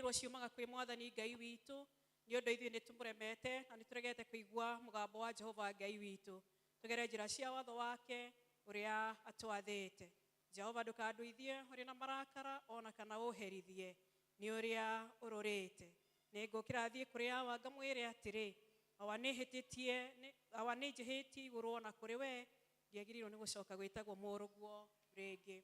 ciumanirwo ciumaga kwĩ Mwathani Ngai witũ nĩ ũndũ ithuĩ nĩ tũmũremete na nĩ tũregete kũigua mũgambo wa Jehova Ngai witũ. Tũgere njĩra cia watho wake ũrĩa atwathĩte. Jehova ndũkanduithie ũrĩ na marakara ona kana ũherithie nĩ ũrĩa ũrũrĩte. Nĩ ngũkĩra thiĩ kũrĩ awa ngamwĩre atĩrĩ, awa nĩ njĩhĩtie igũrũ ona kũrĩ we, ndiagĩrĩirwo nĩ gũcoka gwĩtagwo mũrũguo rĩngĩ.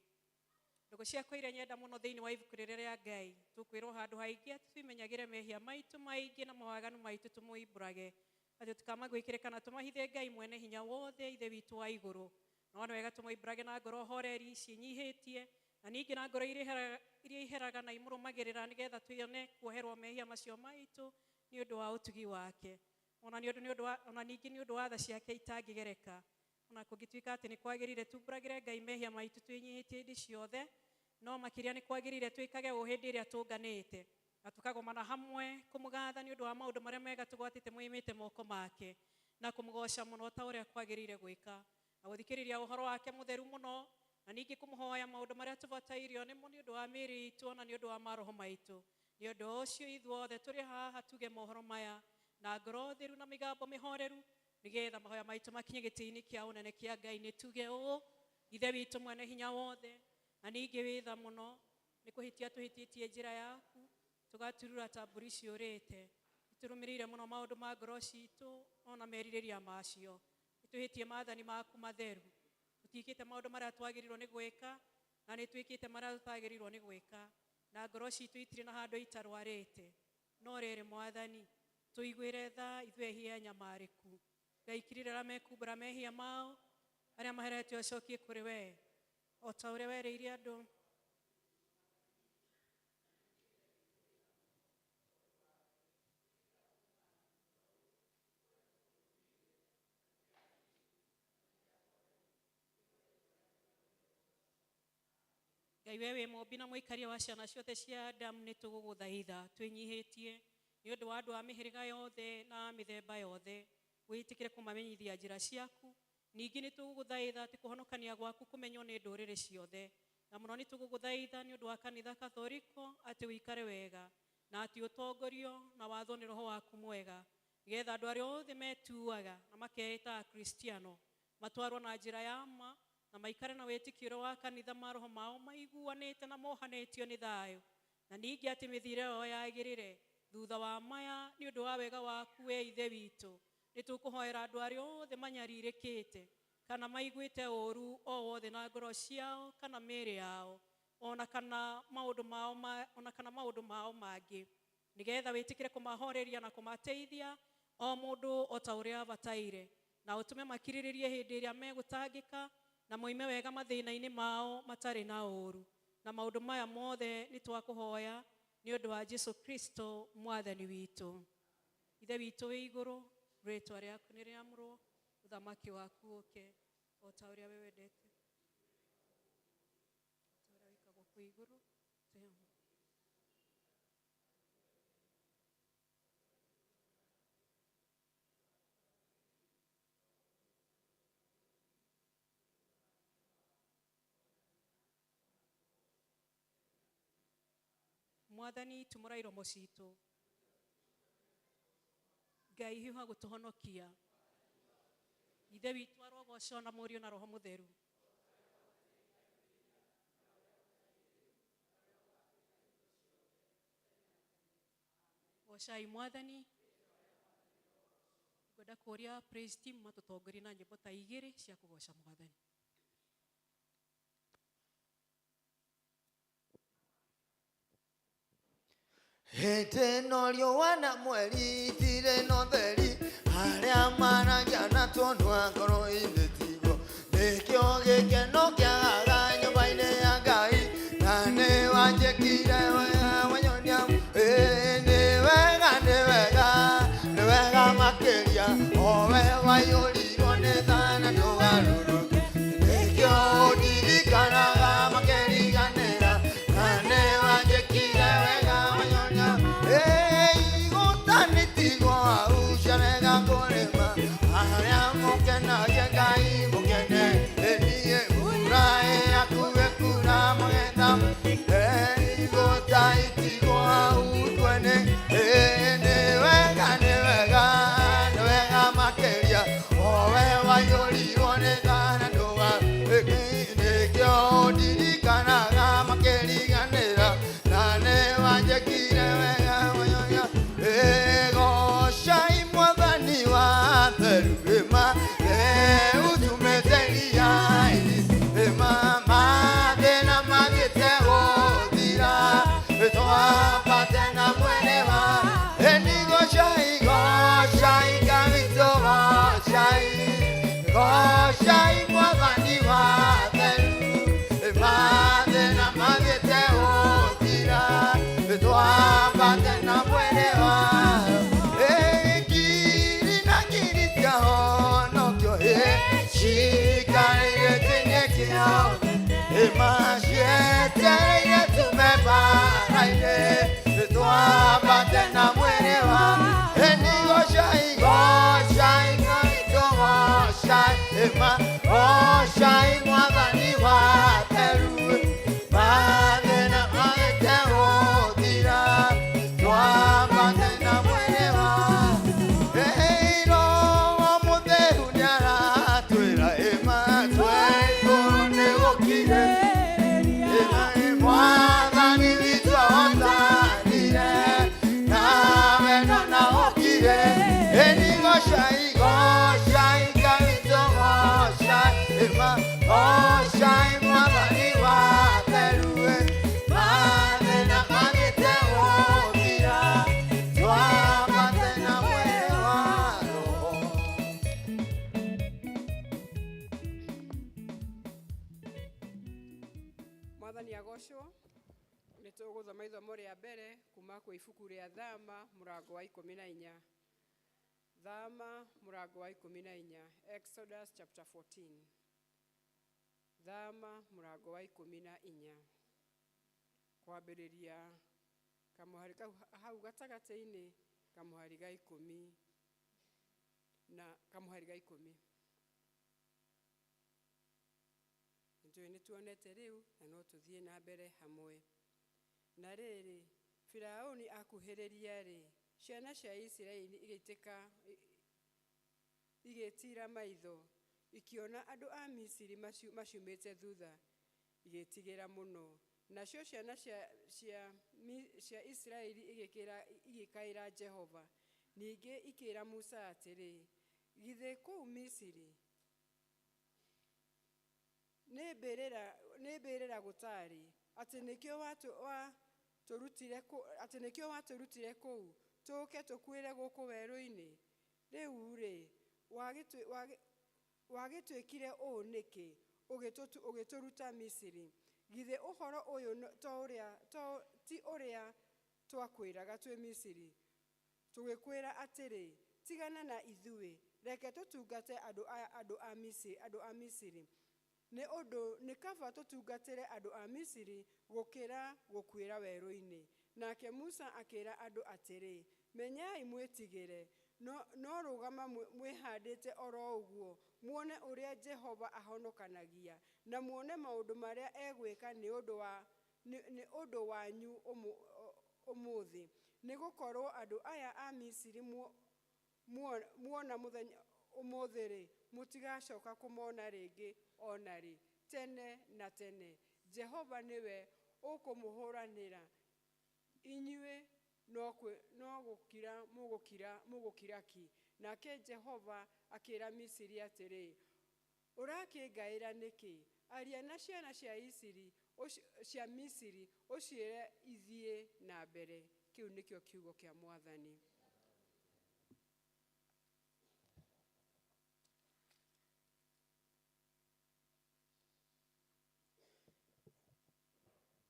Ndũgũ ciakwa iria nyenda mũno thĩinĩ wa ibuku rĩrĩa rĩa Ngai, tũkwĩrwo handũ haingĩ atĩ twimenyagĩre mehia maitũ maingĩ na mawaganu maitũ tũmũimbũrage, atĩ tũkamagwĩkĩre kana tũmahithe Ngai mwene hinya wothe ithe witũ wa igũrũ. No nĩ wega tũmũimbũrage na ngoro horeri ciĩnyihĩtie, na ningĩ na ngoro iria iheraga na imũrũmagĩrĩra nĩgetha tuone kuoherwo mehia macio maitũ nĩ ũndũ wa ũtugi wake. Ona ningĩ nĩ ũndũ wa tha ciake itangĩgereka. Ona kũngĩtuĩka atĩ nĩ kwagĩrĩire tumbũragĩre Ngai mehia maitũ twĩnyihĩtie hĩndĩ ciothe, no makĩria nĩ kwagĩrĩire twĩkage o hĩndĩ ĩrĩa tũnganĩte na tũkagomana hamwe kũmũgatha nĩ ũndũ wa maũndũ marĩa mega tũgwatĩte moimĩte moko make, na kũmũgoca mũno ta ũrĩa kwagĩrĩire gwĩka, na gũthikĩrĩria ũhoro wake mũtheru mũno, na ningĩ kũmũhoya maũndũ marĩa tũbatairio nĩmo nĩ ũndũ wa mĩĩrĩ itũ ona nĩ ũndũ wa maroho maitũ. Nĩ ũndũ ũcio ithuothe tũrĩ haha tuge mohoro maya na ngoro theru na mĩgambo mĩhoreru, nĩgetha mahoya maitũ makinye gĩtĩ-inĩ kĩa ũnene kĩa Ngai. Nĩ tuge ũũ: ithe witũ mwene hinya wothe, na ningĩ wĩ tha mũno, nĩ kũhĩtia tũhĩtĩtie njĩra yaku, tũgaturura ta mbũri ciũrĩte. Nĩtũrũmĩrĩire mũno maũndũ ma ngoro citũ ona merirĩria macio. Nĩtũhĩtie maathani maku matheru, tũtiĩkĩte maũndũ marĩa twagĩrĩirwo nĩ gwĩka na nĩ twĩkĩte marĩa tũtagĩrĩirwo nĩ gwĩka, na ngoro citũ itirĩ na handũ itarwarĩte. No rĩrĩ Mwathani, tũiguĩre tha ithuĩ ehia nyamarĩku. Ngai kirĩra arĩa mekumbũra mehia mao, arĩa maheretio acokie kũrĩ we, o ta ũrĩa werĩire andũ. Ngai we wĩ mũmbi na mũikaria wa ciana ciothe cia Adamu, nĩ tũgũgũthaitha twĩnyihĩtie nĩ ũndũ wa andũ a mĩhĩrĩga yothe na mĩthemba yothe, wĩtĩkĩre kũmamenyithia njĩra ciaku. Ningĩ nĩ tũgũgũthaitha atĩ kũhonokania gwaku kũmenywo nĩ ndũrĩrĩ ciothe, na mũno nĩ tũgũgũthaitha nĩ ũndũ wa kanitha Kathoriko atĩ wĩikare wega na atĩ ũtongorio na wathwo nĩ Roho waku mwega, nĩgetha andũ arĩa othe metuaga na makeĩta Akristiano matwarwo na njĩra ya ma na maikare na wĩtĩkio wa kanitha, maroho mao maiguanĩte na mohanĩtio nĩ thayũ, na ningĩ atĩ mĩthiĩre yao yagĩrĩre thutha wa maya nĩ ũndũ wa wega waku we ithe witũ. Nĩ tũkũhoera andũ arĩa othe manyarirĩkĩte kana maiguĩte ũũru o wothe na ngoro ciao kana mĩĩrĩ yao ona kana maũndũ mao mangĩ, nĩgetha wĩtĩkĩre kũmahoreria na kũmateithia o mũndũ o ta ũrĩa abataire, na ũtũme makirĩrĩrie hĩndĩ ĩrĩa megũtangĩka na moime wega mathĩna-inĩ mao matarĩ na ũũru. Na maũndũ maya mothe nĩ twakũhoya nĩ ũndũ wa Jesũ Kristo Mwathani witũ. Ithe witũ wĩ igũrũ, rĩĩtwa rĩaku nĩ rĩamũrwo, ũthamaki waku ũũke o ta ũrĩa we wendete, o ta ũrĩa wĩkagwo kwĩ igũrũ thĩ ĩno. Mwathani tumũra iromo citũ, Ngai hiũha gũtũhonokia, ithe witũ arogocwo na Mũriũ na Roho Mũtheru. Gocai Mwathani. Ngwenda kũria praise team matũtongorie na nyĩmbo ta 2 cia kũgoca Mwathani. Hete no riũa na mweri itirĩ na ũtheri, arĩa maragia na tondũ ngoro ithĩtigwo, nĩkĩo gĩkeno kĩagaga nyũmba-inĩ ya Ngai, na nĩ wanjĩkire wega wanyonia, nĩ wega makĩria, o we waiyũrirwo nĩ tha na ndũgarũrũke, nĩkĩo ũndirikanaga makĩriganĩra, na nĩ wanjĩkire wega wanyonia, igũta nĩtigwo auciarega kũrĩma, arĩa mũkenagia Ngai Tereire tumebaraire Twambate na mwene wa Eni goshai goshai Kaito goshai Ema goshai Mwathani wa Teru Mathe na magete Othira Twambate na mwene wa Eiro Omutheru Niaratwira Ema Tweikuru nigukire Mwathani witũ otanire nawe na ũkire eni goshai goshai Ngai witũ goshai ĩma goshai Mwathani wa Theru mathe na magĩte gũthira twambate na mwene wa Roho. Mwathani agocwo nĩ tũgũthoma ithomo rĩa mbere kuma kwĩ ibuku rĩa Thama mũrango wa 14. Thama mũrango wa 14. Exodus chapter 14. Thama mũrango wa 14. Kwambĩrĩria kamũhari hau gatagatĩ-inĩ kamũhari ga 10 na kamũhari ga 10. Nĩ tuonete rĩu na no tũthiĩ na mbere hamwe. Na rĩrĩ Firaũni akuhĩrĩria-rĩ, ciana cia Isiraeli igĩtira maitho ikiona andũ a Misiri maciumĩte thutha igĩtigĩra mũno. Nacio ciana cia Isiraeli igĩkaĩra Jehova. Ningĩ ikĩra Musa atĩrĩ, githĩ kũu Misiri nĩ mbĩrĩra gũtarĩ atĩ nĩkĩo watũrutire kũu tũke tũkuĩre gũkũ werũ-inĩ. Rĩu-rĩ wagĩtwĩkire ũũ nĩkĩ ũgĩtũruta Misiri? Githĩ ũhoro ũyũ ti ũrĩa twakwĩraga twĩ Misiri tũgĩkwĩra atĩrĩ, tigana na ithuĩ, reke tũtungate andũ a Misiri. Nĩ kaba tũtungatĩre andũ a Misiri gũkĩra gũkuĩra werũ-inĩ. Nake Musa akĩra andũ atĩrĩ, menyai mwĩtigĩre, no rũgama mwĩhandĩte oro ũguo, muone ũrĩa Jehova ahonokanagia, na muone maũndũ marĩa egwĩka nĩ ũndũ wanyu ũmũthĩ. Nĩ gũkorwo andũ aya a Misiri muona mũthenya ũmũthĩ-rĩ, mũtigacoka kũmona rĩngĩ ona rĩ, tene na tene. Jehova nĩwe ũkũmũhũranĩra, inyuĩ no gũkira mũgũkira ki. Nake Jehova akĩra Misiri atĩrĩ, ũrakĩngaĩra nĩkĩ? Aria na ciana cia Misiri ũciĩre ithiĩ na mbere. Kĩu nĩkĩo kiugo kĩa Mwathani.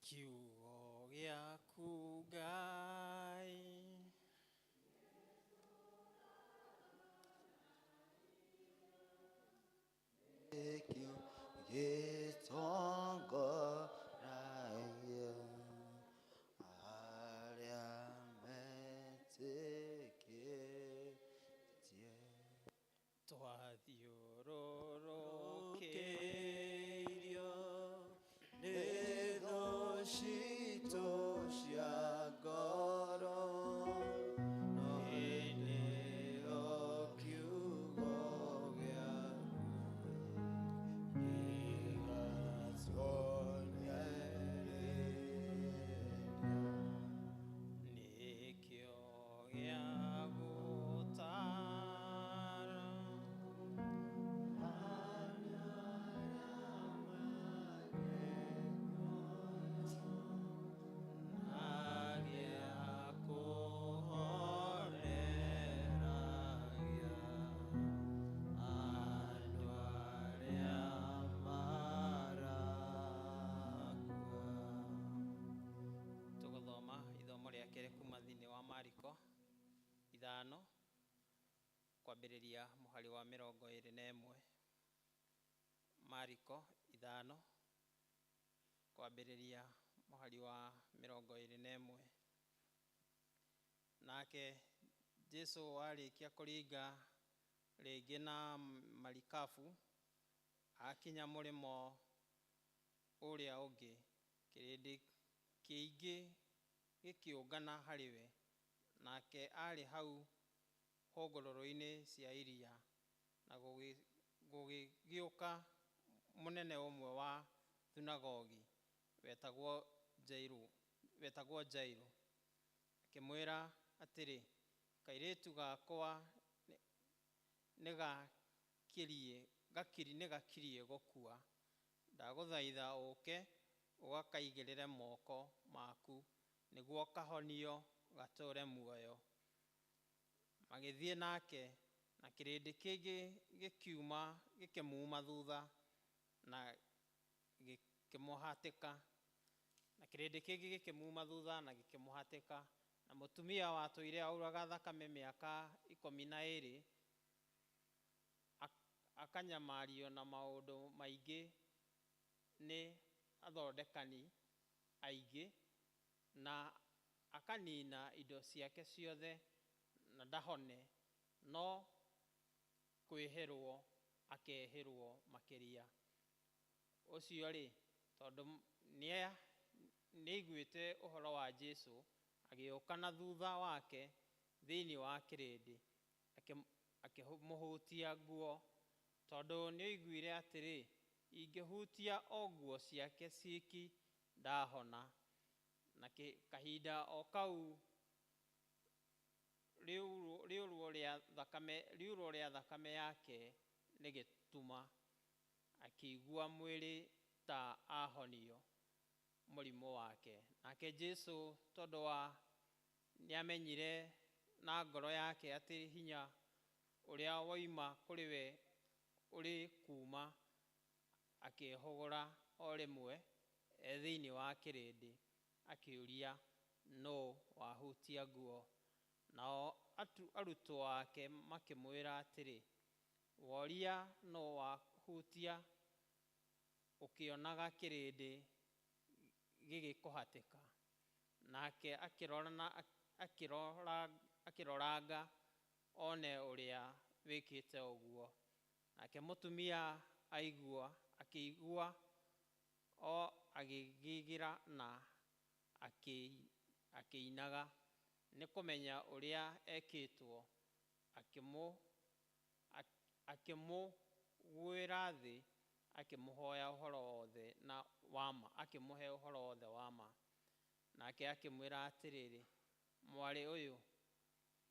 Kiugo gĩaku Ngai gĩtongoragia arĩa metĩkĩtie twathiũrũrũkĩirio nĩ thũ citũ cia ngoro, no nĩyo kiugo gĩaku nĩkĩo gĩa gũtara Mariko 5 kwambĩrĩria mũhari wa 21. Mariko 5 kwambĩrĩria mũhari wa 21. Nake Jesu arĩkia kũringa rĩngĩ na marikabu, akinya mũrĩmo ũrĩa ũngĩ, kĩrĩndĩ kĩingĩ gĩkĩũngana harĩ we, nake arĩ hau hũgũrũrũ-inĩ cia iria, na gũgĩgĩũka mũnene ũmwe wa thunagogi wetagwo Jairũ, akĩmwĩra atĩrĩ, kairĩtu gakwa nĩgakirie gũkua, ndagũthaitha ũke ũgakaigĩrĩre moko maku, nĩguo kahonio gatũũre muoyo. Magĩthiĩ nake, na kĩrĩndĩ kĩngĩ gĩkĩmuuma thutha na gĩkĩmũhatĩka, na mũtumia watũire auraga thakame mĩaka 12 akanyamario na maũndũ maingĩ nĩ athondekani aingĩ, na akanina indo ciake ciothe na ndahone, no kwĩhĩrwo akehĩrwo makĩria. Ũcio rĩ, tondũ nĩaiguĩte ũhoro wa Jesu, agĩũka na thutha wake thĩinĩ wa kĩrĩndĩ, akĩmũhutia nguo, tondũ nĩoiguire atĩrĩ, ingĩhutia o nguo ciake ciki ndahona. Na kahinda o kau riũrwo rĩa thakame yake nĩgĩtuma, akĩigua mwĩrĩ ta ahonio mũrimũ wake. Nake Jesu tondũ nĩamenyire na ngoro yake atĩ hinya ũrĩa woima kũrĩ we ũrĩ kuuma, akĩhũgũra o rĩmwe thĩinĩ wa kĩrĩndĩ, akĩũria, nũũ wahutia nguo? Nao arutwo ake makĩmwĩra atĩrĩ, woria nũũ wahutia ũkĩonaga kĩrĩndĩ gĩgĩkũhatĩka? Nake akĩroranga one ũrĩa wĩkĩte ũguo. Nake mũtumia akĩigua o agĩgĩgĩra na akĩinaga nĩ kũmenya ũrĩa ekĩtwo, akĩmũgwĩra thĩ, akĩmũhe ũhoro wothe wa ma. Nake akĩmwĩra atĩrĩrĩ, mwarĩ ũyũ,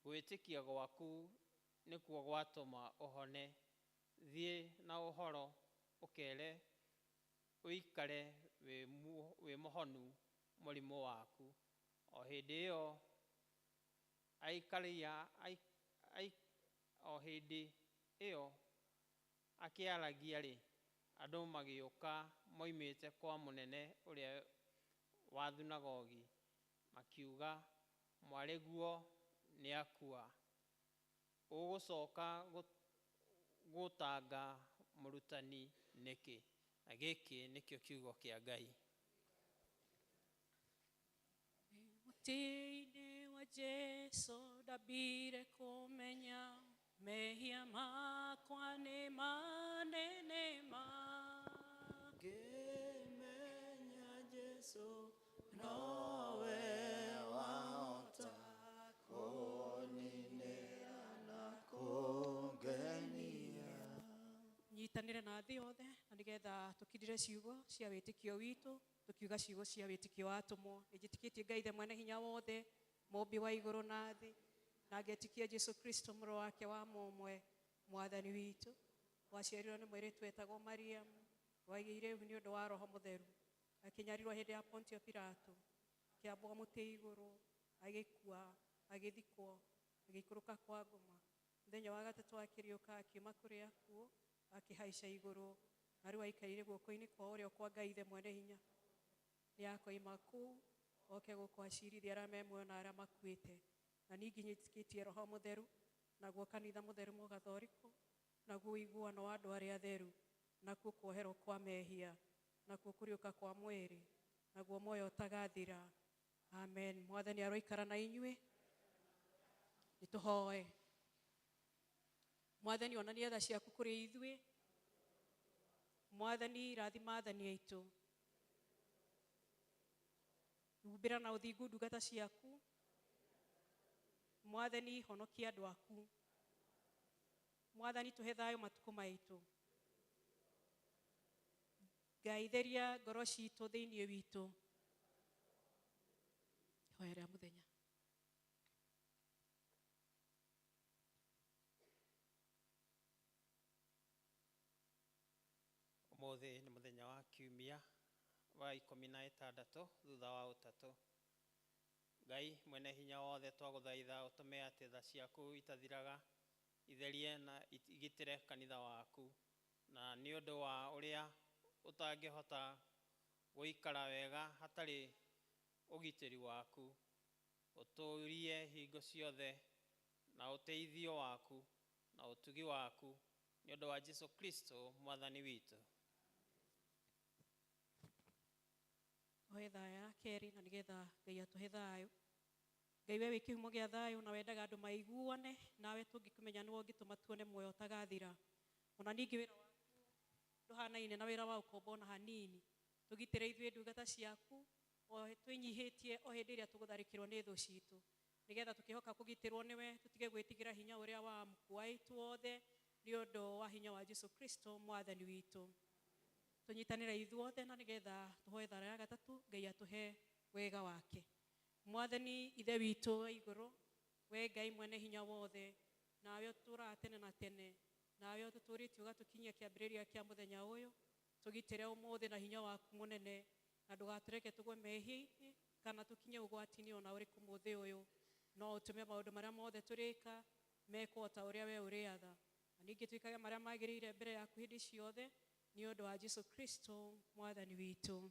gwĩtĩkia gwaku nĩkuo gwatũma ũhone, thiĩ na ũhoro ũkere ũikare wĩ mũhonu mũrimũ waku. O hĩndĩ ĩyo akĩaragia rĩ, andũ magĩũka moimĩte kwa mũnene ũrĩa wa thunagogi, makiuga, mwarĩguo nĩakua, ũgũcoka gũtanga mũrutani nĩkĩ? Na gĩkĩ nĩkĩo kiugo kĩa Ngai. Mũtĩ-inĩ wa Jesu ndambire kũmenya, mehia makwa nĩ manene ma. Ngĩmenya Jesu nowe wahota kũninĩra na kũngenia. Nyitanĩre na thĩ yothe na nĩgetha tũkindĩre ciugo cia wĩtĩkio witũ, tũkiuga ciugo cia wĩtĩkio wa atũmwo. Nĩnjĩtĩkĩtie Ngai Ithe mwene hinya wothe, mũmbi wa igũrũ na thĩ, na ngetĩkia Jesu Kristo mũrũ wake wa mũmwe, mwathani witũ, waciarirwo nĩ mũirĩtu wetagwo Mariamu, waigĩire ihu nĩ ũndũ wa Roho Mũtheru, akĩnyarirwo hĩndĩ ya Pontio Pilato, akĩambwo mũtĩ igũrũ, agĩkua, agĩthikwo, agĩikũrũka kwa ngoma. Mũthenya wa gatatũ akĩriũka akiuma kũrĩ akuũ, akĩhaica igũrũ, na rĩu aikarĩire guoko-inĩ kwa ũrĩo kwa Ngai Ithe mwene hinya. Nĩakoima kũu oke gũkũ acirithia arĩa me muoyo na arĩa makuĩte. Na ningĩ nyĩtĩkĩtie Roho Mũtheru, naguo kanitha mũtheru mũgathoriko, naguo ũiguano wa andũ arĩa atheru, nakuo kuoherwo kwa mehia, nakuo kũriũka kwa mwĩrĩ, naguo moyo ũtagathira. Amen. Mwathani aroikara na inyuĩ. Nĩtũhoe. Mwathani onania tha ciaku kũrĩ ithuĩ. Mwathani rathima athani aitũ. Humbĩra na ũthingu ndungata ciaku. Mwathani honokia andũ aku. Mwathani tũhe thayũ matukũ maitũ. Ngai theria ngoro citũ thĩinĩ witũ. Ihoya rĩa mũthenya. Ũmũthĩ nĩ mũthenya wa kiumia wa 16 thutha wa ũtatũ. Ngai mwene hinya wothe twagũthaitha ũtũme atĩ tha ciaku itathiraga, itherie na igitĩre kanitha waku, na nĩ ũndũ wa ũrĩa ũtangĩhota gũikara wega hatarĩ ũgitĩri waku, ũtũrie hingo ciothe na ũteithio waku na ũtugi waku, nĩ ũndũ wa Jesu Kristo mwathani witũ. Oe thayũ ya kerĩ na nĩgetha Ngai atũhe thayũ. Ngai we wĩ kĩhumo gĩa thayũ na wendaga andũ maiguane, nawe tũngĩkũmenya nĩwe ũngĩtũma tuone muoyo ũtagathira. Ona ningĩ wĩra waku ndũhanaine na wĩra wa ũkombo na hanini. Tũgitĩre ithuĩ ndungata ciaku, twĩnyihĩtie o hĩndĩ ĩrĩa tũgũtharĩkĩrwo nĩ thũ citũ, nĩgetha tũkĩhoka kũgitĩrwo nĩwe tũtige gwĩtigĩra hinya ũrĩa wa muku aitũ othe, nĩ ũndũ wa hinya wa Jesu Kristo mwathani witũ. Tũnyitanĩre ithuothe na nĩgetha tũhoe thara ya gatatũ, Ngai atũhe wega wake. Mwathani ithe witũ wa igũrũ, we Ngai mwene hinya wothe, nawe ũtũũraga tene na tene, nawe ũtũtũrĩtie ũgatũkinyia kĩambĩrĩria kĩa mũthenya ũyũ. Tũgitĩre ũmũthĩ na hinya waku mũnene, na ndũgatũreke tũgwe mehia-inĩ kana tũkinye ũgwati-inĩ ona ũrĩkũ mũthĩ ũyũ, no ũtũme maũndũ marĩa mothe tũrĩka mekwo ta ũrĩa we ũrĩatha, na ningĩ twĩkage marĩa magĩrĩire mbere yaku hĩndĩ ciothe, nĩ ũndũ wa Jesu Kristo mwathani witũ.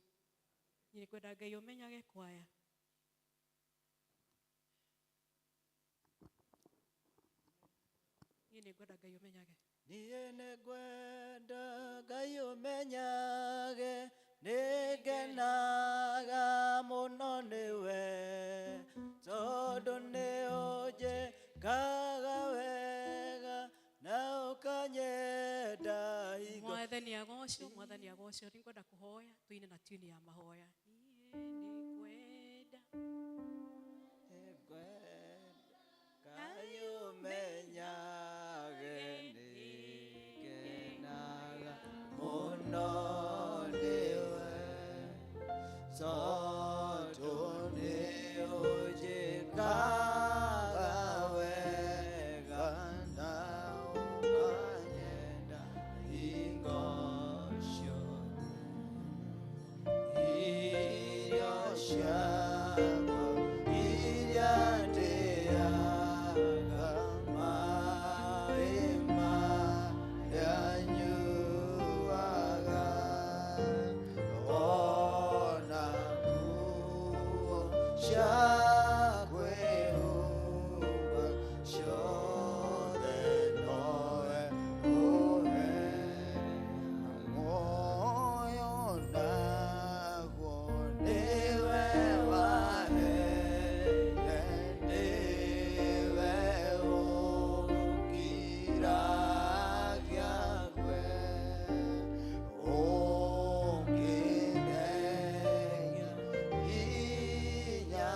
Niĩ nĩngwenda Ngai ũmenyage kwaya. Niĩ nĩngwenda Ngai ũmenyage. Niĩ nĩngwenda Ngai ũmenyage, nĩngenaga mũno nĩwe, tondũ nĩũnjĩkaga wega na ũkanyenda hingo. Mwathani agocwo, Mwathani agocwo. Nĩngwenda kũhoya tũine na tuni ya mahoya. Ngai ũmenyage, nĩngenaga mũno nĩwe, tondũ nĩũnjĩkaga wega na ũkanyenda hingo ciothe. Irio ciakwa iria ndĩaga, maĩ marĩa nyuaga, ona nguo cia kwĩhumba, ciothe nowe ũheaga. Muoyo naguo nĩwe waheire, nĩwe ũkiragia kwe, ũngĩmenya hinya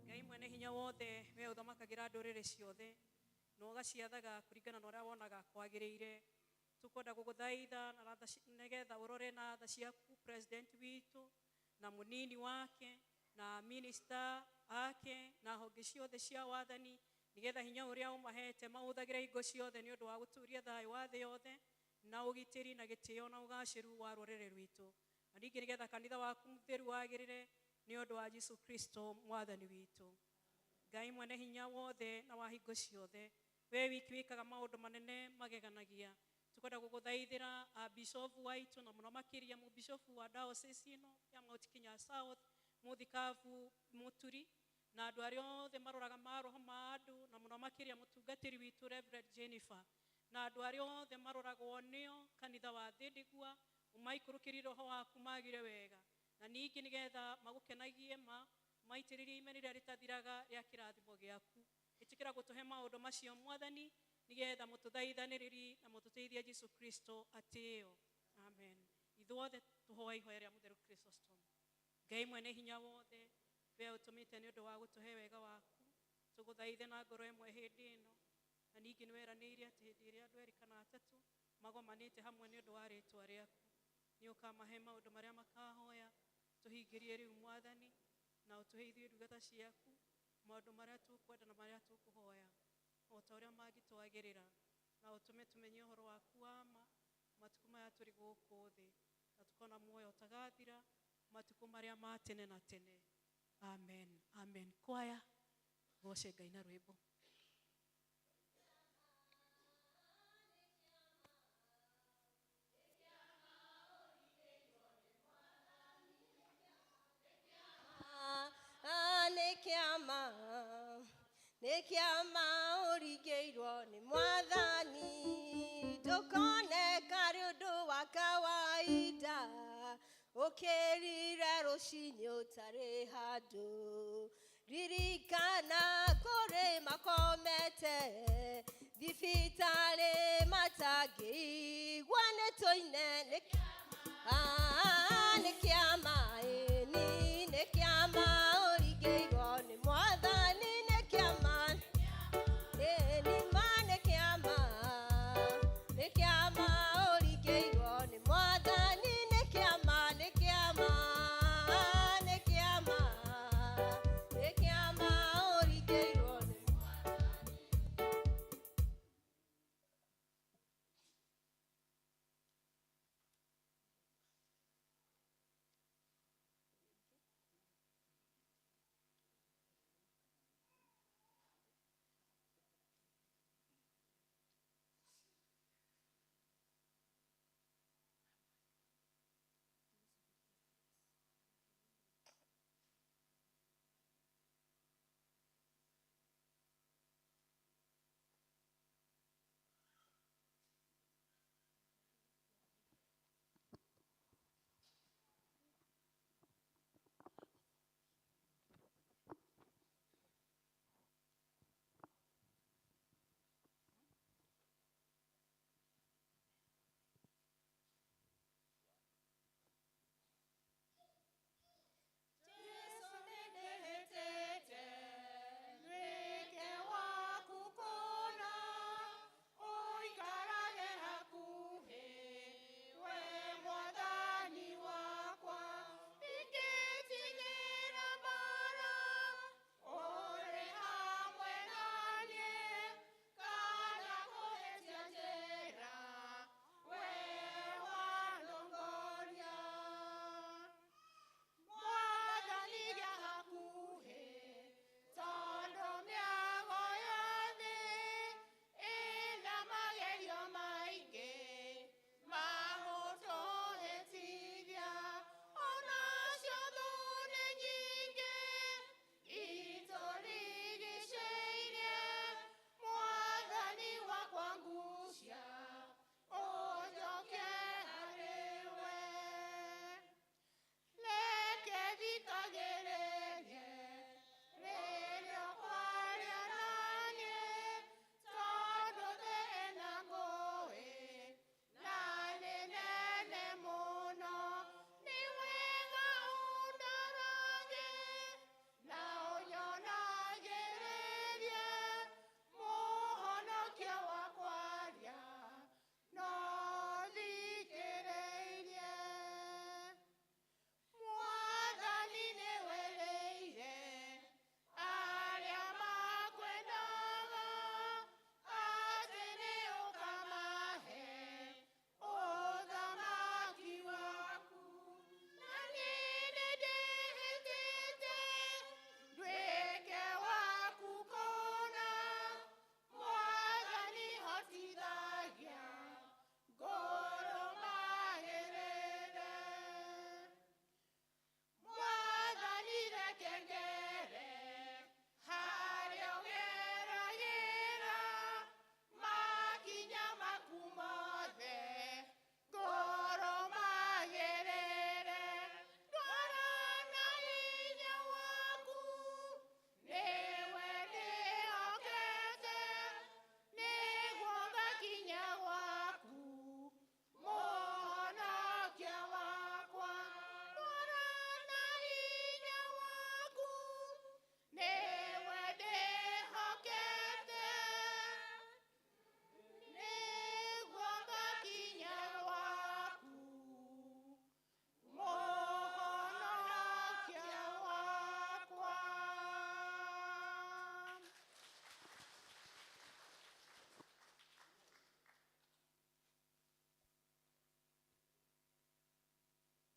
Ngai mwene hinya wothe we uthamagira ndurire ciothe no gaciathaga kuringana na uria wonaga kwagirire tukwenda guguthaitha na nigetha urore na tha ciaku president witu na munini wake na minister ake na honge ciothe cia wathani nigetha hinya uria umahete mauthagira ingo ciothe ni undu wa guturia thayo wa thi yothe na ugitiri na gitio na ugaciru wa rurire rwitu na ningi nigetha kanitha waku mutheru wagirire ni undu wa Yesu Kristo mwathani witu. Ngai mwene hinya wothe na wa hingo ciothe we wiki wikaga maundu manene mageganagia tukwenda guguthaithira bishop waitu na muno makiria mu bishop wa diocese ino ya Mount Kenya South muthikavu muturi na andu aria othe maroraga maroho ma andu na muno makiria mutungatiri witu Reverend Jennifer na andu aria othe maroragwo nio kanitha wa Thindigua umaikurukiri roho waku magire wega na ningi nigetha magukenagie maitiririe imeni ria ritathiraga ria kirathimo giaku itikira gutuhe maundu macio mwathani nigetha mututhaithaniriri na mututeithie Yesu Kristo atio. Amen. Ithuothe tuhoa ihoya ria mutheru Chrysostom. Ngai mwene hinya wothe we utumite ni undu wa gutuhe wega waku tuguthaithe na ngoro imwe hindi ino na ningi ni weraniire ati hindi ria andu eri kana atatu magomanite hamwe ni undu wa ritwa riaku ni ukamahe maundu maria makahoya tuhingirie riu mwathani na utuheithie ndungata ciaku maundu maria tukwenda na maria tukuhoya o ta uria magitwagirira na utume tumenye uhoro waku wa ma matuku maya turi guku thi na tukona muoyo utagathira matuku maria ma tene na tene. Amen. Amen. Kwaya goce Ngai na rwimbo. Nikiama urigeirwo ni mwathani ndukoneka ri undu wa kawaida ukirire rucinyi utari handu ririkana kuri makomete thibitari matangigwa ni tuine nikiama nikiama urigeirwo ni mwathani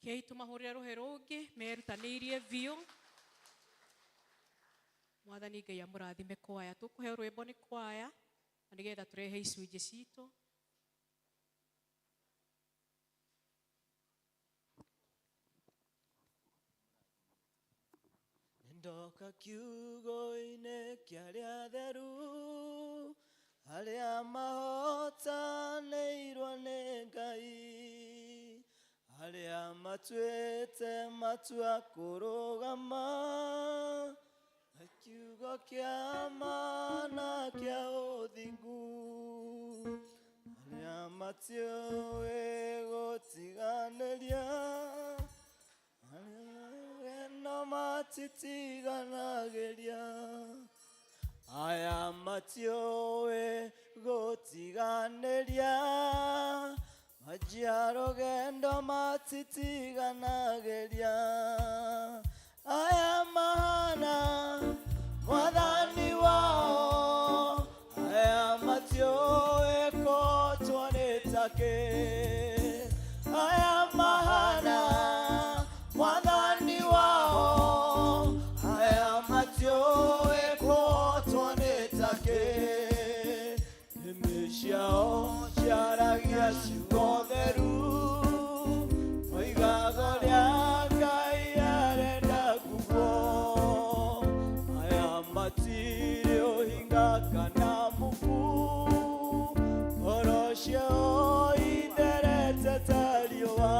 Kei tumahurira ruhe rungi merutanirie biu. Mwathani Ngai amurathime kwaya. Tukuheo rwimbo ni kwaya na nigetha turehe icunjĩ citũ. Ndoka kiugo-inĩ kĩa arĩa atheru, arĩa mahotanĩirwo nĩ Ngai, arĩa matuĩte matua kũrũgama na kiugo kĩa ma na kĩa ũthingu, arĩa matiũĩ gũtiganĩria, no matitiganagĩria, aya matiũĩ gũtiganĩria, manjia rũgendo matitiganagĩria, aya mahana Mwathani wao, aya matiũĩ kũtwo nĩ takĩ, aya mahana Mwathani wao, aya matiũĩ kũtwo nĩ takĩ, ndĩmĩ ciao ciaragia ciugo theru, moigaga ũrĩa Ngai arenda kuugo, aya matirĩ ũhinga kana mũku, ngoro ciao itherete ta riũa,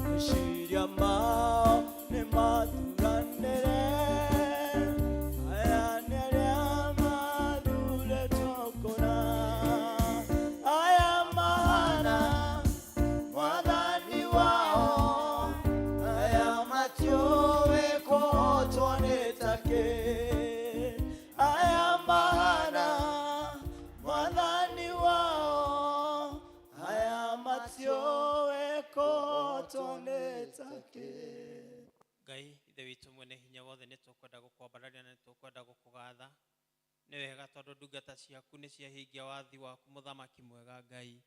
meciria mao nĩ mathuranĩre, aya nĩ arĩa mathurĩtwo kũna, aya mahana Mwathani wao, aya matiũĩ kũhotwo nĩ takĩ, aya mahana Mwathani wao, aya matiũĩ kũhotwo nĩ takĩ. Ngai ithe witũ mwene hinya wothe nĩ tũkwenda gũkwambararia na nĩ tũkwenda gũkũgatha. Nĩ wega tondũ ndungata ciaku nĩ ciahingia wathi waku mũthamaki mwega Ngai.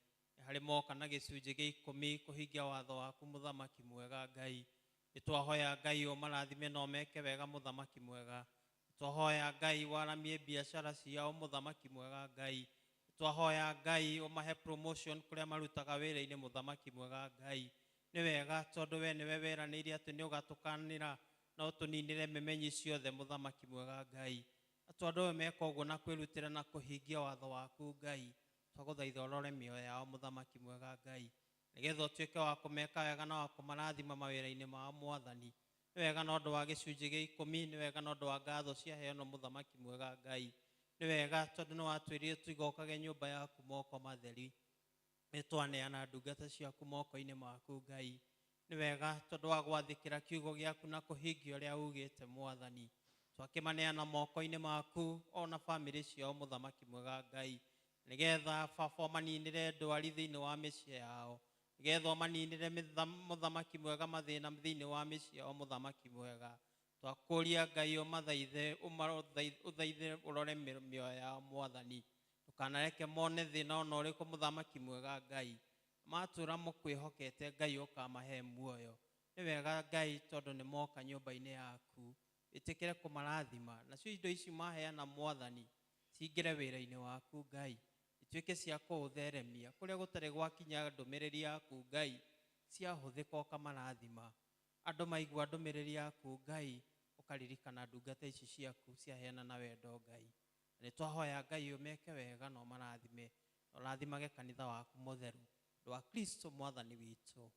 Harĩ moka na gĩcunjĩ gĩa 10 kũhingia watho waku mũthamaki mwega Ngai. Nĩ twahoya Ngai ũmarathime na ũmeke wega mũthamaki mwega. Nĩ twahoya Ngai waramie biacara ciao mũthamaki mwega Ngai. Nĩ twahoya Ngai ũmahe promotion kũrĩa marutaga wĩra-inĩ mũthamaki mwega Ngai. Nĩ wega tondũ we nĩwe weranĩire atĩ nĩ ũgatũkanĩra na ũtũninĩre memenyi ciothe mũthamaki mwega Ngai. Tondũ we meka ũguo na kwĩrutĩra na kũhingia watho waku Ngai, twagũthaitha ũrore mĩoyo yao mũthamaki mwega Ngai, nĩgetha ũtuĩke wa kũmeka wega na wa kũmarathima mawĩra-inĩ mao Mwathani. Nĩ wega na ũndũ wa gĩcunjĩ gĩa 10, nĩ wega na ũndũ wa ngatho ciaheanwo mũthamaki mwega Ngai. Nĩ wega tondũ nĩ watwĩrire tũigokage nyũmba yaku moko matheri, nĩ twaneana ndungata ciaku moko-inĩ maku Ngai. Nĩ wega tondũ wa gwathĩkĩra kiugo gĩaku na kũhingia ũrĩa ugĩte Mwathani, twakĩmaneana moko-inĩ maku ona bamĩrĩ ciao mũthamaki mwega Ngai, nĩgetha baba ũmaninĩre ndwari thĩinĩ wa mĩciĩ yao, nĩgetha ũmaninĩre mũthamaki mwega mathĩna thĩinĩ wa mĩciĩ yao mũthamaki mwega. Twakũria Ngai ũmathaithe ũthaithe ũrore mĩoyo yao Mwathani, ndũkanareke mone thĩna ona ũrĩkũ mũthamaki mwega Ngai. Matũra mũkwĩhokete Ngai ũkamahe muoyo. Nĩ wega Ngai tondũ nĩ moka nyũmba-inĩ yaku, ĩtĩkĩre kũmarathima nacio indo ici maheana Mwathani cingĩre wĩra-inĩ waku Ngai, ituĩke cia kũũtheremia kũrĩa gũtarĩ gwakinya ndũmĩrĩri yaku Ngai, ciahũthĩka ũkamarathima. Andũ maigua ndũmĩrĩri yaku Ngai, ũkaririkana ndungata ici ciaku ciaheana na wendo Ngai. Nĩ twahoya Ngai ũmeke wega na ũmarathime, na ũrathimage kanitha waku mũtheru, ũndũ wa Kristo Mwathani witũ.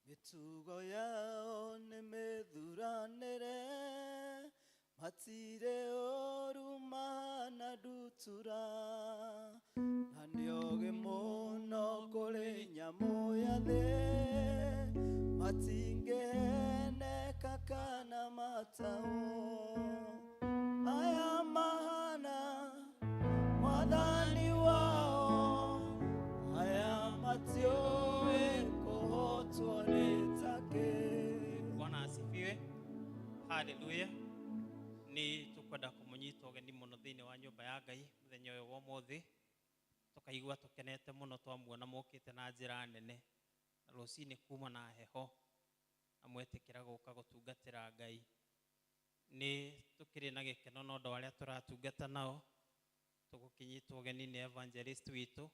Mĩtugo yao nĩ mĩthuranĩre, matirĩ ũru mahana ndutura, na nĩ ũũgĩ mũno kũrĩ nyamũ ya thĩ, matingĩheneka kana mataũ, aya mahana Mwathani wao, aya matiũĩ kũhotwo nĩ takĩ. Bwana asifiwe. Haleluya. Ni tukwenda kũmũnyita ũgeni mũno thĩinĩ wa nyũmba ya Ngai mũthenya ũyũ wa ũmũthĩ. Tũkaigua tũkenete mũno twamuona mũkĩte na njĩra nene. rucini kuma na heho amwetikira guka gutungatira Ngai ni tukiri na gikeno no ndo aria turatungata nao tugukinyitwo geni ni evangelist witu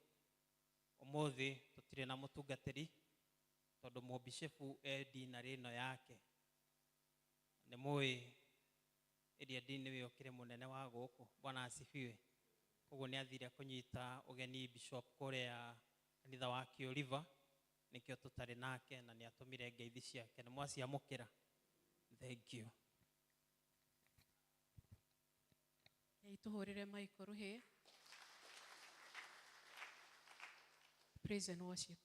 umuthi tutire na mutungatiri tondu mubishefu dina rino yake ni mui iria dini we okire munene wa guku. Bwana asifiwe. Koguo ni athire kunyita ugeni bishop kuria kanitha wa Kioliva nikio tutari nake na ni atumire ngeithi ciake ni mwaciamukira. Thank you. Tuhurire maiko ruhi. Praise and worship.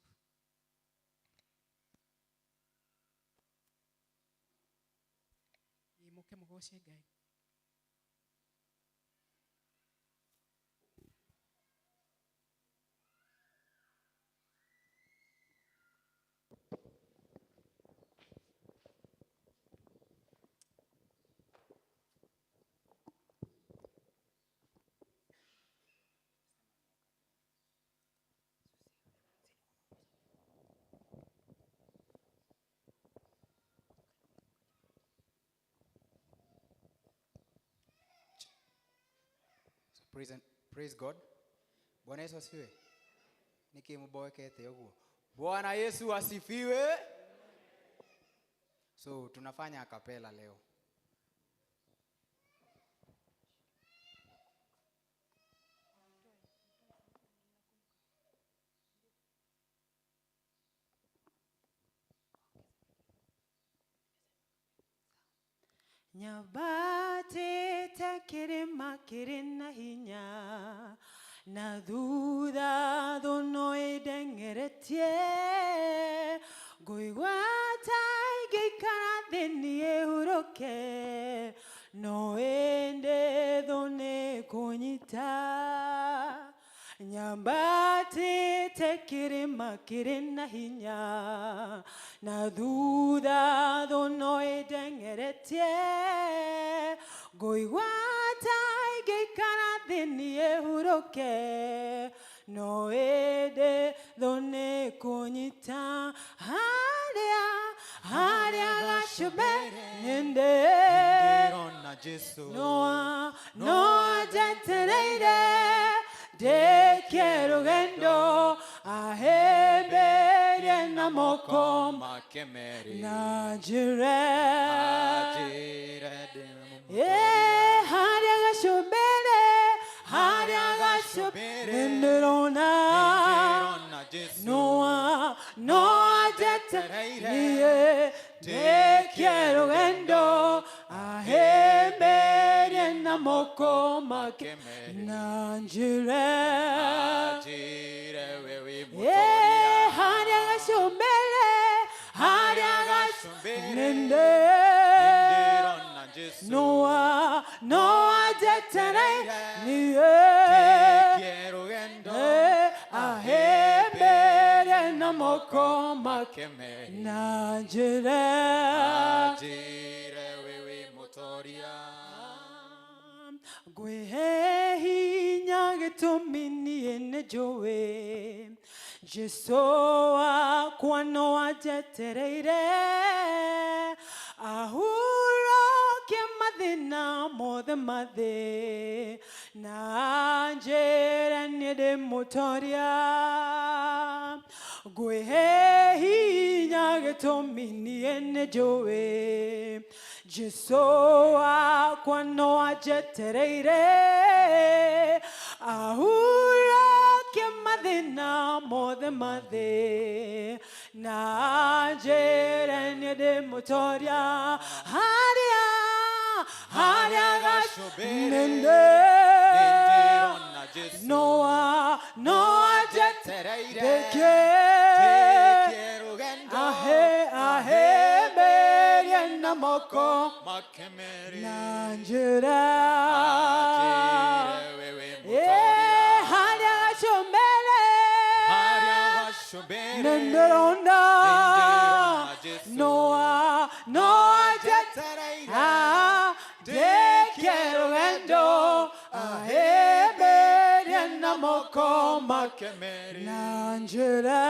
Imuke mugoce Ngai. Praise God. Bwana Yesu asifiwe. Nikimboekete huko. Bwana Yesu asifiwe. So tunafanya akapela leo. Nyabate takirima kirina hinya na duda dono edengeretie goigwata igikara thini ehuroke no ende done kunyita Nyambate takirima kirina hinya na duda dono edengeretie goigwata igikara thini ehuroke no ende done kunyita haria gashobe nende Noa jetereire de quiero gendo ahebere na moko najire haria gashobere nenderona Noa jetereire de quiero gendo ahebere na moko nanjire haria gashobere nende Noa jetereire ahebere na moko nanjire Gwehinya getomini ene joe Jesoa kwano ajetereire Ahuro ke madina modhe Na jere nede motoria Gwehinya getomini ene joe Jesoa kwano ajetereire Ahura ke madina modhe Na jere nede motoria Haria gashobere Noa jetereire Ahebere na moko nanjira haria gashobere nenderonda Noa jetereire de quiero gendo ahebere na moko nanjira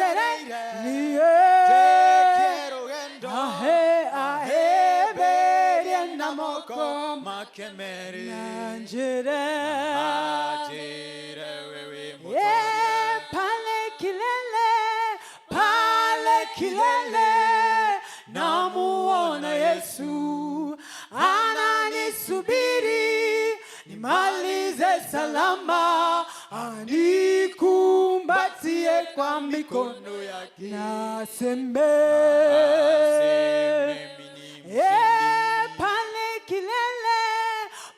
jetereire Ndeke rugendo ahe ahe berie na moko makemeri nanjire Ajire wewe ye mutoria pale kilele namuona Yesu ananisubiri nimalize salama anikumbatie kwa mikono yake nasembe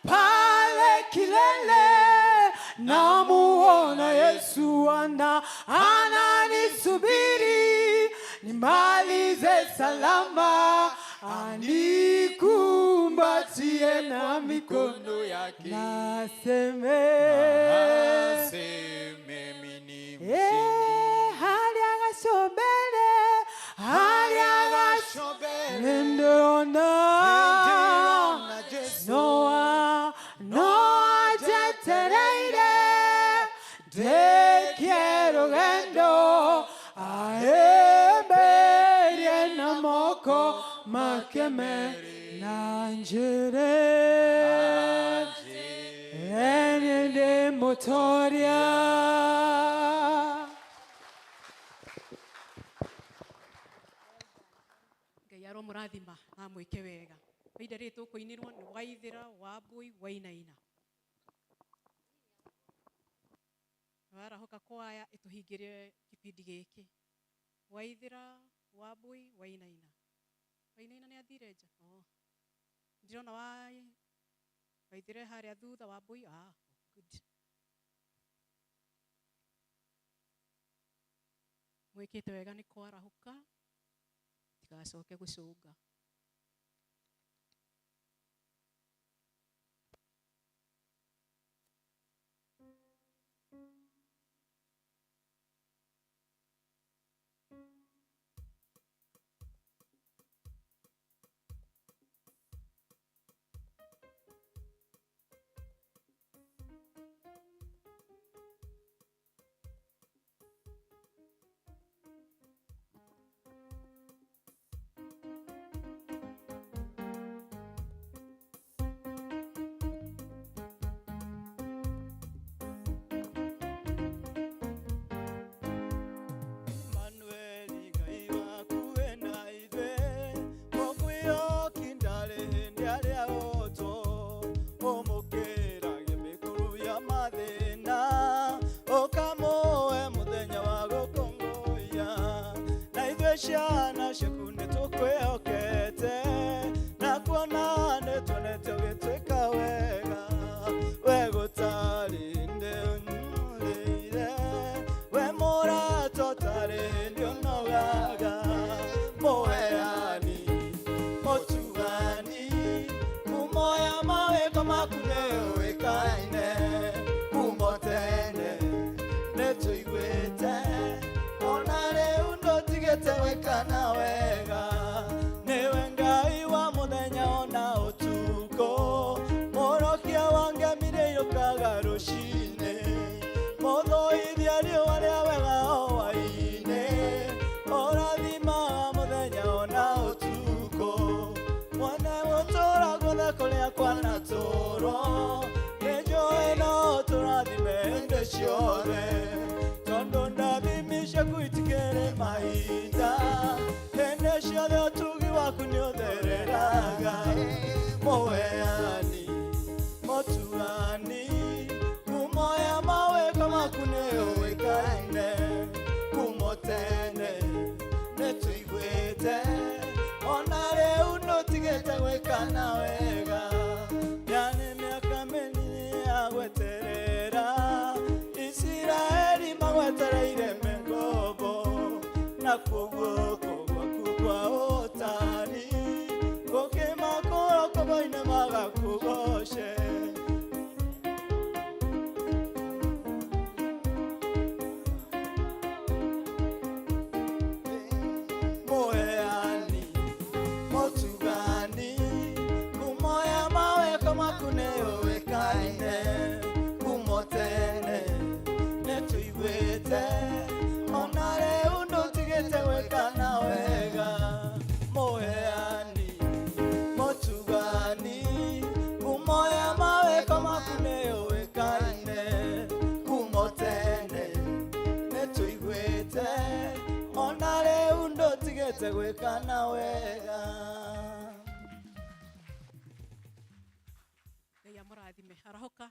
pale kilele namuona Yesu ananisubiri nimalize salama anikumbatie na mikono yake naseme mini hali agashobele ndeona Noa jetereire Dekiero gendo aemberie na moko makeme nanjere enende motoria Ngai aro murathima na mwike wega Ida rĩtũ kũinĩrwo nĩ Waithĩra Wambui Wainaina. Warahoka kwaya ĩtũhingĩre kĩbindi gĩkĩ. Waithĩra Wambui Wainaina. Wainaina nĩ athire nja? Ndĩrona Waithĩra harĩa thutha Wambui. Good. Mwĩkĩte wega nĩ kwarahũka. Tigacoke gũcũnga. Shana shakunde tukwehokete na kuona netonete ugitwika wega wegutarinde unyurire we murato tarinde unogaga moheani motugani kumoya maweko makune wekaine kumotene netuigwete onare tewekana wega niwe Ngai wa muthenya ona utuko morokia wange mireiro kaga rucine muthoithia riũa rĩa wega o hwaĩ-inĩ ũrathima muthenya ona utuko mwene gũtũũra guothe kũrĩa kwanatũũrwo nĩnjũĩ no tũrathime hĩndĩ ciothe tondũ ndathimisha gũitikĩrĩ mahinda hĩndĩ ciothe ũtugi waku nĩ ũthereraga mũheani mũtuani kumoya mawĩko maku nĩ ũĩkaine kumo tene nĩ tũiguĩte ona rĩu ndũtigĩte gwĩkana wega yanĩ mĩaka mĩnini ya gweterera Israeli magwetereire mĩgobo na kuoguo gwaku kwa ũtani gũkĩmakũra kobo-inĩ magakũgoce mũheani mũtugani kumoya mawĩko maku nĩ ũĩkaine kumo tene nĩtũiguĩte ona rĩu wendete gwĩkana wega. Ngai amũrathime. Arahoka.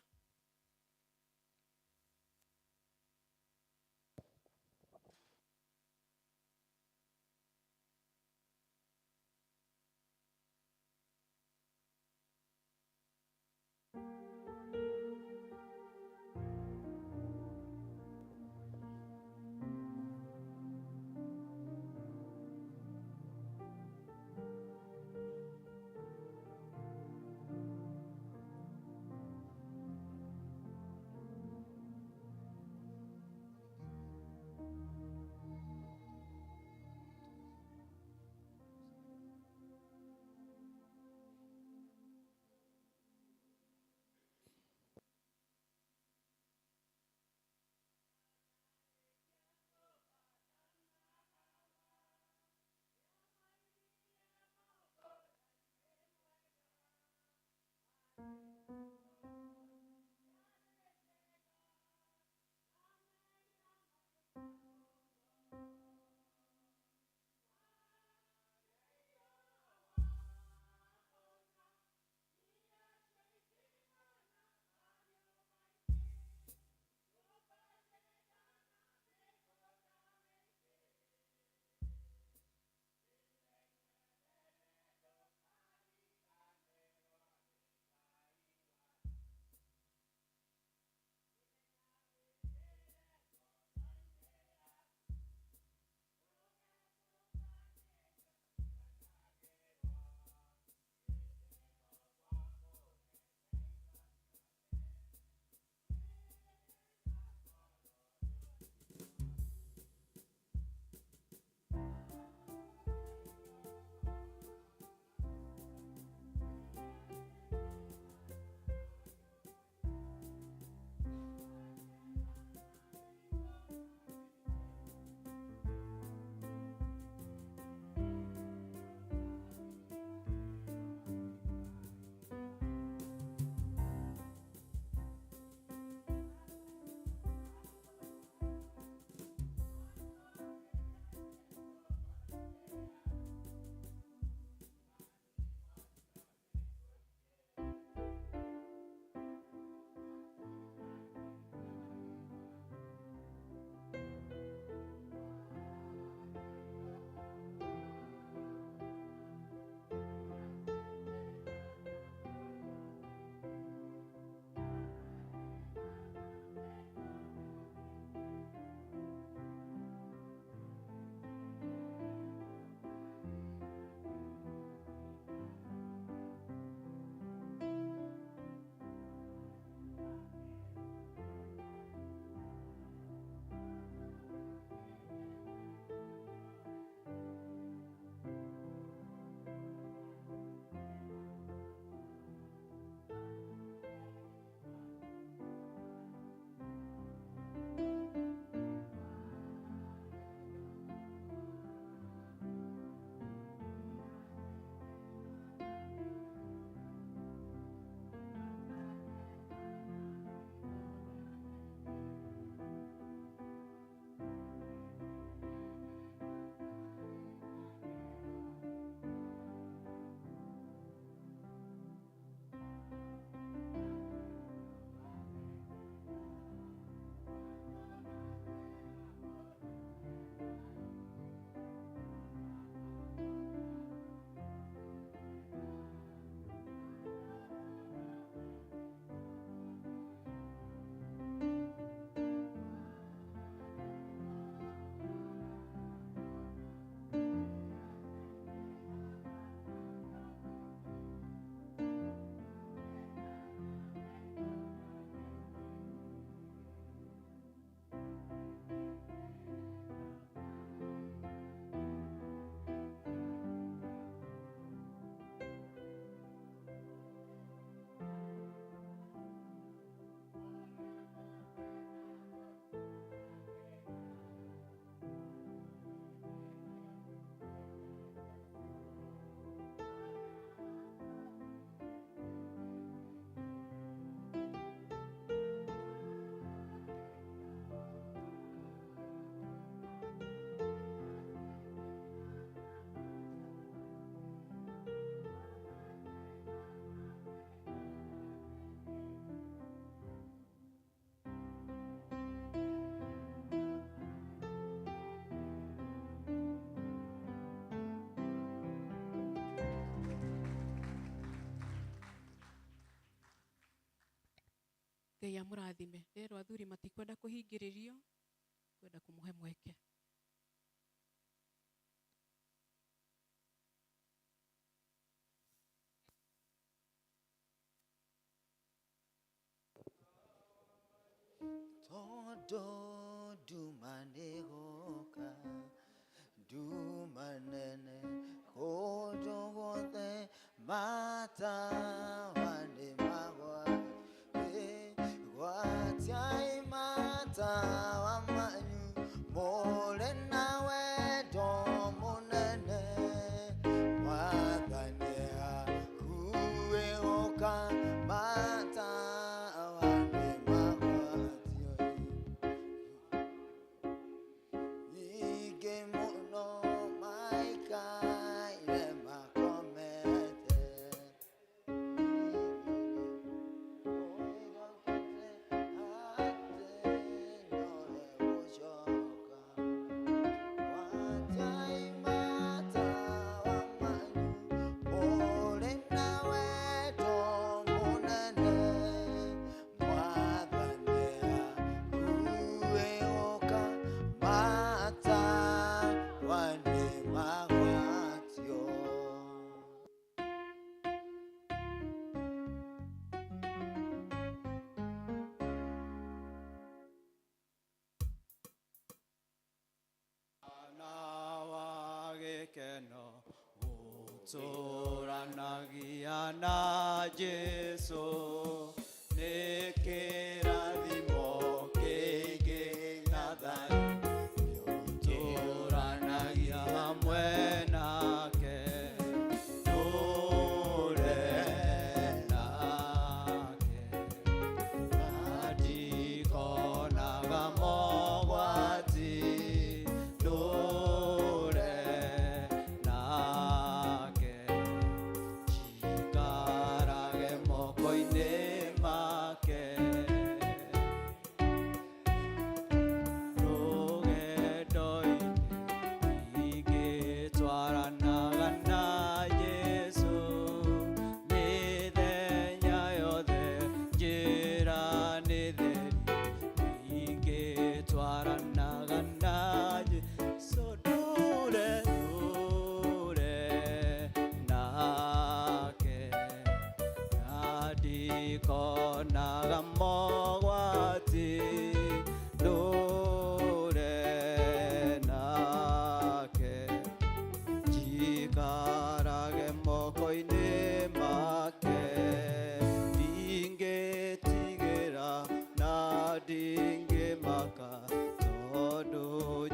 Ngai amũrathime. Rero athuri matikwenda kũhingĩrĩrio, kwenda kũmũhe mweke. Todo dumanegoka, dumanene, kojogote mata wane magwa, watiai mata wamanyu, mole nawe domunene, wadania kueoka mata wane magwa. Keno utoranagia na Jesu nekerathimo kĩingĩ na thayũ utoranagia hamwe nake tũre nake na ndikonaga mogwati konaga mogwati ndũre nake njikarage moko-inĩ make ndingĩtigĩra na ndingĩmaka tondũ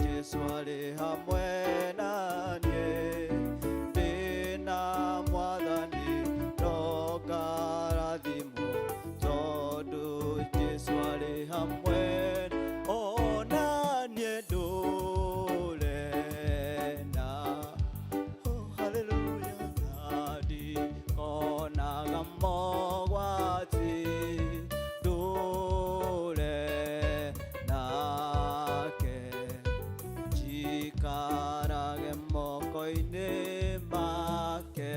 Jesũ arĩ hamwe naniĩ ndĩna Mwathani no ngarathimwo tondũ Jesũ arĩ hamwe ona niĩ ndũre na haleluya na ndikonaga mogwati ndũre nake njikarage moko-inĩ make.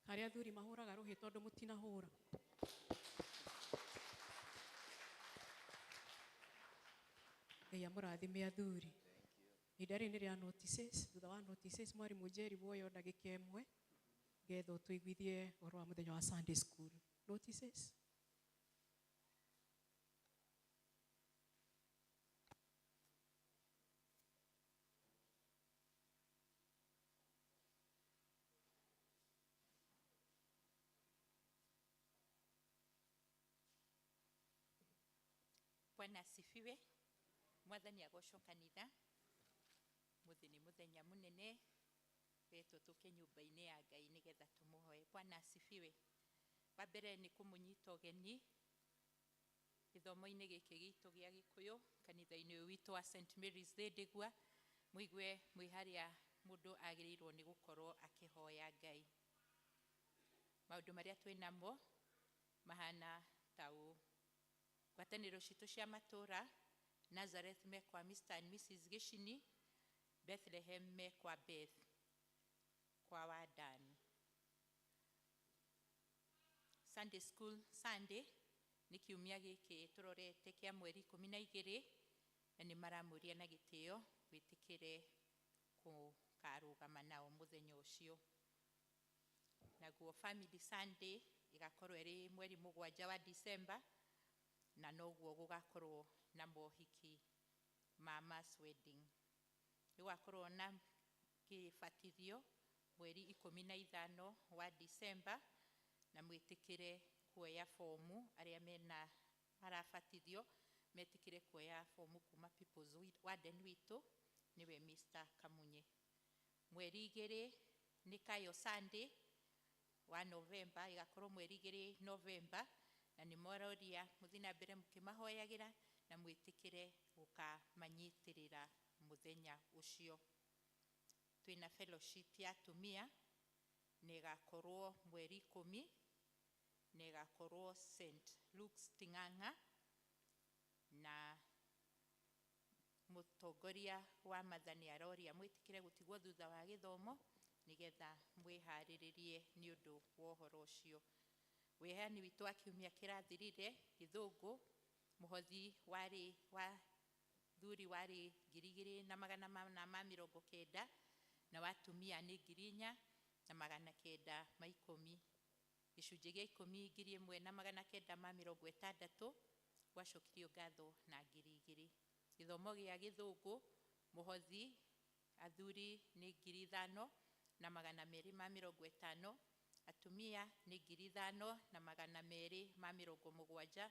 Harĩ athuri mahũraga rũhĩ tondũ mũtinahũra. Ngai amũrathime athuri. Ihinda rĩrĩ nĩ rĩa notices. Thutha wa notices mwarimũ Njeri muoyo ndagĩka ĩmwe getha ũtũiguithie ũhoro wa mũthenya wa Sunday school. Notices. Bwana asifiwe. Mwathani agocwo kanitha. Muthi ni muthenya munene wetwo tuke nyumba-inĩ ya Ngai nigetha tumuhoe. Bwana asifiwe. Wa mbere ni kumunyita ũgeni gĩthomo-inĩ gĩkĩ gitũ gĩa Gĩkũyũ kanitha-inĩ ũyũ witũ wa St Mary's Thĩndĩgua, muigue mwĩ harĩa mũndũ agĩrĩirwo nĩ gũkorwo akĩhoya Ngai. Maũndũ marĩa twĩnamo mahana ta ũũ: ngwatanĩro citũ cia matũra Nazareth Mekwa Mr and Mrs Gĩcini, Bethlehem me kwa Beth kwa Wadani. Sunday school Sunday ni kiumia giki turorete kia mweri 12 na ni maramuria na gitio witikire ku karugama nao muthenya ucio. Naguo family Sunday igakorwo eri mweri 7 wa December na noguo gugakorwo na mohiki mama's wedding. Igakorwo na kibatithio mweri 15 wa December na mwitikire kuoya fomu aria mena marabatithio metikire kuoya fomu kuma People's Warden witu niwe Mr. Kamunye. Mweri 2 ni Kayo Sunday wa November igakorwo mweri 2 November na ni mororia muthina mbere mukimahoyagira na mwitikire gukamanyitirira muthenya ucio. Twina fellowship ya tumia negakorwo mweri 10 negakorwo St. Luke's Ting'ang'a na mutongoria wa mathani aroria mwitikire gutigwo thutha wa githomo nigetha mwihariririe ni undu wa uhoro ucio. Wehani witu akiumia kirathirire Githungu muhothi wari wa thuri wari 2,490 na watumia ni 4,910. Gicunjĩ gĩa 10 1,960 gwacokirio ngatho na 2,000. Githomo gĩa Githungu muhothi athuri ni 5,250, atumia ni 5,270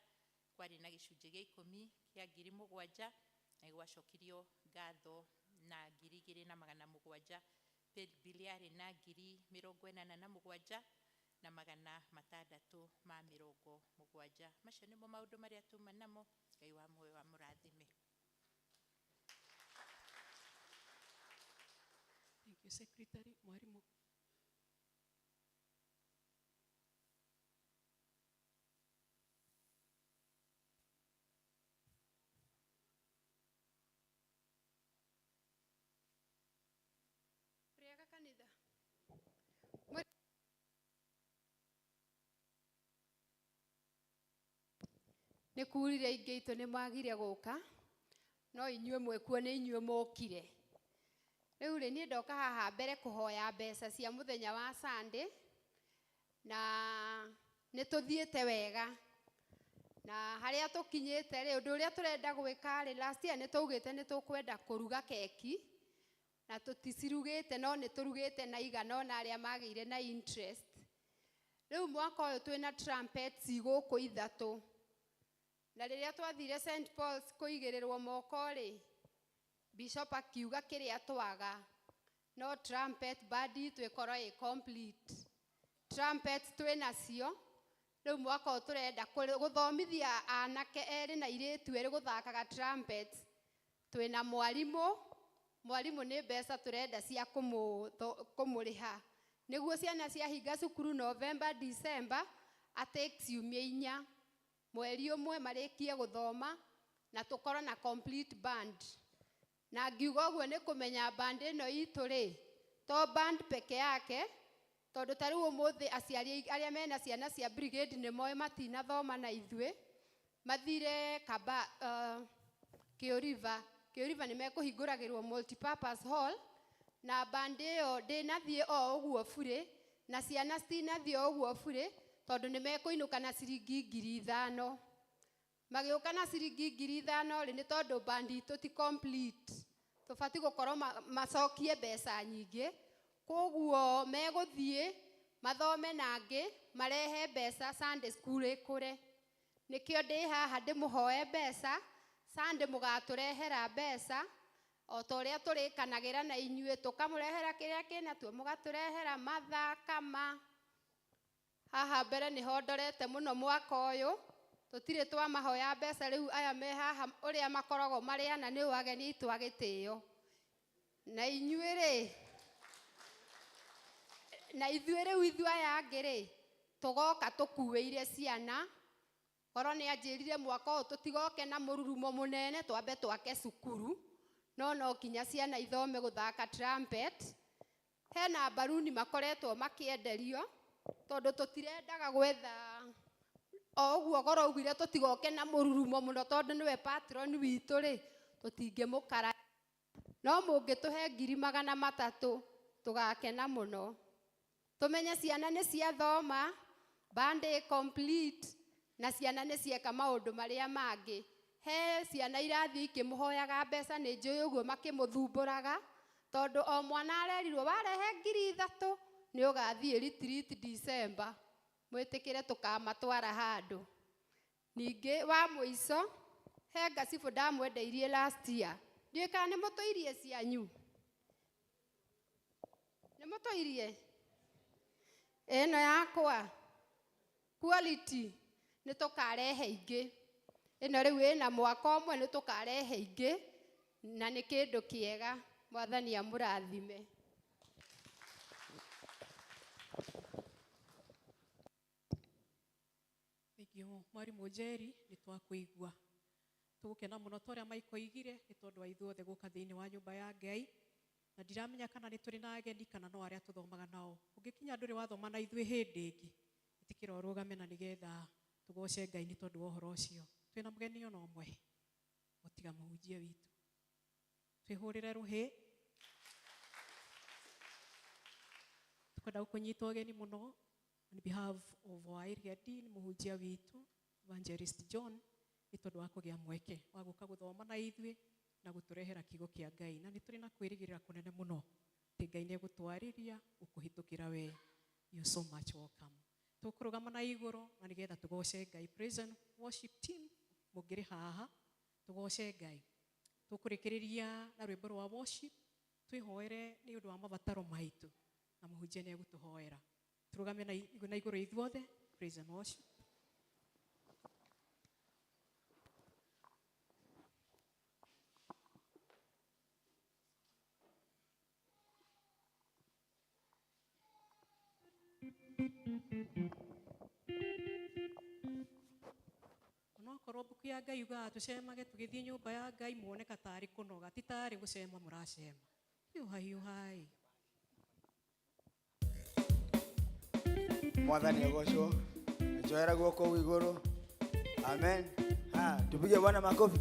kwari na gicunjĩ gĩa 10 kĩa 7,000 na gwacokirio ngatho na 2,700. Biliari na 47,000 na 670. Macio nimo maundu maria tuma namo. Ngai wa moyo wa murathime. Thank you, Secretary. Mwarimu. Priaga kanitha. Nĩ kurire ingĩ itu nĩ magire gũka no inyuĩ mwekuo nĩ inyuĩ mokire. Rĩu rĩ niĩ ndoka haha mbere kũhoya mbeca cia mũthenya wa Sunday na nĩ tũthiĩte wega na harĩa tũkinyĩte rĩ ũndũ ũrĩa tũrenda gwĩka rĩ last year nĩ tũugĩte nĩ tũkwenda kũruga keki na tũticirugĩte no nĩ tũrugĩte na igana ona arĩa magĩire na interest. Rĩu mwaka ũyũ twĩna trumpets igũkũ 3 na rĩrĩa twathire St. Paul's kũigĩrĩrwo moko rĩ Bishop akiuga kĩrĩa twaga no trumpet band twĩkorwo ĩ complete. Trumpets twĩnacio rĩu mwaka ũyũ tũrenda gũthomithia anake erĩ na airĩtu erĩ gũthakaga trumpets. Twĩna mwarimu nĩ mbeca tũrenda cia kũmũrĩha nĩguo ciana ciahinga cukuru November December atake ciumia 4 mweri ũmwe marĩkie gũthoma na tũkorwo na complete band. Na ngiuga ũguo nĩ kũmenya band ĩno itũ rĩ to band peke yake tondũ ta rĩu ũmũthĩ aciari arĩa mena ciana cia brigade nĩ moĩ matinathoma na ithuĩ mathire Kĩoriva nĩ mekũhingũragĩrwo multipurpose hall na band ĩyo ndĩnathiĩ o ũguo bure na ciana citinathiĩ o ũguo bure tondũ nĩ mekũinũka na ciringi 5,000. Magĩũka na ciringi 5,000 rĩ nĩ tondũ band itũ ti complete. Tũbatiĩ gũkorwo macokie mbeca nyingĩ. Koguo megũthiĩ mathome nangĩ marehe mbeca Sunday school ĩkũre. Nĩkĩo ndĩ haha ndĩmũhoe mbeca Sunday mũgatũrehera mbeca o ta ũrĩa tũrĩkanagĩra na inyuĩ tũkamũrehera kĩrĩa kĩna tuo mũgatũrehera mathakama. Haha mbere nĩho ndorete mũno mwaka ũyũ tũtirĩ twamahoya mbeca rĩu aya me haha ũrĩa makoragwo marĩ ana nĩ ageni aitũ a gĩtĩo. Na inyuĩ rĩ na ithuĩ rĩu ithuĩ aya angĩ rĩ tũgoka tũkuĩire ciana. Korwo nĩ anjĩrire mwaka ũyũ tũtigoke na mũrurumo mũnene twambe twake cukuru no kinya ciana ithome guthaka trumpet. Hena baruni makoretwo makienderio tondu tutirendaga gwetha oguo goro ugire tutigoke na mururumo muno tondu niwe patron witu ri tutingimukara no mungituhe 300,000 tugakena muno. Tumenye ciana ni ciathoma band complete na ciana ni cieka maundu maria mangi. He ciana irathi ikimuhoyaga mbeca ni njui uguo makimuthumburaga tondu o mwana arerirwo warehe 3,000 ni ugathie retreat December mwitikire tukamatwara handu. Ningi wa muico he ngacibũ ndamwendeirie last year ndiĩ kana nĩ mũtũirie cianyu nĩ mũtũirie ĩno yakwa quality nĩ tũkarehe ingĩ ĩno rĩu ĩna mwaka ũmwe nĩ tũkarehe ingĩ na nĩ kĩndũ kĩega. Mwathani amũrathime. Thengio mwarimu Njeri nĩ twakuigua tugukena muno toria maikoigire nĩ tondu wa ithuothe gũka thĩinĩ wa nyũmba ya Ngai na ndiramenya kana nĩ tũrĩ na ageni kana no arĩa tũthomaga nao. Ũngĩkinya ndũrĩ wathoma na ithuĩ hĩndĩ ĩngĩ itikĩra ũrũgame na nĩgetha tũgoce Ngai nĩ tondu wa ũhoro ũcio. Twĩna mũgeni ona ũmwe gũtiga mũhunjia witũ twĩhũrĩre rũhĩ. Tukwenda gũkũnyita ũgeni mũno on behalf of our area dean mũhunjia witũ Evangelist John nĩ tondu wa kũgĩa mweke wa gũka gũthoma na ithuĩ na gũtũrehera kiugo kĩa Ngai na nĩ tũrĩ na kwĩrĩgĩrĩra kũnene mũno atĩ Ngai nĩ egũtwarĩria gũkũhĩtũkĩra we. You so much welcome. Tũkũrũgama na igũrũ na nĩgetha tũgoce Ngai. Praise and worship team mũngĩrĩ haha tũgoce Ngai. Tũkũrĩkĩrĩria na rwĩmbo rwa worship twĩhoere nĩ ũndũ wa mabataro maitũ na mũhunjia nĩ egũtũhoera. Tũrũgame na igũrũ ithuothe. Praise and worship. Onokorwo mbuku ya Ngai ugaga tucemage tugithie nyumba ya Ngai muoneka tarĩ kũnoga ti tarĩ gũcema mũracema. Hiũhai. Mwathani agocwo. Njoera guoko kũu igũrũ. Amen. Tupige Bwana makofi.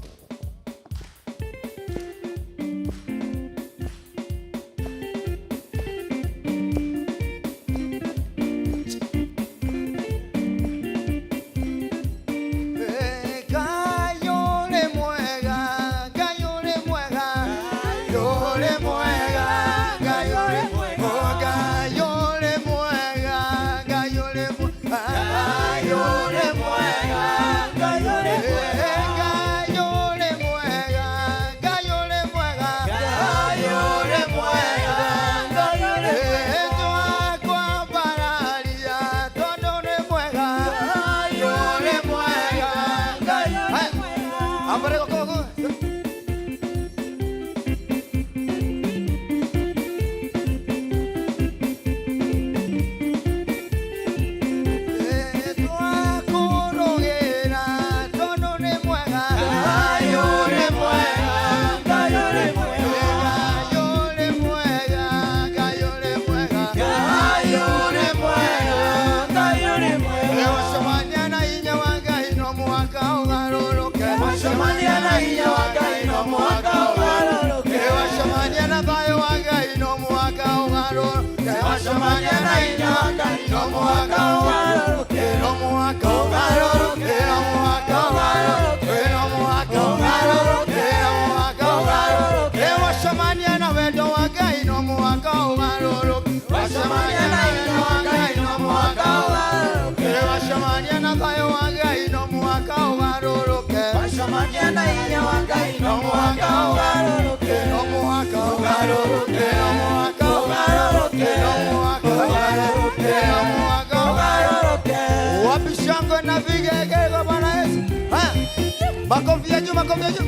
Makofi ya juu, makofi ya juu.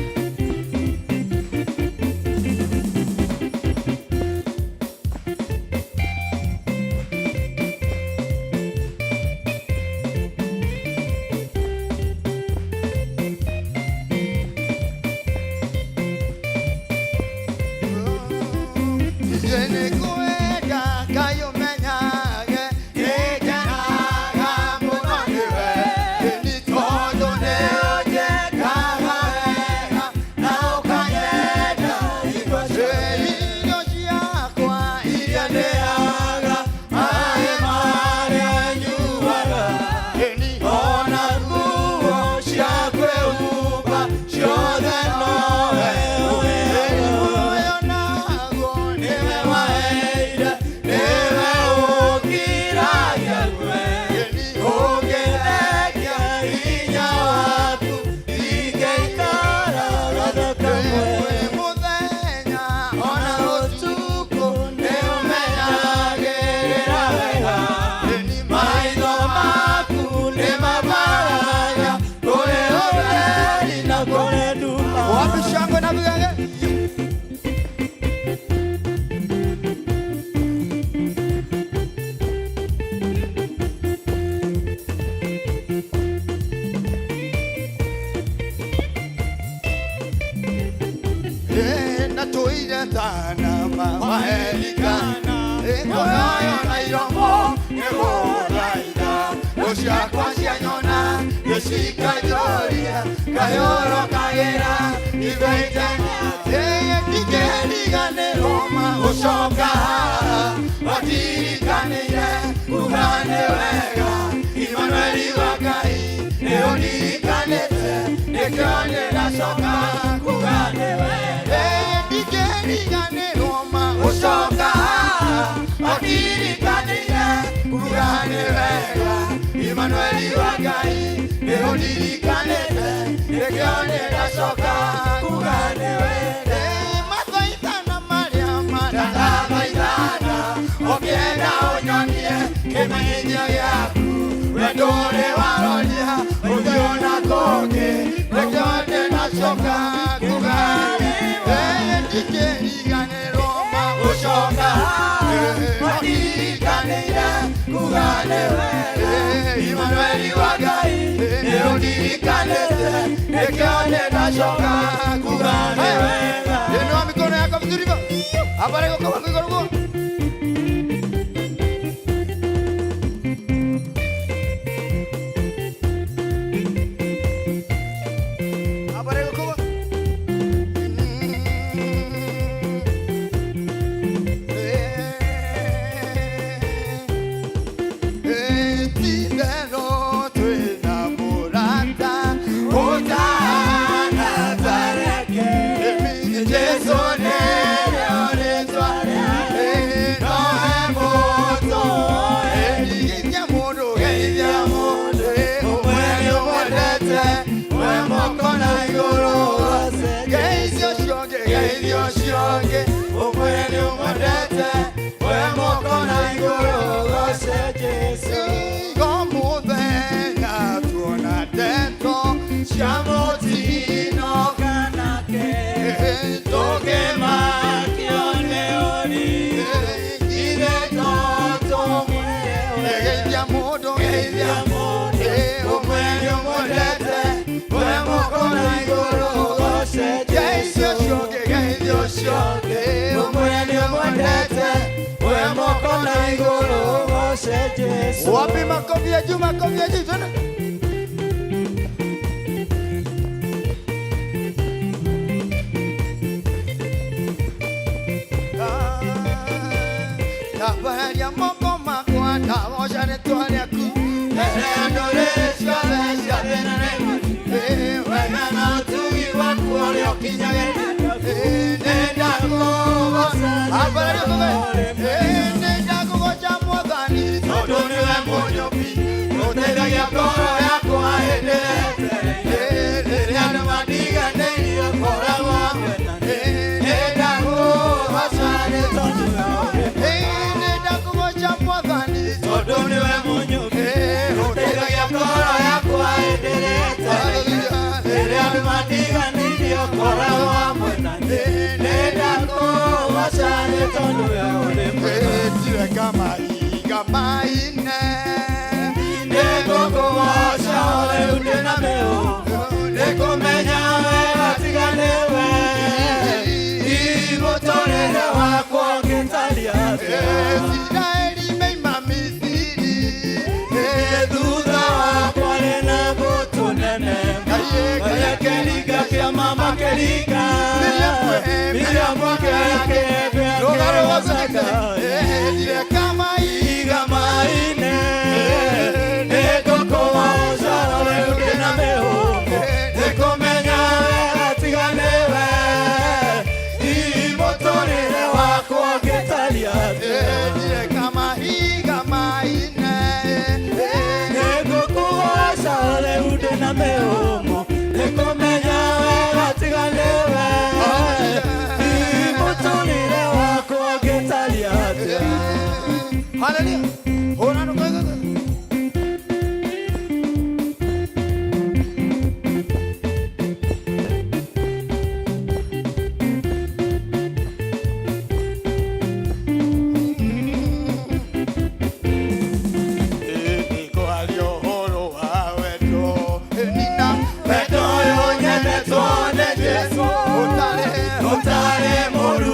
Uire tana mawaelikana Ekoyoyo na iromo Neguraida Ushakwa sianyona Yeshika joria Kayoro kagera Ibeitania Eye kigeni Roma Ushoka Watirikanire Kugane wega Immanueli wakai Neonikanete Nekione na shoka Kugane wega Nigeri Roma Ushoka Watirikanire Kugane wega Immanueli wakai Neonikanete Nekione na shoka Kugane wega Mathaithana Maria Mathaithana Okienda onyonie Kimenyithio gĩaku Wendore waroria Ũthiona koke Nekione na shoka Kugane Ndikĩrigane Roma Ũcoka Watirikanĩire Kugane Immanueli wa Ngai Nĩũndirikanĩte Nĩkĩone ndacoka Kugane Inua mikono yako vizuri hivyo Habari kwa mikono kwa Wapi makofi ya juu, makofi ya juu sana. Habari ya moko makwa taosha netwale ku. Ndore shale shale ne. Wena na tugi wako leo kinyage. Nenda ko. Habari ya moko. Nenda ko jambo gani. Todo ni wemonyo pi. Notega ya koro yako aende. Nenda madiga nei kora wa. Nenda ko wasane todo. Kama iga maine Nego kuwasha ole udena meo Nego menyawe atiganewe Ibotorele wako kitaliate Israeli meima misiri Duda wako lena botu nene Kaya keliga kia mama keliga Miriam wake yake Logare wasaka kama iga maine Ego kowaza ole udena meo Ego menyawe atiganewe Ibotorele wako kitaliate kama iga maine Ego kowaza ole udena meo Ego menyawe atiganewe Ibotorele wako kitaliate Hallelujah. Ora no go. Otare moru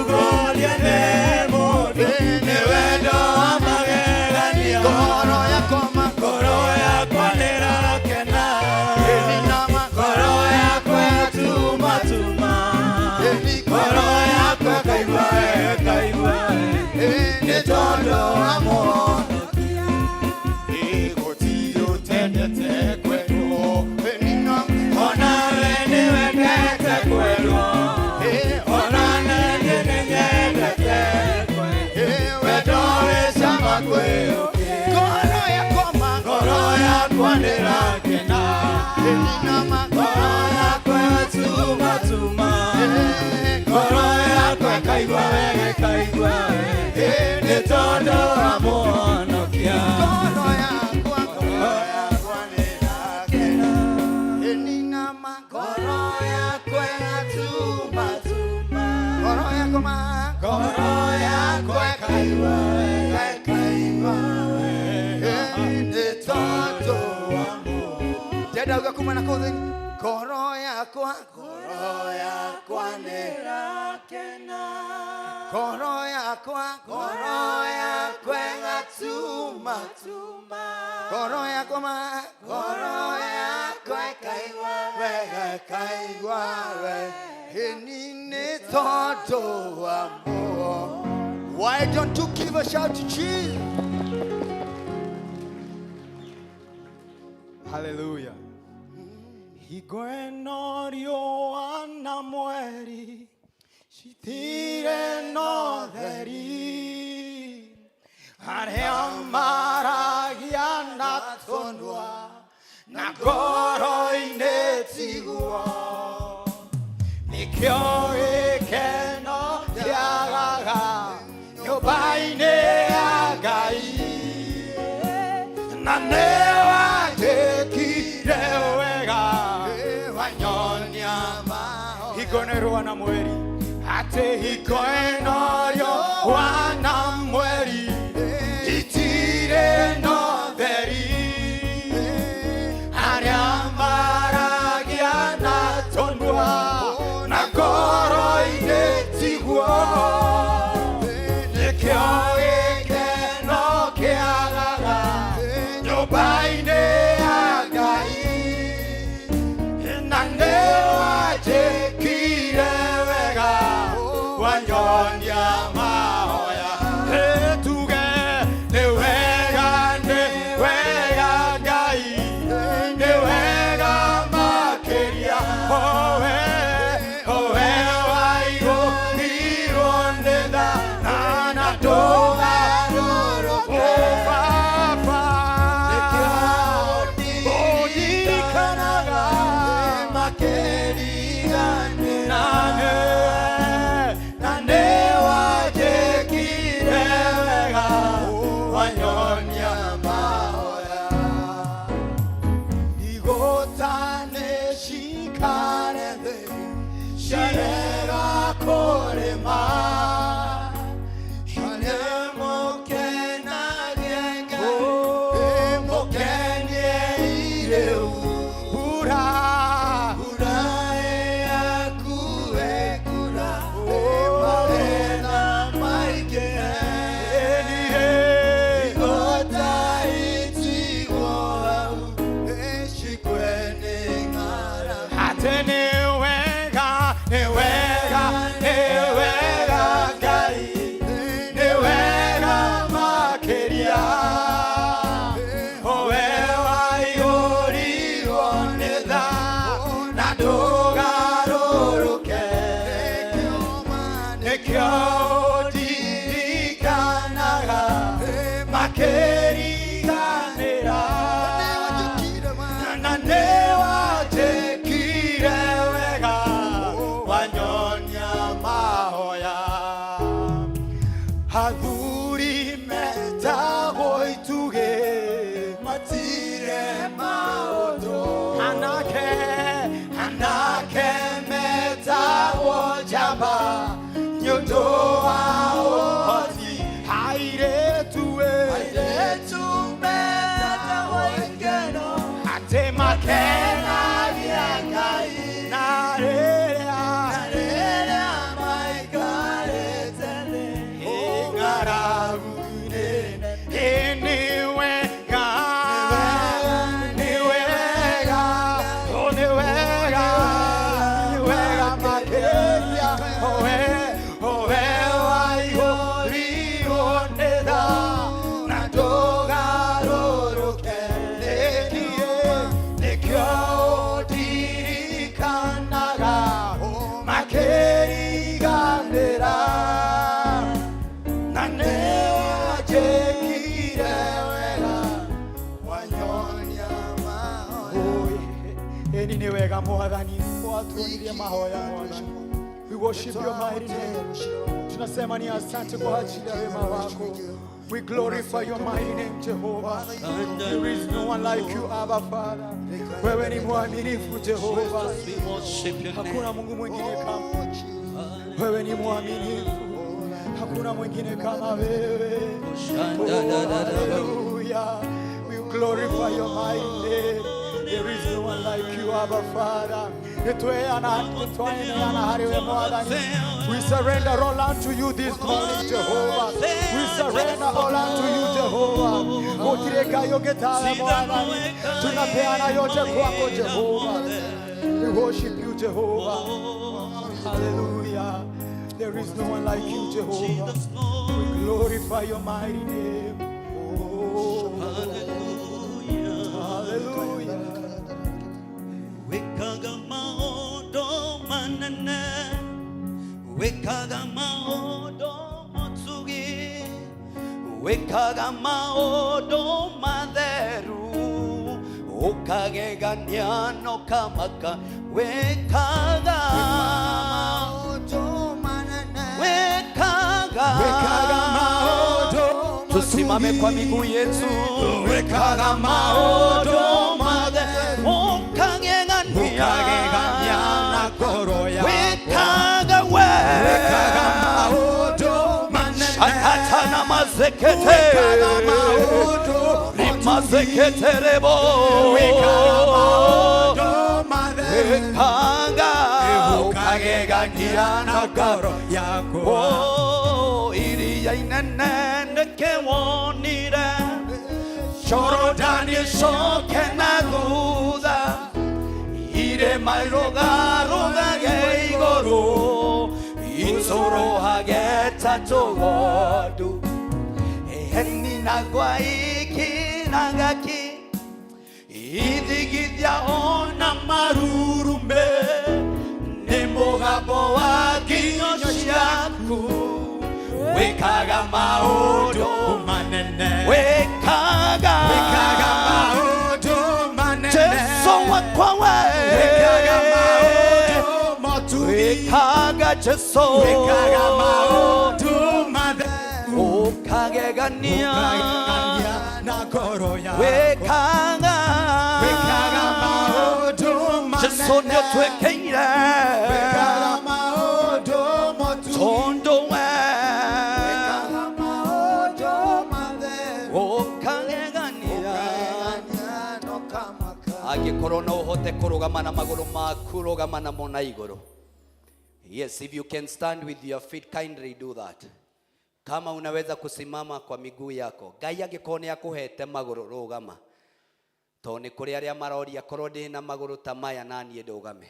ngoro yakwa ngoro yakwa nĩrakena ngoro yakwa ĩgatuma ngoro yakwa ĩkaigua nĩ tondũ wa Mũhonokia gũtirĩ ũtendete kwendwo ona we nĩwendete kwendwo ona niĩ nĩnyendete wendo wĩ cama kwĩyũkia ngoro yakwa nĩrakena ngoro yakwa ĩgatuma ngoro yakwa ĩkaigua wega nĩ tondũ wa Mũhonokia ngoro yakwa nĩrakena ngoro yakwa ĩgatuma ngoro yakwa ĩkaigua wega nĩ tondũ wa Mũhonokia ndenda uga kuma na kũu thĩinĩ ngoro yakwa nĩrakena ngoro yakwa ĩgatuma ngoro yakwa ĩkaigua wega nĩ tondũ wa Mũhonokia. Why don't you give a shout to Jesus? Hallelujah. Hingo ĩno riũa na mweri citirĩ na ũtheri arĩa maragia na tũnua na ngoro-inĩ tiguo nĩkĩo gĩkeno kĩagaga nyũmba-inĩ ya Ngai na nĩwandĩkire wega wanyonia hingo nĩ rũa na mweri atĩ hingo ĩno riũa na mweri itirĩ na ũtheri arĩa maragia na tũnua na ngoro-inĩ tiguo nĩkĩo gĩkeno kĩagaga nyũmba-inĩ ya Ngai na nĩwanjĩkire wega wanyonia mahoya tuge nĩ wega Ngai nĩ wega makĩria owe waigũrirwo nĩ tha na ndũgarũrũke Baba ũndirikanaga makĩriganĩra na nĩwanjĩkire wega wanyonia mahoya igũta nĩcikare thĩ cirega kũrĩma nĩ wega Eni ni wega Mwathani, watuonirie mahoya Mwathani. We worship your mighty name. Tunasema ni asante kwa ajili ya wema wako. We glorify your mighty name, Jehovah. There is no one like you, Abba Father. Wewe ni mwaminifu, Jehovah. Hakuna Mungu mwingine kama wewe. Ni mwaminifu, hakuna mwingine kama wewe. Hallelujah. We glorify your mighty name. There is no one like you, Abba Father. We surrender all unto you this morning, Jehovah. We surrender all unto you, Jehovah. Tunapeana yote kwako, Jehovah. We worship you, Jehovah. Hallelujah. There is no one like you, Jehovah. We glorify your mighty name. Oh, hallelujah. Wekaga maodo manene, wekaga maodo motsugi, wekaga maodo maderu, okagega nyano kamaka, wekaga maodo manene, wekaga maodo. Tusimame kwa miguu yetu, wekaga maodo maderu. Wekaga maodo manene, shakatana mazekete, rimazekete rebo. Wekaga maodo manene, wekaga nyana koro yako. Oh, iri ya inene neke wonire, Jorodani soke na duda. Ire mai roga geigoro, insoro hageta togodu. Eni nagwai kinagaki, idigidya ona marurumbe. Nemoga boa kinyoshaku, wekaga maodo manene, wekaga maodo manene. Jesu wakwawe. Wekaga Jesu, wekaga maodo maderu, okagega na koro yako. Wekaga maodo manene, Jesu ndio twekeire. Wekaga maodo motu, tondo we. Wekaga maodo maderu, okagega no kamaka. Agikorwo no uhote kurugama na maguru maku, rugama na mona iguru. Yes, if you can stand with your feet, kindly do that. Kama unaweza kusimama kwa miguu yako. Ngai agikone akuhete maguru rugama. To ni kuri aria maroria korwo ndi na maguru ta maya nanie ndugame.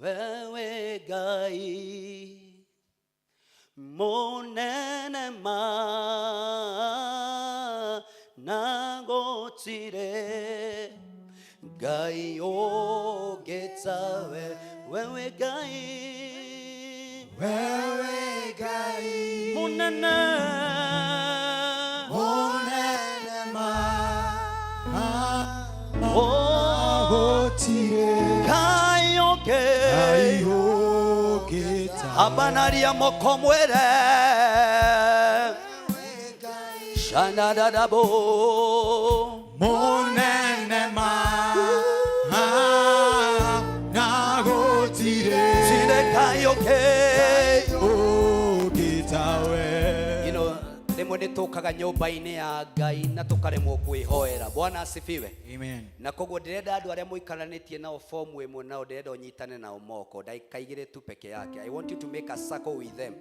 Wewe Ngai monene nagotire. Ngai ogetawe, wewe Ngai, wewe Ngai munene magotire. Ngai ogetawe, abanaria mokomwere, shanadadabo monene rimwe nitukaga nyumba-ini ya Ngai na tukaremwo kwihoera. Bwana asifiwe. Amen. Na koguo ndirenda andu aria muikaranitie nao form imwe nao ndirenda unyitane nao moko ndagika igiri tu peke yake. I want you to make a circle with them.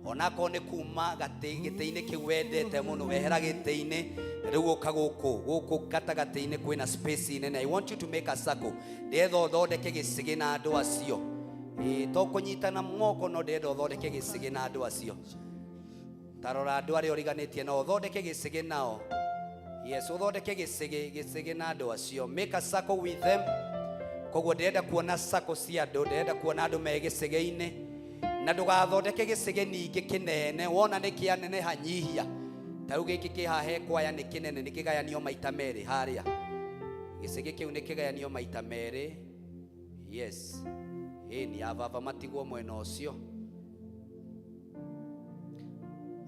Onako ni kuma giti-ini kiu wendete muno wehera giti-ini riu uka guku gatagati-ini kwina space nene. I want you to make a circle. Ndirenda uthondeke gicigi na andu acio. To kunyitana moko no ndirenda uthondeke gicigi na andu acio. Tarora andu aria origanitie no uthondeke gicigi nao. Yes, uthondeke gicigi na andu acio. Make a circle with them. Koguo ndirenda kuona circle cia andu, ndirenda kuona andu me gicigi-ini. Na ndugathondeke gicigi ningi kinene, wona ni kianene hanyihia. Tau giki kihahe kwaya ni kinene, ni kigayanio maita meri haria. Gicege kiu ni kigayanio maita meri. Yes. Ni avava matigwo mwena ucio.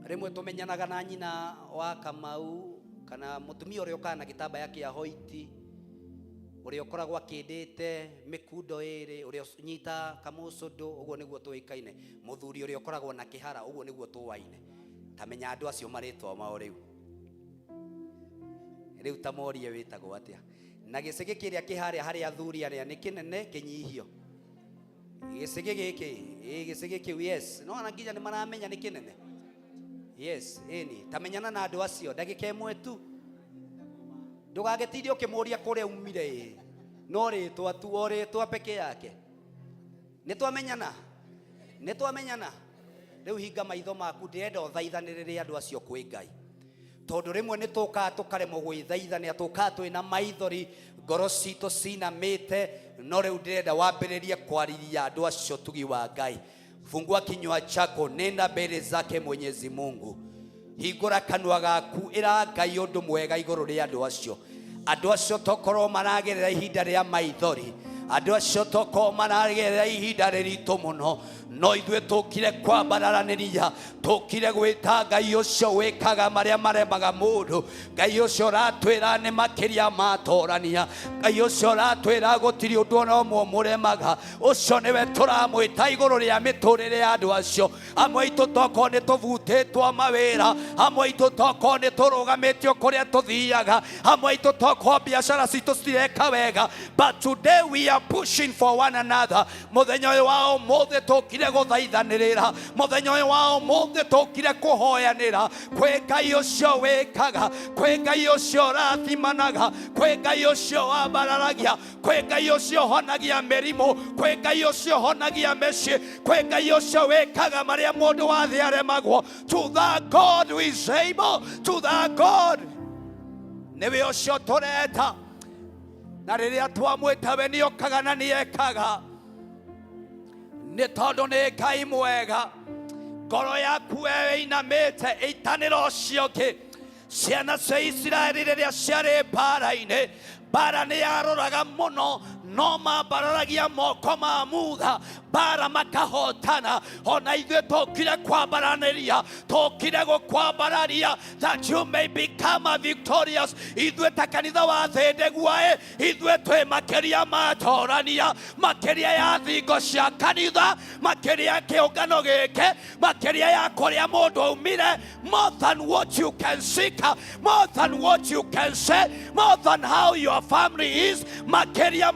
Rimwe tumenyanaga na nyina wa Kamau kana mutumia uria ukana gitamba yake ya hoiti uria ukoragwo akindite mikundo iri uria nyita kamucundo uguo niguo tuikaine muthuri uria ukoragwo na kihara uguo niguo tuwaine tamenya andu acio maritwa mao riu tamorie witagwo atia na gicege kiria kiharia hari athuri aria ni kinene kinyihio gicege giki gicege kiu yes no anaginya ni maramenya ni kinene. Yes, tamenyana na andu acio ndagika imwe tu ndugagetirie ukimuria kuria umire no ritwa tu oritwa peke yake nitwamenyana riu hinga maitho maku ndirenda uthaithanirire andu acio kwi Ngai tondu rimwe nituka tukaremwo gwithaithania tuka twina maithori ngoro citu cinamite no riu ndirenda wambiririe kwariria andu acio tugi wa Ngai. Fungua kinywa chako, nenda mbele zake Mwenyezi Mungu. Hingura kanua gaku ira Ngai undu mwega iguru ria andu acio. Andu acio tokorwo maragerera ihinda ria maithori. Andu acio tokorwo maragerera ihinda riritu muno. No ithue tukire kwambararaniria, tukire gwita Ngai ucio wikaga maria maremaga mundu. Ngai ucio ratwira ni makiria matorania. Ngai ucio ratwira gutiri undu ona umwe muremaga. Ucio niwe turamwita iguru ria miturire ya andu acio. Amwe itu toko ni tuvutitwo mawira, amwe itu toko ni turugamitio kuria tuthiaga, amwe itu toko biashara citu citireka wega. But today we are pushing for one another. Muthenya uyu wa umuthi tukire guthaithanirira, muthenya uyu wa umuthi tukire kuhoyanira kwi Ngai ucio wikaga, kwi Ngai ucio rathimanaga, kwi Ngai ucio wabararagia, kwi Ngai ucio honagia merimu, kwi Ngai ucio honagia meci, kwi Ngai ucio wikaga maria mundu wathi aremagwo. To the God who is able, to the God niwe ucio tureta na riria twamwita we niokaga na niekaga ni tondu ni Ngai mwega. Ngoro yaku wewe inamite itaniro cioki ciana cia Isiraeli riria ciari mbara-ini, mbara ni yaroraga muno no mambararagia moko ma mutha bara makahotana. Ona ithuĩ tũkire kwambaraniria, tũkire gũkwambararia that you may become a victorious. Ithuĩ ta kanitha wa thĩndĩguaĩ, ithuĩ twĩ makĩria matorania, makĩria ya thingo cia kanitha, makĩria ya kĩũngano gĩkĩ, makĩria ya kũrĩa mũndũ aumire. More than what you can seek, more than what you can say, more than how your family is. Makĩria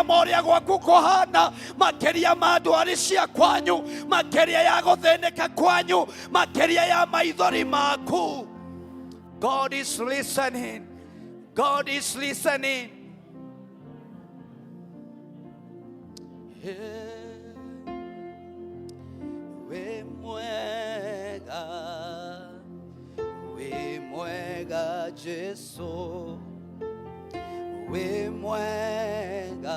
moria gwaku kuhana, makeria madwari cia kwanyu, makeria ya gutheneka kwanyu, makeria ya maithori maku. God is listening. God is listening. We mwega Jesu, we mwega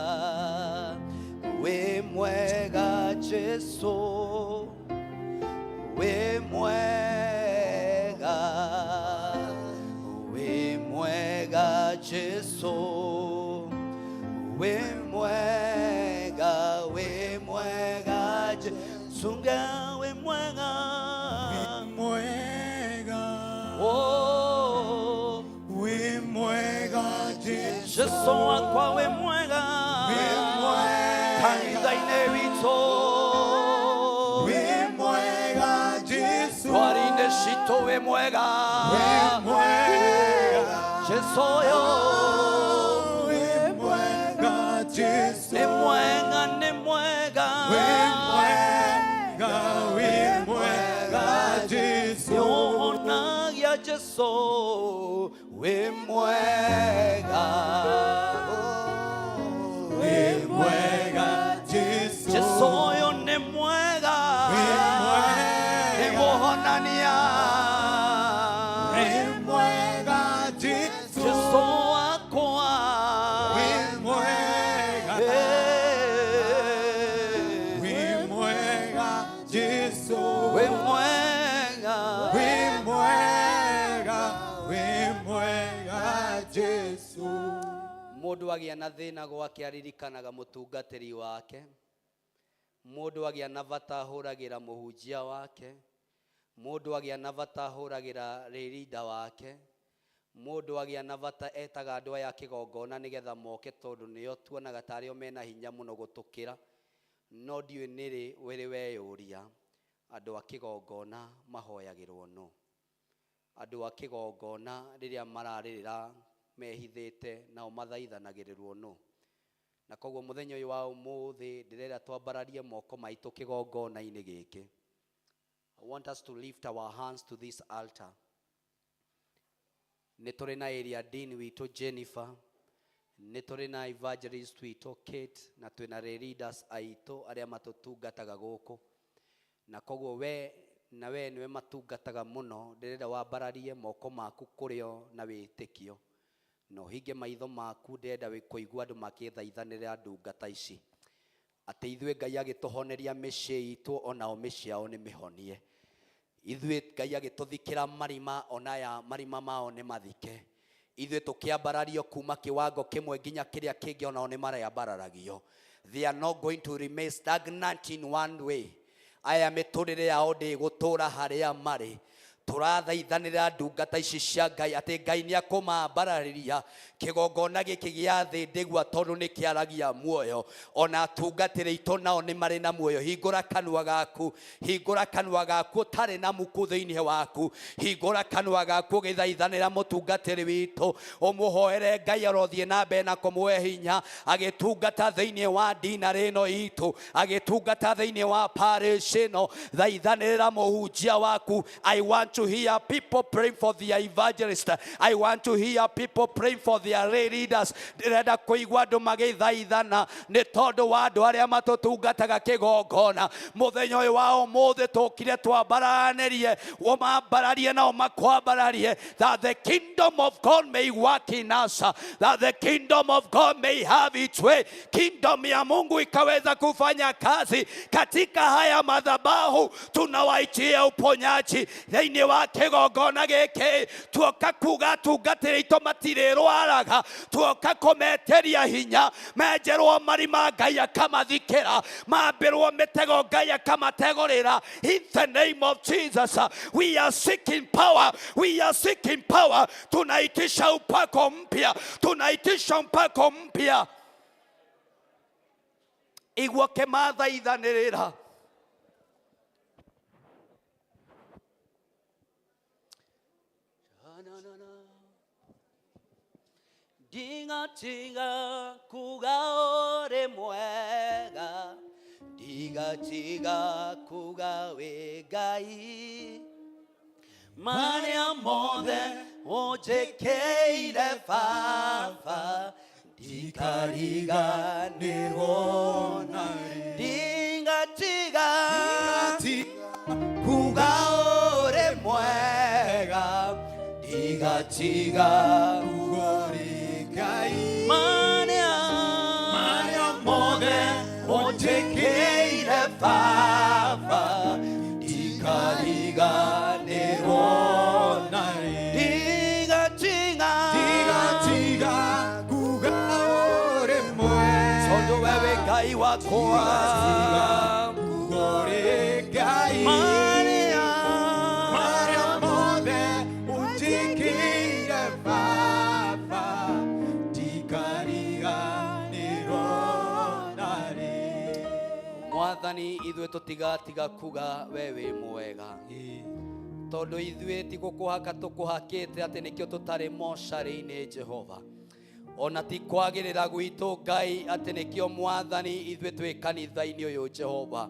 Jesu, we mwega Jesu, we mwega Jesu, we mwega, oh, we mwega Jesu, Jesu wakwa we mwega, kanitha-inĩ witũ, we mwega Jesu, ndwari-inĩ citũ we mwega, Jesu ũyũ, we mwega Jesu, nĩ mwega, nĩ mwega, we mwega Jesu, nĩũhonagia Jesu, we mwega, we mwega Jesu, Jesu ũyũ nĩ mwega, nĩgũhonania, we mwega Jesu, Jesu wakwa, we mwega, we mwega Jesu, we mwega, we mwega Jesu. Mũndũ agĩa na thĩna gwake aririkanaga mũtungatĩri wake. Mũndũ agĩa na bata ahũragĩra mũhunjia wake. Mũndũ agĩa na bata ahũragĩra leader wake. Mũndũ agĩa na bata etaga andũ aya kĩgongona nĩgetha moke tondũ nĩo tuonaga tarĩo mena hinya mũno gũtũkĩra. No ndiũĩ nĩrĩ wĩrĩ weyũria andũ a kĩgongona mahoyagĩrwo no. Andũ a kĩgongona rĩrĩa mararĩrĩra mehithĩte nao mathaithanagĩrĩrwo no. Na koguo mũthenya ũyũ wa ũmũthĩ ndĩrenda twambararie moko maitũ kĩgongona-inĩ gĩkĩ. I want us to lift our hands to this altar. Nĩ tũrĩ na area dean witũ Jennifer, nĩ tũrĩ na evangelist witũ Kate, na twĩna leaders aitũ arĩa matũtungataga gũkũ. Na koguo we nĩwe matungataga mũno, ndĩrenda wambararie moko maku kũrĩo na wĩtĩkio. No hinge maitho maku, ndĩrenda kũigua andũ makĩthaithanĩra ndungata ici. Atĩ ithuĩ Ngai agĩtũhoneria mĩciĩ itũ, onao mĩciĩ yao nĩ mĩhonie. Ithuĩ Ngai agĩtũthikĩra marima, onaya marima mao nĩ mathike. Ithuĩ tũkĩambarario kuma kĩwango kĩmwe nginya kĩrĩa kĩngĩ, onao nĩ marĩambararagio. They are not going to remain stagnant in one way. Aya mĩtũrĩre yao ndĩgũtũra harĩa marĩ. Tũrathaithanĩra ndungata ici cia Ngai atĩ Ngai nĩ akũmambararĩria kĩgongona gĩkĩ gĩa thĩ ndĩgua tondũ nĩ kĩaragia muoyo. Ona atungatĩri aitũ nao nĩ marĩ na muoyo. Hingũra kanua gaku, hingũra kanua gaku, ũtarĩ na muku thĩinĩ waku. Hingũra kanua gaku ũgĩthaithanĩra mũtungatĩri witũ, ũmũhoere Ngai arothiĩ na mbere na kũmũhe hinya agĩtungata thĩinĩ wa dinarĩ ĩno itũ, agĩtungata thĩinĩ wa parish ĩno. Thaithanĩra mũhunjia waku. I want to hear people praying for their evangelist. I want to hear people praying for their leaders. Ndĩrenda kũigua andũ magĩthaithana nĩ tondũ wa andũ arĩa matũtungataga kĩgongona. Mũthenya ũyũ wa ũmũthĩ tũkire twambaranĩrie, ũmambararie nao makwambararie. That the kingdom of God may work in us, that the kingdom of God may have its way. Kingdom ya Mungu ikaweza kufanya kazi katika haya madhabahu. Tunawaitia uponyaji thĩinĩ wa kĩgongona gĩkĩ. Tuoka kuga tungatĩri aitũ matirĩrwaraga, tuoka kũmeteria hinya, menjerwo marima Ngai akamathikĩra, mambĩrwo mĩtego Ngai akamategũrĩra. In the name of Jesus, we are seeking power, we are seeking power. Tunaitisha upako mpya, tunaitisha mpako mpya. Igua kĩmathaithanĩrĩra. Ndiga kuga ore mwega, ndiga kuga we Ngai, marĩa mothe ũnjĩkĩire Baba, ndikariganĩrwo na ndingatiga kuga ore mwega, ndingatiga kuga ore Ngai, marĩa mothe ũnjĩkĩire Baba, ndikariganĩrwo na ndigatiga kuga ũrĩ mwega, tondũ we wĩ Ngai wakwa, kuga ũrĩ Ngai, marĩa mothe ũnjĩkĩire Baba, ndikariganĩrwo narĩ. Mwathani, ithuĩ tũtigatiga kuga we wĩ mwega, tondũ ithuĩ ti gũkũhaka tũkũhakĩte atĩ nĩkĩo tũtarĩ mocarĩ-inĩ Jehova. Ona ti kwagĩrĩra gwitũ Ngai atĩ nĩkĩo Mwathani ithuĩ twĩ kanitha-inĩ ũyũ Jehova.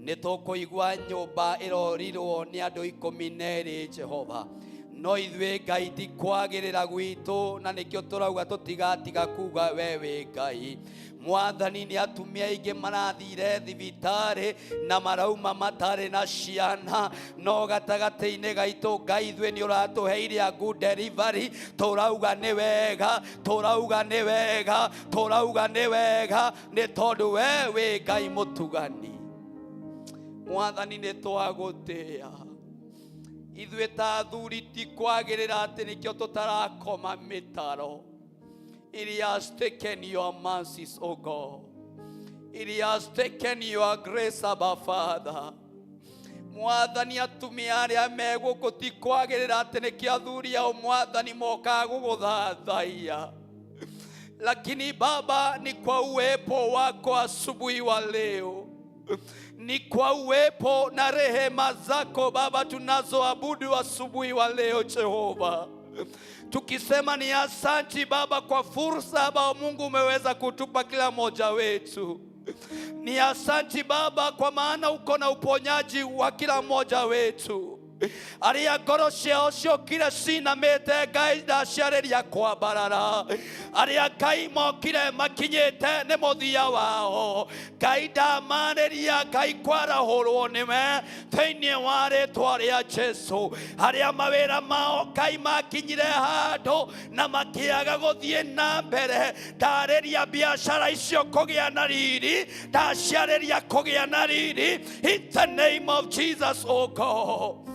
Nĩ tũkũigua nyũmba ĩrorirwo nĩ andũ 12 Jehova. No ithuĩ Ngai ti kwagĩrĩra gwitũ, na nĩkĩo tũrauga tũtigatiga kuga we wĩ Ngai. Mwathani, nĩ atumia aingĩ marathire thibitarĩ na marauma matarĩ na ciana, no gatagatĩ-inĩ gaitũ Ngai ithuĩ nĩ ũratũheire a good delivery. Tũrauga nĩ wega, tũrauga nĩ wega, tũrauga nĩ wega, nĩ tondũ we wĩ Ngai mũtugani. Mwathani, nĩ twagũtĩĩa. Ithuĩ ta athuri ti kwagĩrĩra atĩ nĩkĩo tũtarakoma mĩtaro. It has taken your mercies, O God. It has taken your grace, Abba Father. Mwathani atumia aria meguku ti kwagirira ati ni kiathuria o Mwathani moka guguthathaia, lakini Baba, ni kwa uwepo wako asubuhi wa leo, ni kwa uwepo na rehema zako Baba tunazoabudu asubuhi wa leo Jehova, tukisema ni asanti Baba kwa fursa ambayo Mungu umeweza kutupa kila mmoja wetu. Ni asanti Baba kwa maana uko na uponyaji wa kila mmoja wetu. Aria ngoro ciao ciokire cinamite Ngai ndaciarĩria kwambarara, aria Ngai mokire makinyĩte nĩ mũthia wao, Ngai ndamarĩria Ngai kwarahũrwo nĩwe thĩinĩ wa rĩĩtwa rĩa Jesũ, aria mawĩra mao Ngai makinyire handũ na makĩaga gũthiĩ na mbere, ndarĩria biacara icio kũgĩa na riri, ndaciarĩria kũgĩa na riri in the name of Jesus, oh God.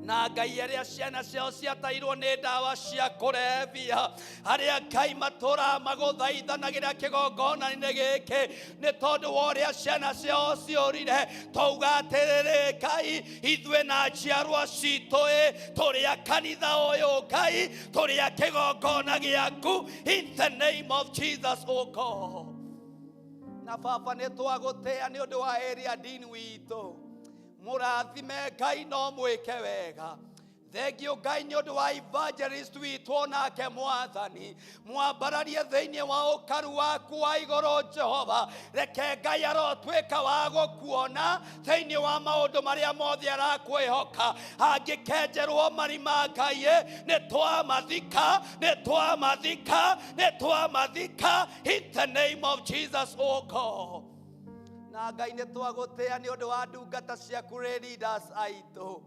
Na Ngai aria ciana ciao ciatairwo nĩ ndawa cia kũrebia, aria Ngai matũra magũthaithanagĩra kĩgongona-inĩ gĩkĩ nĩ tondũ wa ũrĩa ciana ciao ciũrire, twauga atĩrĩrĩ Ngai, ithuĩ na njiarwa citũ tũrĩ a kanitha ũyũ Ngai, tũrĩ a kĩgongona gĩaku in the name of Jesus, oh God. Na Baba nĩ twagũtĩa nĩ ũndũ wa area dean witũ, murathime Ngai no mwike wega. Thengio Ngai nĩ ũndũ wa evangelist witũ nake Mwathani, mwambararie thĩinĩ wa ũkaru waku wa igũrũ Jehova, reke Ngai arotwĩka wa gũkuona thĩinĩ wa maũndũ marĩa mothe arakwĩhoka. Angĩkenjerwo marima Ngai, nĩ twamathika, nĩ twamathika, nĩ twamathika in the name of Jesus, oh God. Na Ngai nĩ twagũtĩa nĩ ũndũ wa ndungata ciaku leaders aitũ,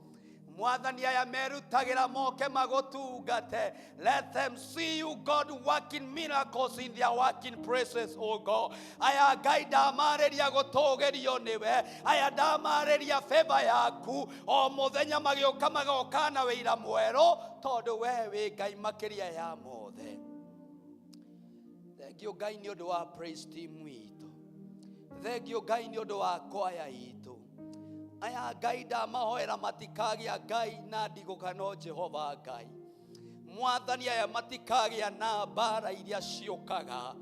Mwathani aya merutagĩra moke magũtungate. Let them see you God working miracles in their working places, oh God. Aya Ngai ndamarĩria gũtũgĩrio nĩwe, aya ndamarĩria favor yaku, o mũthenya magĩũka magoka na wĩira mwerũ tondũ we wĩ Ngai makĩria ya mothe. Thengio Ngai nĩ ũndũ wa praise team witũ, thengio Ngai nĩ ũndũ wa kwaya itũ. Aya Ngai ndamahoera matikagĩa Ngai na ndigũkano Jehova Ngai. Mwathani aya matikagĩa na mbara iria ciũkaga,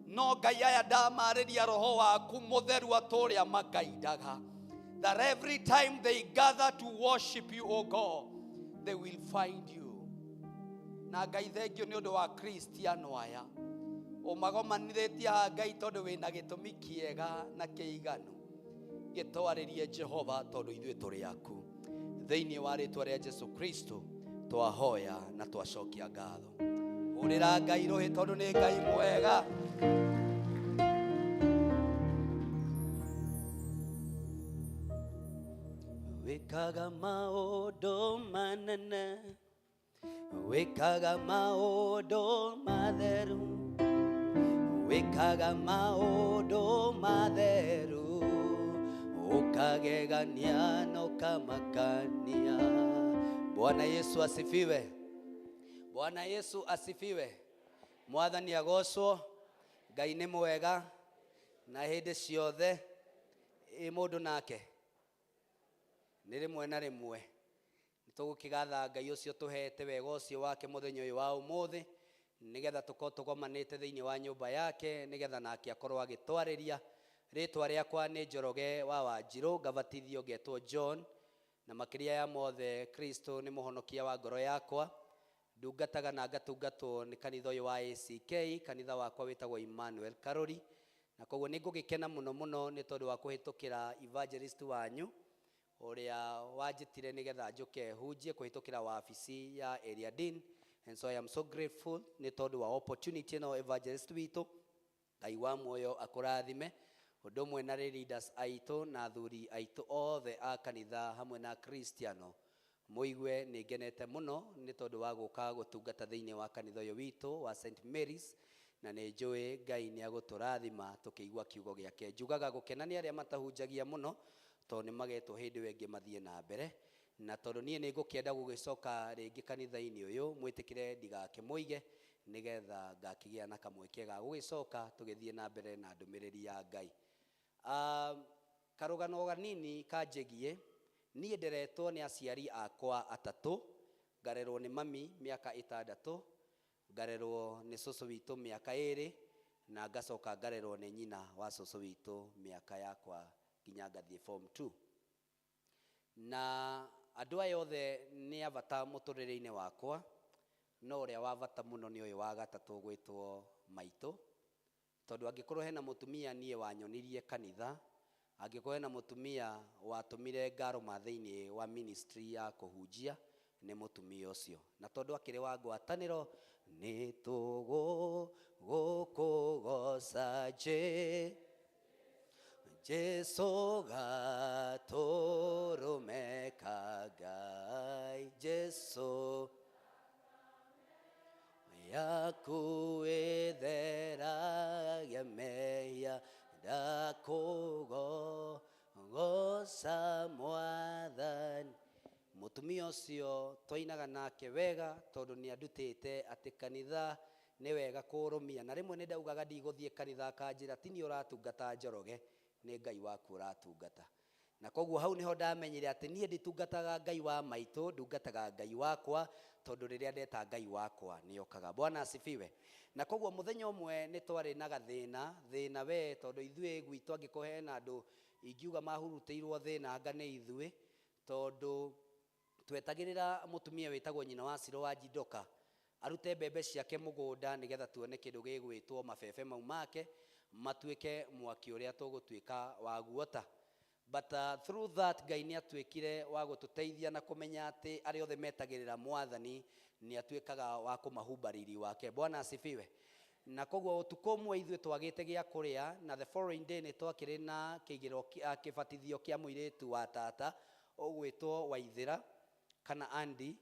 no Ngai aya ndamarĩria roho waku mũtheru atũrĩa makaindaga, that every time they gather to worship you, oh God, they will find you. Na Ngai thengio nĩ ũndũ wa Kristiano aya ũmagomanithĩtie haha Ngai tondũ wĩna gĩtũmi kĩega na kĩiganu, gĩtwarĩrie Jehova tondũ ithuĩ tũrĩ aku. Thĩinĩ wa rĩĩtwa rĩa Jesu Kristo twahoya na twacokia ngatho. Ũrĩra Ngai rũhĩ tondũ nĩ Ngai mwega. Wĩkaga maũndũ manene, wĩkaga maũndũ matheru, wĩkaga maũndũ matheru, ukagegania na ukamakania. Bwana Yesu asifiwe. Bwana Yesu asifiwe. Mwathani agocwo. Ngai nĩ mwega na hĩndĩ ciothe. Mũndũ nake nĩ rĩmwe na rĩmwe nĩtũgũkĩgatha Ngai ũcio tũhete wega ũcio wake mũthenya ũyũ wa ũmũthĩ, nĩgetha tũkorwo tũgomanĩte thĩinĩ wa nyũmba yake, nĩgetha nake akorwo agĩtwarĩria. Rĩĩtwa rĩakwa nĩ Njoroge wa Wanjirũ, ngabatithio ngetwo John, na makĩria ya mothe Kristo nĩ mũhonokia wa ngoro yakwa. Ndungataga na ngatungatwo nĩ kanitha ũyũ wa ACK, kanitha wakwa wĩtagwo Emmanuel Karori, na koguo nĩ ngũgĩkena mũno mũno nĩ tondũ wa kũhĩtũkĩra evangelist wanyu ũrĩa wanjĩtire nĩgetha njũke hunjie kũhĩtũkĩra wabici ya area dean, and so I am so grateful nĩ tondũ wa opportunity no evangelist witũ. Ngai wa muoyo akũrathime, ũndũ ũmwe na leaders aitũ na athuri aitũ othe a kanitha hamwe na Kristiano. Mũigue nĩ ngenete mũno nĩ tondũ wa gũka gũtungata thĩinĩ wa kanitha ũyũ witũ wa St Mary's, na nĩ njũĩ Ngai nĩ agũtũrathima tũkĩigua kiugo gĩake. Njugaga gũkena nĩ arĩa matahunjagia mũno tondũ nĩ magetwo hĩndĩ ĩyo ĩngĩ mathiĩ na mbere, na tondũ niĩ nĩ ngũkĩenda gũgĩcoka rĩngĩ kanitha-inĩ ũyũ, mwĩtĩkĩre ndigakĩmũige nigetha ngakigia na kamweke ga gugicoka tugithie na mbere na ndumiriri ya Ngai. Karugano ganini kanjegie niĩ nderetwo nĩ aciari akwa atatu, ngarerwo nĩ mami mĩaka 6, ngarerwo nĩ cũcũ witũ mĩaka 2 na ngacoka ngarerwo nĩ nyina wa cũcũ witũ mĩaka yakwa nginya ngathie form 2. Na andũ aya othe nĩ abata mũtũrĩre-inĩ wakwa, no ũrĩa wa bata mũno nĩ ũyũ wa gatatũ gwĩtwo maitũ, tondũ angĩkorwo hena mũtumia niĩ wanyonirie kanitha, angĩkorwo hena mũtumia watũmire ngarũma thĩinĩ wa ministry ya kũhunjia, nĩ mũtumia ũcio. Na tondũ akĩrĩ wa ngwatanĩro, nĩ tũgũkũgoca Jesu gatũrũmeka Ngai, Jesu yakuitheragia mehia ndakũgoca Mwathani. Mũtumia ũcio twainaga nake wega tondũ nĩ andutĩte atĩ kanitha nĩ wega kũrũmia, na rĩmwe nĩ ndaugaga ndigũthiĩ kanitha akanjĩra ti niĩ ũratungata Njoroge, nĩ Ngai waku ũratungata. Na koguo hau niho ndamenyire atĩ niĩ nditungataga Ngai wa maitũ, ndungataga Ngai wakwa, tondũ rĩrĩa ndeta Ngai wakwa nĩ okaga. Bwana asifiwe. Na koguo mũthenya ũmwe nĩ twarĩ na thĩna we, tondũ ithuĩ gwitũ angĩkorwo hena andũ ingiuga mahurutĩirwo thĩna anga nĩ ithuĩ, tondũ twetagĩrĩra mũtumia wĩtagwo nyina wa Ciro wa Njidoka arute mbembe ciake mũgũnda nĩgetha tuone kĩndũ gĩgwĩtwo mabebe mau make matuĩke mwaki ũrĩa tũgũtuĩka wa guota. But through that Ngai nĩ atuĩkire wa gũtũteithia na kũmenya atĩ arĩa othe metagĩrĩra Mwathani nĩ atuĩkaga wa kũmahumba riri wake. Bwana asifiwe. Na koguo ũtukũ ũmwe ithuĩ twagĩte gĩa kũrĩa, na the following day nĩ twakĩrĩ na kĩbatithio kĩa mũirĩtu wa tata ũgwĩtwo Waithĩra kana Andy,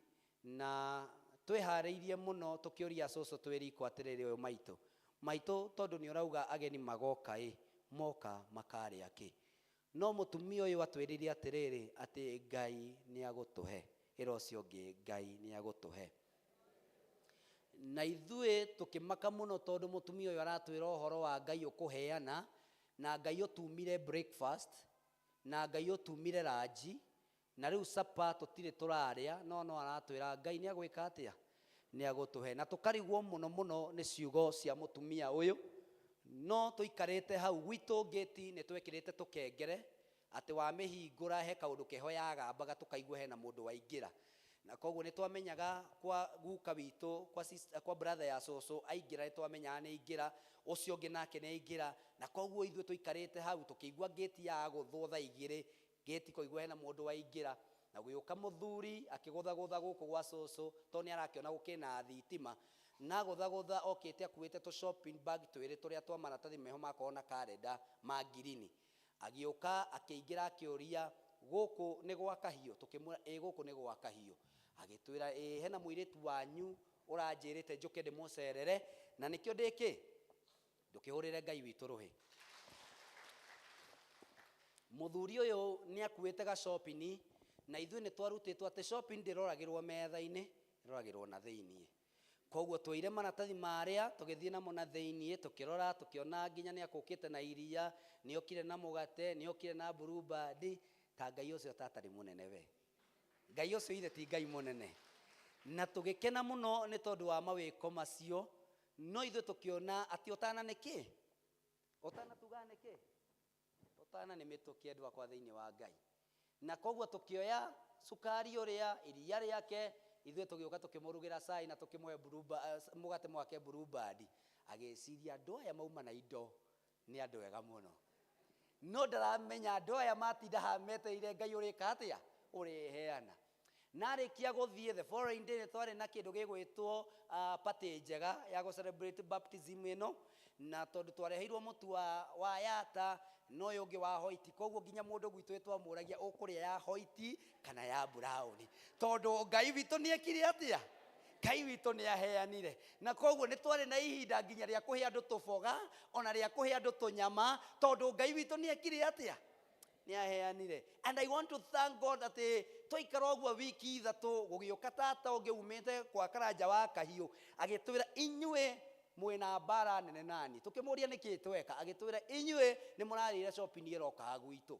na twĩharĩirie mũno tũkĩũria cũcũ twĩriko atĩrĩrĩ ũyũ maitũ tondũ nĩ ũrauga ageni magoka moka makarĩa kĩ? No mũtumia ũyũ atwĩrire atĩrĩrĩ atĩ Ngai nĩ agũtũhe, ĩra ũcio ũngĩ Ngai nĩ agũtũhe. Na ithuĩ tũkĩmaka mũno tondũ mũtumia ũyũ aratwĩra ũhoro wa Ngai ũkũheana, na Ngai ũtumire breakfast, na Ngai ũtumire ranji, na rĩu supper tũtirĩ tũrarĩa, no aratwĩra Ngai nĩ agwĩka atĩa? Nĩ agũtũhe. Na tũkarigwo mũno nĩ ciugo cia mũtumia ũyũ, no tũikarĩte hau gwitũ gate nĩ twekĩrĩte tũkengere atĩ wa mĩhingũra he kaũndũ keho yagambaga tũkaigua hena mũndũ waingĩra. Na koguo nĩ twamenyaga kwa guka witũ kwa brother ya cũcũ aingĩra nĩ twamenyaga nĩ aingĩra, ũcio ũngĩ nake nĩ aingĩra, na koguo ithuĩ tũikarĩte hau tũkĩigua gate ya gũthwo thaa 2, gate kũigua hena mũndũ waingĩra, na gũgĩũka mũthuri akĩgũthagũtha gũkũ gwa cũcũ tondũ nĩ arakĩona gũkĩna thitima, na gũthagũtha okĩte akuĩte tũ shopping bag twĩrĩ tũrĩa twa maratathi meho makorwo na kalenda ma ngirini. Agĩũka akĩingĩra akĩũria gũkũ nĩ gwa kahiũ, tũkĩmwĩra gũkũ nĩ gwa kahiũ. Agĩtwĩra hena mũirĩtu wanyu ũranjĩrĩte njũke ndĩmũcerere, na nĩkĩo ndĩkĩ ndũkĩhũrĩre Ngai witũ rũhĩ. Mũthuri ũyũ nĩ akuĩte ga shopping, na ithuĩ nĩ twarutĩtwo atĩ shopping ndĩroragĩrwo metha-inĩ, ĩroragĩrwo na thĩiniĩ. Koguo twoire maratathi marĩa tũgĩthiĩ namo na thĩiniĩ tũkĩrora tũkĩona nginya nĩ akũkĩte na iria, nĩ okire na mũgate, nĩ okire na Blue Band. Ta Ngai ũcio tatarĩ mũnene we, Ngai ũcio ithe ti Ngai mũnene. Na tũgĩkena mũno nĩ tondũ wa mawĩko macio, no ithuĩ tũkĩona atĩ ũtana nĩ kĩ? Ũtana tuga nĩ kĩ? Ũtana nĩ mĩtũkĩ andũ akwa thĩinĩ wa Ngai. Na koguo tũkĩoya sukari ũrĩa, iria rĩake, ithuĩ tũgĩũka tũkĩmũrugĩra cai na tũkĩmũhe mũgate mwake Blue Band. Agĩciria andũ aya mauma na indo nĩ andũ ega mũno, no ndaramenya andũ aya matinda haha metereire Ngai ũrĩka atĩa? Ũrĩheana. Na arĩkia gũthiĩ the following day twarĩ na kĩndũ gĩgwĩtwo party njega ya gũ celebrate baptism ĩno, na tondũ twareheirwo mũtu wa yata no ũyũ ũngĩ wa white, koguo nginya mũndũ gwitũ twamũragia ũkũrĩa ya white kana ya brown, tondũ Ngai witũ nĩ ekire atĩa? Ngai witũ nĩ aheanire. Na koguo nĩ twarĩ na ihinda nginya rĩa kũhe andũ tũboga, ona rĩa kũhe andũ tũnyama, tondũ Ngai witũ nĩ ekire atĩa? nĩ aheanire. And I want to thank God that twaikara ũguo wiki ithatũ gũgĩũka tata ũngĩ umĩte kwa Karanja wa Kahiũ agĩtwĩra inyuĩ mwĩna mbara nene nani. Tũkĩmũria nĩkĩ tweka, agĩtwĩra inyuĩ nĩ mũrarĩire shopping ĩroka gwitũ.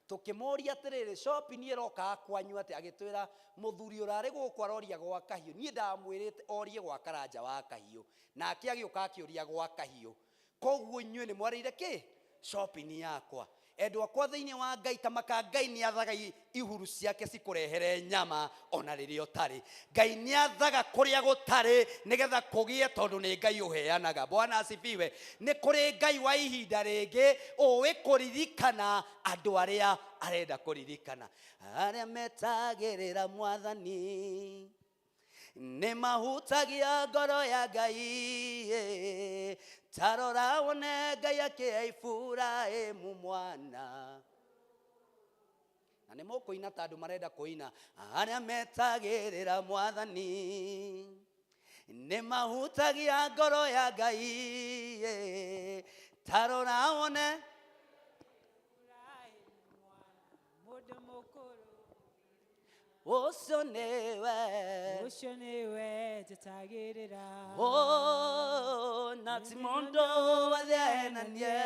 Tukĩmũria atĩrĩrĩ shopping ĩroka kwanyu atĩ, agĩtwĩra mũthuri ũrarĩ gũkũ aroria gwa Kahiũ, niĩ ndamwĩrĩte orie gwa Karanja wa Kahiũ, nake agĩũka akĩũria gwa Kahiũ. Koguo inyuĩ nĩ mwarĩire kĩ shopping yakwa. Endwa akwa thĩinĩ wa Ngai, tamaka Ngai nĩ athaga ihuru ciake cikũrehere nyama ona rĩrĩa ũtarĩ. Ngai nĩ athaga kũrĩa gũtarĩ nĩgetha kũgĩe, tondũ nĩ Ngai ũheanaga. Bwana asifiwe. Nĩ kũrĩ Ngai wa ihinda rĩngĩ ũĩ kũririkana andũ arĩa arenda kũririkana. Arĩa metagĩrĩra Mwathani nĩ mahutagia ngoro ya Ngai. Tarora wone Ngai akĩhe Iburahĩmu mwana. Na nĩ mũkũina ta andũ marenda kũina. Arĩa metagĩrĩra Mwathani nĩ mahutagia ngoro ya Ngai. Tarora wone ũcio nĩwe njĩtagĩrĩra. Na ti mũndũ wothe ahenanie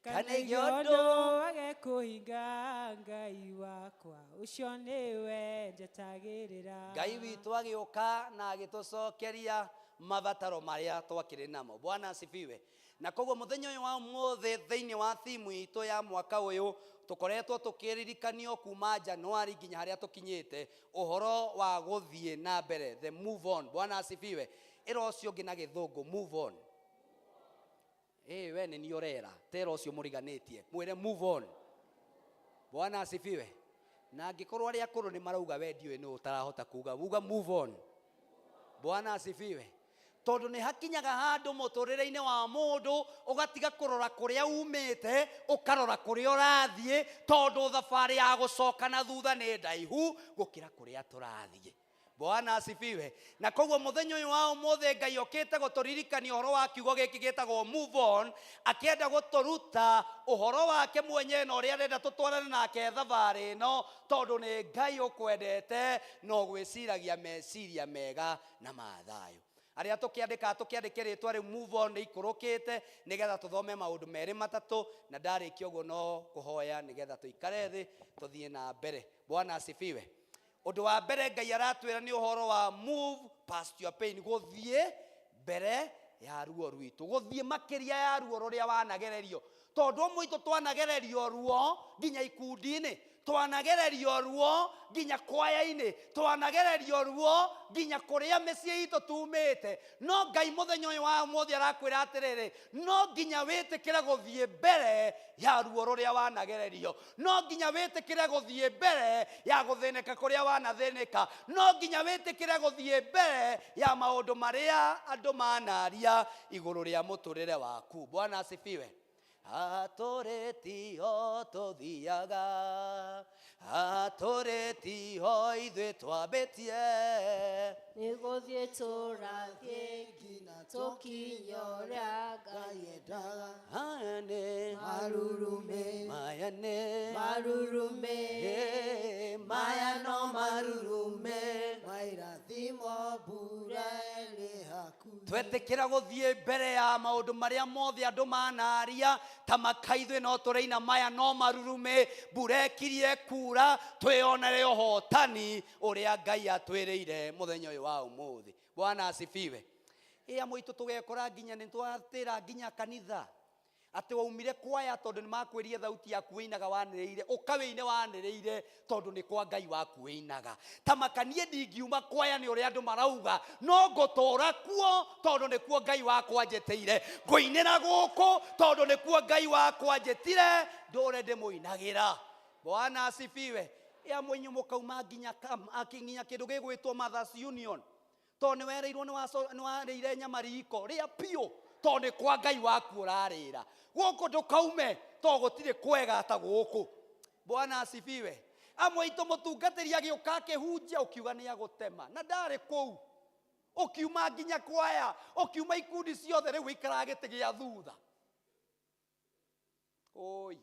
kana igĩũndũ agekũhinga Ngai wakwa. Ũcio nĩwe njĩtagĩrĩra. Ngai witũ agĩũka na agĩtũcokeria mabataro marĩa twakĩrĩ namo. Bwana asifiwe. Na koguo mũthenya ũyũ wa ũmũthĩ thĩinĩ wa thimu itũ ya mwaka ũyũ tukoretwo tukĩririkanio kuma Januari nginya harĩa tukinyĩte ũhoro wa gũthiĩ na mbere, the move on. Bwana asifiwe. Ĩra ũcio ũngĩ na gĩthũngũ, move on. We nĩ niĩ ũrera, tera ũcio mũriganĩtie mwĩre move on. Bwana asifiwe. Na angĩkorwo arĩa akũrũ nĩ marauga we ndiũĩ nĩ ũtarahota kuga, uga move on. Bwana asifiwe. Tondũ nĩ hakinyaga handũ mũtũrĩre-inĩ wa mũndũ ũgatiga kũrora kũrĩa umĩte ũkarora kũrĩa ũrathiĩ, tondũ thabarĩ ya gũcoka na thutha nĩ ndaihu gũkĩra kũrĩa tũrathiĩ. Bwana asifiwe. Na koguo mũthenya ũyũ wa ũmũthĩ Ngai okĩte gũtũririkania ũhoro wa kiugo gĩkĩ gĩtagwo move on, akĩenda gũtũruta ũhoro wake mwenyewe na ũrĩa arenda tũtwarane nake thabarĩ ĩno, tondũ nĩ Ngai ũkwendete na ũgwĩciragia meciria mega na ma thayũ. Arĩa tũkĩandĩke rĩtwa rĩu move on nĩ ikũrũkĩte nĩgetha tũthome maũndũ merĩ matatũ, na ndarĩkia ũguo no kũhoya nĩgetha tũikare thĩ tũthiĩ na mbere. Bwana asifiwe. Ũndũ wa mbere Ngai aratwĩra nĩ ũhoro wa move past your pain, gũthiĩ mbere ya ruo rwitũ, gũthiĩ makĩria ya ruo rũrĩa wanagererio. Tondũ ũmwe itũ twanagererio ruo nginya ikundi-inĩ, twanagererio ruo nginya kwaya-inĩ, twanagererio ruo nginya kũrĩa mĩciĩ itũ tumĩte. No Ngai mũthenya ũyũ wa ũmũthĩ arakwĩra atĩrĩrĩ, no nginya wĩtĩkĩre gũthiĩ mbere ya ruo rũrĩa wanagererio, no nginya wĩtĩkĩre gũthiĩ mbere ya gũthĩnĩka kũrĩa wanathĩnĩka, no nginya wĩtĩkĩre gũthiĩ mbere ya maũndũ marĩa andũ manaria igũrũ rĩa mũtũrĩre waku. Bwana asifiwe. Atũrĩtio tũthiaga, atũrĩtio ithuĩ twambĩtie, nĩ gũthiĩ tũrathiĩ nginya tũkinye ũrĩa Ngai endaga. Aya nĩ Marurume, maya nĩ marurume, maya no marurume, mairathimo mbura ĩrĩ hakuhĩ. twetĩkĩra gũthiĩ mbere ya maũndũ marĩa mothe andũ manaria, ta makaithwe no tũreina maya no marurume, mbura ĩkirie kura, twĩonere ũhotani ũrĩa Ngai atwĩrĩire mũthenya ũyũ wa ũmũthĩ. Bwana asifiwe. Amwe itũ tũgekora nginya nĩ twatĩra nginya kanitha atĩ waumire kwaya tondũ nĩ makwĩrire thauti yaku wĩinaga wanĩrĩire, ũkawĩine wanĩrĩire tondũ nĩ kwa Ngai waku wĩinaga. Ta makanie ndingiuma kwaya nĩ ũrĩa andũ marauga, no ngũtũũra kuo tondũ nĩ kuo Ngai wakwa anjĩtĩire, ngũinĩra gũkũ tondũ nĩ kuo Ngai wakwa anjĩtire ndũre ndĩmũinagĩra. Bwana asifiwe. Amwe inyuĩ mũkauma nginya kĩndũ gĩgwĩtwo Mothers Union, tondũ nĩ wereirwo nĩ warĩire nyama riko rĩa piũ, tondũ nĩ kwa Ngai waku ũrarĩra. Gũkũ ndũkaume tondũ gũtirĩ kwega ta gũkũ. Bwana asifiwe. Amwe itũ mũtungatĩri agĩũka akĩhunjia ũkiuga nĩ agũtema, na ndarĩ kũu. Ũkiuma nginya kwaya, ũkiuma ikundi ciothe, rĩu ikara gĩtĩ gĩa thutha. oi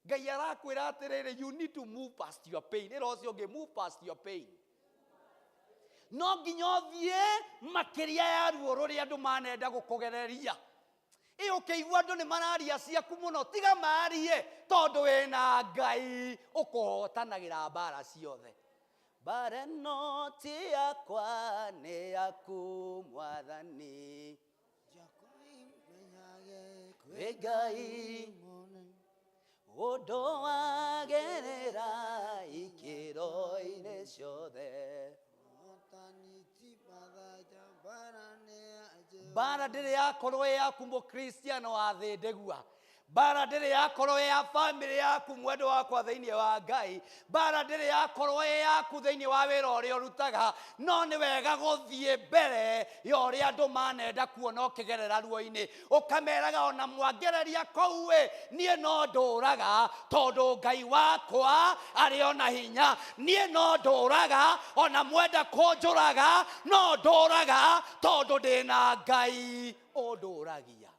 ngai arakwira atiriri you need to move past your pain ero cio ngi move past your pain no nginya othie makiria ya ruo ruria andu manenda gukugereria iyo keigua andu ni mararia ciaku muno tiga marie tondu wina ngai ukuhotanagira mbara ciothe bara no ti yakwa ni yaku mwathani kwi ngai undu wagerera ikiro-ini ciothe bara ndiri yakorwo yaku mukristiano wa thi ndigua bara ndiri yakorwo ya family yaku mwendo wakwa thiini wa ngai bara ndiri yakorwo yaku thiini wa wira uria urutaga no ni wega guthie mbere ya uria andu manenda kuona ukigerera ruo-ini ukameraga ona mwangereria kou nie no nduraga tondu ngai wakwa ari ona hinya nie no nduraga ona mwenda kunjuraga no nduraga tondu ndina ngai unduragia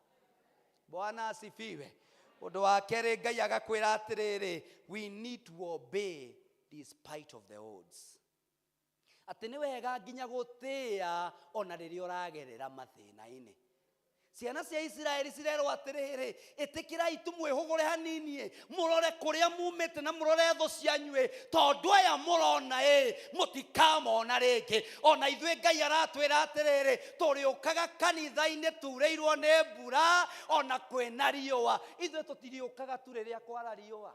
Bwana asifiwe undu wa keri ngai agakwira atiriri we need to obey despite of the odds ati ni wega nginya gutia ona riria uragerera mathina-ini ciana cia Israeli cirerwo atiriri itikirai tumwihugure hanini murore kuria mumite na murore tho cianyue tondu aya murona mutikamona ringi ona ithwe ngai aratwira atiriri turiukaga kanitha-ini tureirwo ni mbura ona kwina riua ithwe tutiriukaga tu riria kwara riua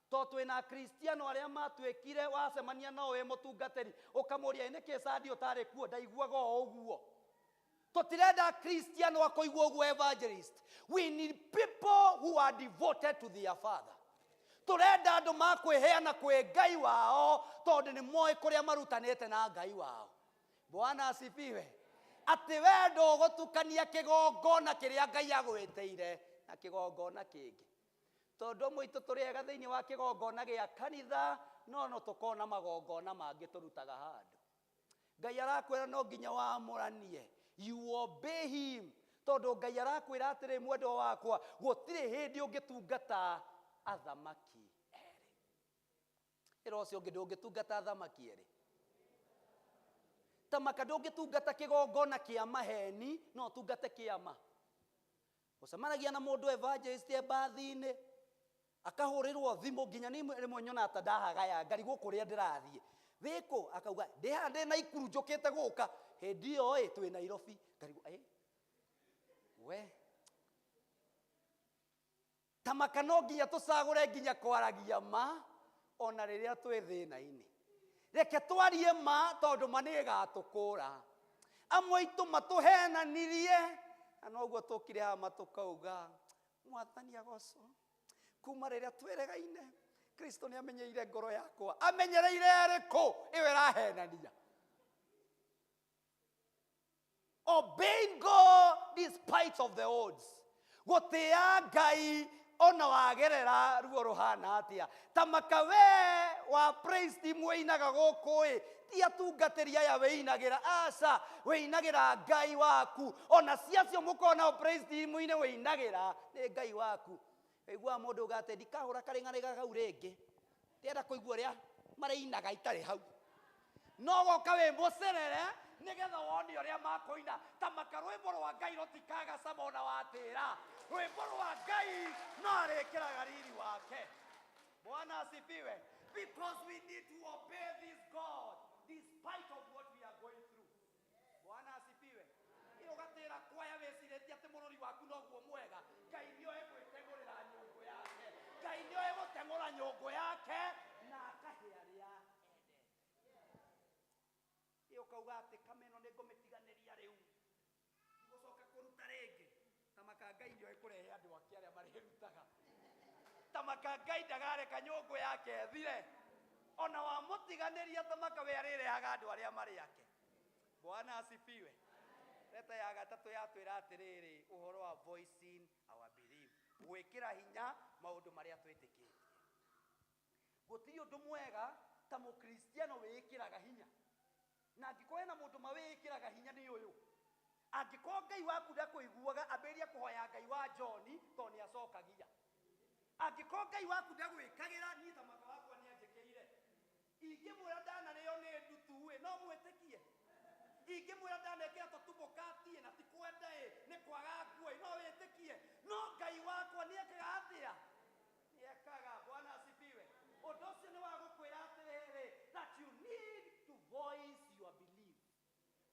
to twina kristiano aria matwikire wacemania nao wi mutungatiri ukamuria niki sadi utari kuo ndaiguaga uguo tutirenda kristiano akoigua uguo evangelist we need people who are devoted to their father turenda andu makwiheana kwi ngai wao tondu ni moi kuria marutanite na ngai wao Bwana asifiwe ati wendo gutukania kigongona kiria ngai agwiteire na kigongona kingi tondu mwitu turiega thiini wa kigongona gia kanitha no tukona magongona mangi turutaga handu ngai arakwira no nginya wamuranie you obey him tondu ngai arakwira atiri mwendo wakwa gutiri hindi ungitungata athamaki eri ero cio ngitungata athamaki eri tamaka ndungitungata kigongona kia maheni no tungate kiama ucemanagia na mundu evangelist bathi-ini akahurirwo thimu nginya ni rimwe nyona ta ndahagaya ngari gukuria ndirathie thiko akauga ndihande na ikuru njukite guka hindi iyo twi Nairobi ngari we tamaka no nginya tucagure nginya kwaragia ma ona riria twi thina-ini reke twarie ma tondu maniga tukura amwe itu matuhenanirie anoguo tukire hama tukauga mwathani agoco kuma riria tweregaine Kristo ni amenyeire ngoro yakwa amenyereire eriku iwe rahenania obeying God despite of the odds gutia ngai ona wagerera ruo ruhana atia tamaka we wa praise team weinaga guku ti atungatĩria aya wĩinagĩra aca wĩinagĩra ngai waku ona ciacio mũkona praise team-inĩ wĩinagĩra nĩ ngai waku igua mũndũ ũgate ndikahũra karĩng'anĩga kau rĩngĩ ndĩrenda kũigua ũrĩa marĩinaga itarĩ hau no goka wĩ mũcerere nĩgetha wone ũrĩa makũina tamaka rwĩmbo rwa ngai rũtikaga cama ona watĩra rwĩmbo rwa ngai no arĩkĩraga riri wake Bwana asifiwe because we need to obey this God despite of what we are going through Bwana asifiwe iyo gatĩra kwaya wĩcirĩtie atĩ mũrũri waku noguo mwega ngai nĩoĩ gwĩtengũrĩra nyũngũ yake ngai nĩoĩ gũteng'ũra nyũngũ yake na akahe arĩa ende iyo kauga atĩ kameno nĩngũmĩtiganĩria rĩu gũcoka kũruta rĩngĩ tamaka ngai nĩoĩ kũrehe andũ ake arĩa marĩrutaga tamaka ngai ndagareka nyũngũ yake thire ona wamũtiganĩria tamaka we arĩrehaga andũ arĩa marĩ ake Bwana asifiwe leta ya gatatũ yatwĩra atĩrĩrĩ ũhoro wa voicing our belief gwĩkĩra hinya maũndũ marĩa twĩtĩkĩtie gũtirĩ ũndũ mwega ta mũkristiano wĩkĩraga hinya na angĩkorwo na mũndũ mawĩkĩraga hinya nĩ ũyũ angĩkorwo ngai waku ndakũiguaga ambĩrĩria kũhoya ngai wa John to nĩ acokagia angĩkorwo Ngai waku ndagwĩkagĩra niĩ thamaka wakwa nĩ anjĩkĩire. Ingĩmwĩra ndanarĩo nĩ ndutu-ĩ, no mwĩtĩkie? Ingĩmwĩra ndanekĩra tũtumũkati na ti kwenda nĩ kwaga nguo no wĩtĩkie? No Ngai wakwa nĩ ekaga atĩa? Nĩ ekaga. Bwana asifiwe. Ũndũ ũcio nĩ wa gũkwĩra atĩrĩrĩ, that you need to voice your belief.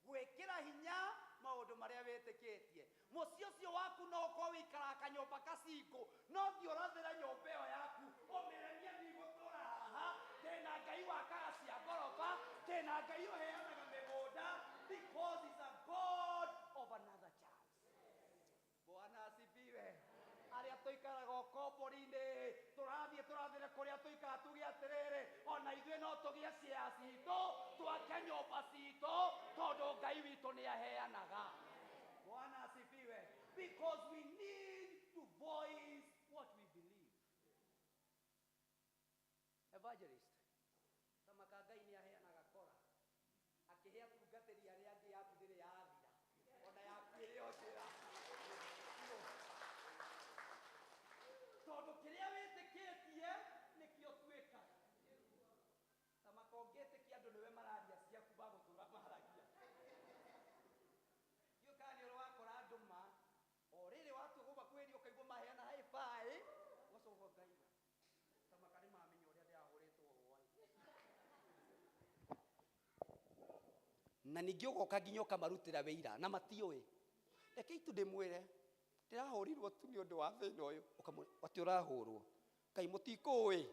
Gwĩkĩra hinya maũndũ marĩa wĩtĩkĩtie. Mũciĩ ũcio waku no ũkorwo wĩikara kanyũmba kacingo, no thiĩ ũrathĩra nyũmba ĩyo yaku ũmĩre niĩ ndigũtũra haha, ndĩna Ngai wakaga cia ngoroba, ndĩna Ngai ũheanaga mĩgũnda, because he's a God of another chance. Bwana asifiwe. Arĩa tũikaraga ũkombo-inĩ tũrathiĩ tũrathĩre kũrĩa tũikara tuge atĩrĩrĩ, ona ithuĩ no tũgĩe ciea citũ, twake nyũmba citũ, tondũ Ngai witũ nĩ aheanaga. Bwana asifiwe. Because we need to voice what we believe. Evangelist, tamaka Ngai nĩ aheanaga kora, akĩhe atungatĩri arĩa angĩ yaku ndĩrĩ yathira, ona yaku ĩrĩ o njĩra. Tondũ kĩrĩa wĩtĩkĩtie nĩkĩo twĩkaga. Tamaka ũngĩtĩkia andũ nĩwe mararia ciaku bagũtũra maragia. Ndiũ kana nĩ ũrĩ wakora andũ o rĩrĩ watua gũka kwĩria ũkaigua maheana high-five, ũgacoka ũkaiga. Tamaka nĩ mamenya ũrĩa ndĩrahũrĩtwo rũĩ. Na ningĩ ũgoka nginya ũkamarutĩra wĩira na matiũĩ. Reke itu ndĩmwĩre, ndĩrahũrirwo tu nĩ ũndũ wa thĩna ũyũ. Atĩ ũrahũrwo, Ngai mũtikũĩ.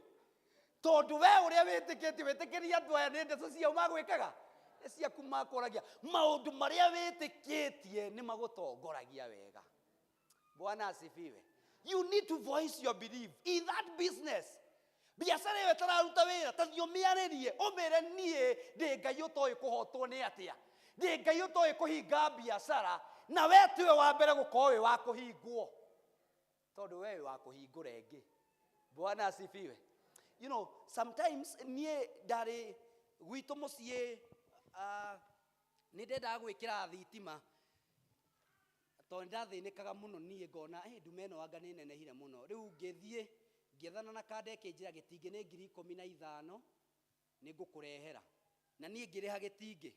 Tondũ we ũrĩa wĩtĩkĩtie andũ aya nĩ ndeto ciao magwĩkaga, nĩ ciaku makũragia. Maũndũ marĩa wĩtĩkĩtie nĩ magũtongoragia wega. Bwana asifiwe. You need to voice your belief in that business. Biacara ĩyo ĩtararuta wĩra, ta thiĩ ũmĩarĩrie, ũmĩre niĩ ndĩ Ngai ũtoĩ kũhotwo nĩ atĩa, ndĩ Ngai ũtoĩ kũhinga biacara, na we tiwe wa mbere gũkorwo wĩ wa kũhingwo, tondũ we wĩ wa kũhingũra ĩngĩ. Bwana asifiwe. You know, sometimes niĩ ndarĩ gwitũ mũciĩ nĩ ndendaga gwĩkĩra thitima, tondũ ndathĩnĩkaga mũno niĩ ngona ndume ĩno anga nĩ nenehire mũno. Rĩu ngĩthiĩ ngĩethana na kanda ĩkĩnjĩra gĩtingĩ nĩ 15,000 nĩ ngũkũrehera, na niĩ ngĩrĩha gĩtingĩ.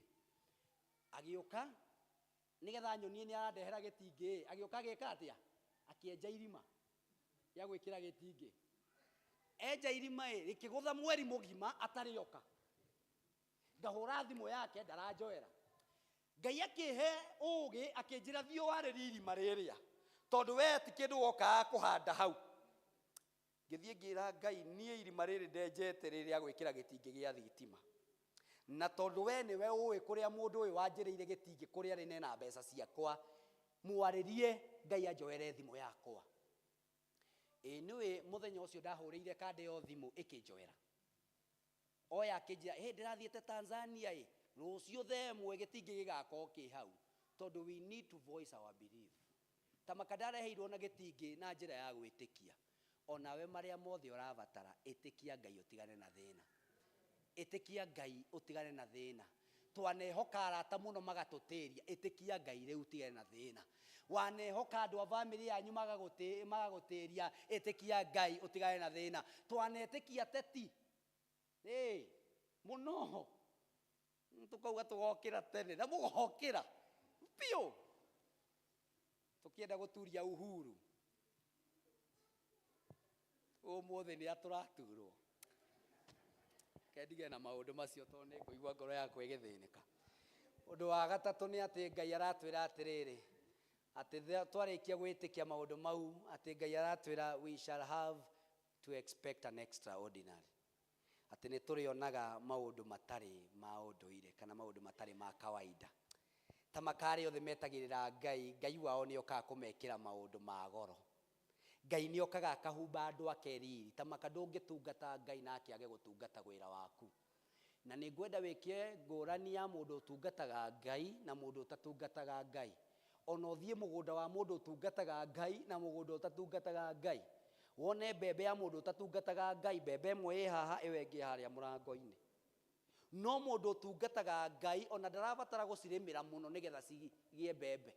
Agĩũka nĩgetha nyonie nĩ arandehera gĩtingĩ, agĩũka agĩka atĩa? Akĩenja irima ya gwĩkĩra gĩtingĩ. Enja irima rĩkĩgũtha mweri mũgima atarĩ oka. Ngahũra thimũ yake ndaranjoera. Ngai akĩhe ũgĩ akĩnjĩra thiĩ warĩrie irima rĩrĩa, tondũ we ti kĩndũ wokaga kũhanda hau. Ngĩthiĩ ngĩra Ngai niĩ irima rĩrĩ ndenjete rĩrĩa gwĩkĩra gĩtingĩ gĩa thitima, na tondũ we nĩwe ũĩ kũrĩa mũndũ ũyũ wanjĩrĩire gĩtingĩ kũrĩa rĩ nena mbeca ciakwa, mwarĩrie Ngai anjoere thimũ yakwa. Nĩwe mũthenya ũcio ndahũrĩire kanda ĩyo thimũ ĩkĩnjoera. Oya akĩnjĩra ndĩrathiĩte Tanzania rũciũ thaa ĩmwe gĩtingĩ gĩgakorwo kĩ hau, tondũ we need to voice our belief. Tamaka ndareheirwo na gĩtingĩ na njĩra ya gwĩtĩkia. Onawe marĩa mothe ũrabatara, ĩtĩkia Ngai ũtigane na thĩna. Ĩtĩkia Ngai ũtigane na thĩna. Twanehoka arata mũno magatũtĩria, ĩtĩkia Ngai rĩu ũtigane na thĩna. Wanehoka andũ a family yanyu magagũtĩria, ĩtĩkia Ngai ũtigane na thĩna. Twanetĩkia teti mũno tũkauga tũgokĩra tene na mũgokĩra biũ tũkĩenda gũturia Uhuru. Ũmũthĩ nĩ atũraturwo. Kendige na maũndũ macio tondũ nĩ ngũigua ngoro yakwa ĩgĩthĩnĩka. Ũndũ wa gatatũ nĩ atĩ Ngai aratwĩra atĩrĩrĩ, atĩ twarĩkia gwĩtĩkia maũndũ mau, atĩ Ngai aratwĩra we shall have to expect an extraordinary. Atĩ nĩ tũrĩonaga maũndũ matarĩ ma ũndũire kana maũndũ matarĩ ma kawaida. Tamaka arĩa othe metagĩrĩra Ngai, Ngai wao nĩ okaga kũmekĩra maũndũ ma goro. Ngai nĩ okaga akahumba andũ ake riri. Tamaka ndũngĩtungata Ngai na akĩage gũtungata wĩra waku. Na nĩ ngwenda wĩkie ngũrani ya mũndũ ũtungataga Ngai na mũndũ ũtatungataga Ngai. Ona ũthiĩ mũgũnda wa mũndũ ũtungataga Ngai na mũgũnda ũtatungataga Ngai, wone mbembe ya mũndũ ũtatungataga Ngai, mbembe ĩmwe ĩ haha ĩyo ĩngĩ harĩa mũrango-inĩ. No mũndũ ũtungataga Ngai ona ndarabatara gũcirĩmĩra mũno nĩgetha cigĩe mbembe.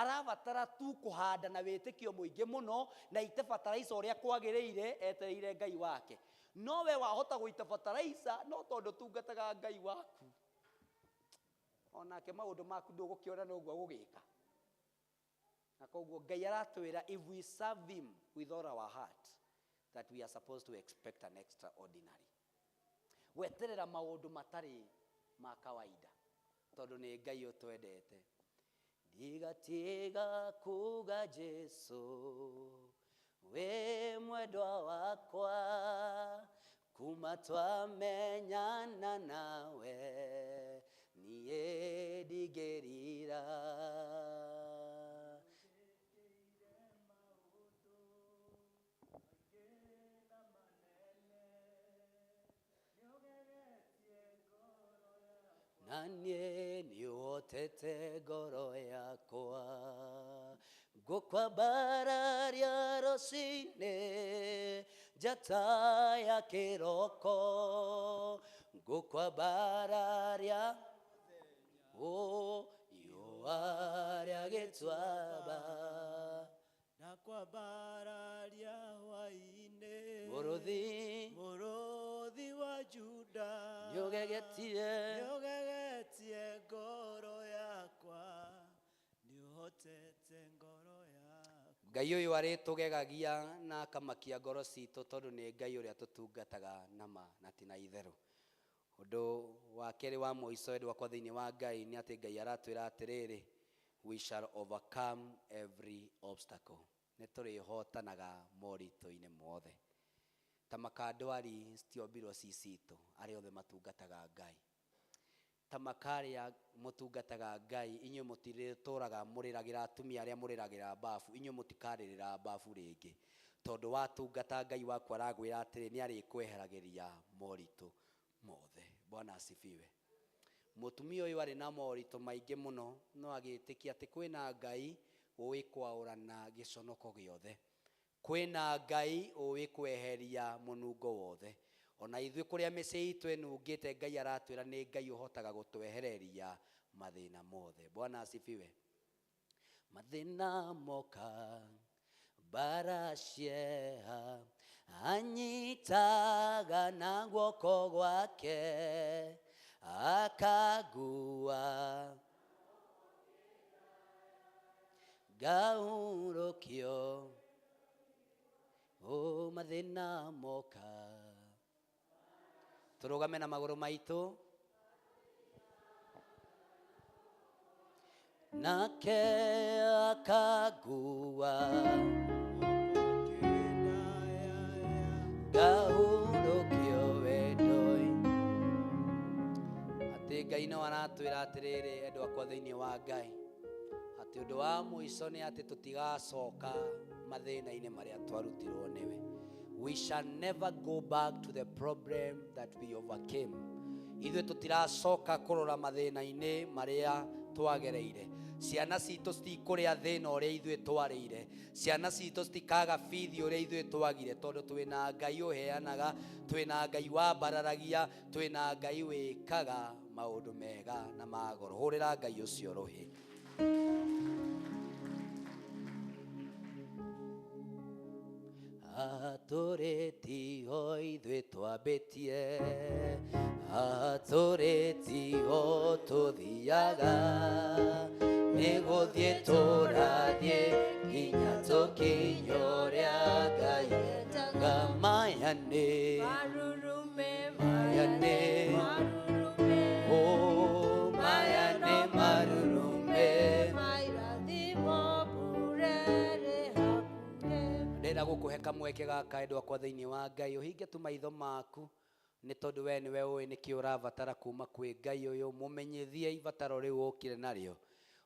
arabatara tu kuhanda na wĩtĩkio mũingĩ mũno na ite fertilizer ũrĩa kwagĩrĩire etereire Ngai wake. No we wahota gũita fertilizer no tondũ tungataga Ngai waku, onake maũndũ maku ndũgũkĩona noguo gũgĩka. Na koguo Ngai aratwĩra if we serve him with all our heart that we are supposed to expect an extraordinary. Weterera maũndũ matarĩ ma kawaida tondũ nĩ Ngai ũtwendete. Ndigatiga kuga Jesu we mwendwa wakwa, kuma twamenyana nawe niĩ ndigĩrira. Nanie niũhotete ngoro yakwa, ngũkwambararia rũcinĩ njata ya kĩroko, ngũkwambararia riũa rĩa gĩtuamba, nakwambararia hwaĩ-inĩ mũrũthi wa Juda, nĩũgegetie ngoro yakwa, nĩũhotete ngoro yakwa. Ngai ũyũ arĩtũgegagia na akamakia ngoro citũ tondũ nĩ Ngai ũrĩa tũtungataga nama na ti na itherũ. Ũndũ wa kerĩ wa mũico endwa kwa thĩinĩ wa Ngai nĩ atĩ Ngai aratwĩra atĩrĩrĩ, we shall overcome every obstacle. Nĩ tũrĩhotanaga moritũ-inĩ mothe. Ta makandwari citiombirwo ci citũ arĩa othe matungataga Ngai. Ta makarĩa mũtungataga Ngai, inyuĩ mũtirĩtũraga mũrĩragĩra atumia arĩa mũrĩragĩra mbabu, inyuĩ mũtikarĩrĩra mbabu rĩngĩ tondũ watungata Ngai waku aragwĩra atĩrĩ nĩ arĩkweheragĩria moritũ mothe. Bwana asifiwe. Mũtumia ũyũ arĩ na moritũ maingĩ mũno no agĩtĩkia atĩ kwĩna Ngai ũĩ kwaũrana gĩconoko gĩothe, kwĩna Ngai ũĩ kweheria mũnungo wothe. Ona ithuĩ kũrĩa mĩciĩ itũ ĩnungĩte Ngai aratwĩra nĩ Ngai ũhotaga gũtwehereria mathĩna mothe. Bwana asifiwe. Mathĩna moka bara cieha, anyitaga na guoko gwake akagua, ngaurũkio mathĩna moka. Tũrũgame na magũrũ maitũ. Nake akagua, ngaurũkio wendo-inĩ. Atĩ Ngai no aratwĩra atĩrĩrĩ endwa akwa thĩinĩ wa Ngai atĩ ũndũ wa mũico nĩ atĩ tũtigacoka mathĩna-inĩ marĩa twarutirwo nĩwe. We shall never go back to the problem that we overcame. Ithuĩ tũtiracoka kũrora mathĩna-inĩ marĩa twagereire. Ciana citũ citikũrĩa thĩna ũrĩa ithuĩ twarĩire. Ciana citũ citikaga bithi ũrĩa ithuĩ twagire tondũ twĩna Ngai ũheanaga, twĩna Ngai wambararagia, twĩna Ngai wĩkaga maũndũ mega na magoro. Hũrĩra Ngai ũcio rũhĩ. Atũrĩtio ithuĩ twambĩtie, atũrĩtio tũthiaga, nĩ gũthiĩ tũrathiĩ nginya tũkinye ũrĩa Ngai endaga. Maya nĩ marurume ndĩrenda gũkũhe kamweke gaka endwa kwa thĩinĩ wa Ngai, ũhinge tu maitho maku nĩ tondũ we nĩwe ũĩ nĩkĩ ũrabatara kuma kwĩ Ngai ũyũ. Mũmenyithie ibataro rĩu ũkire narĩo.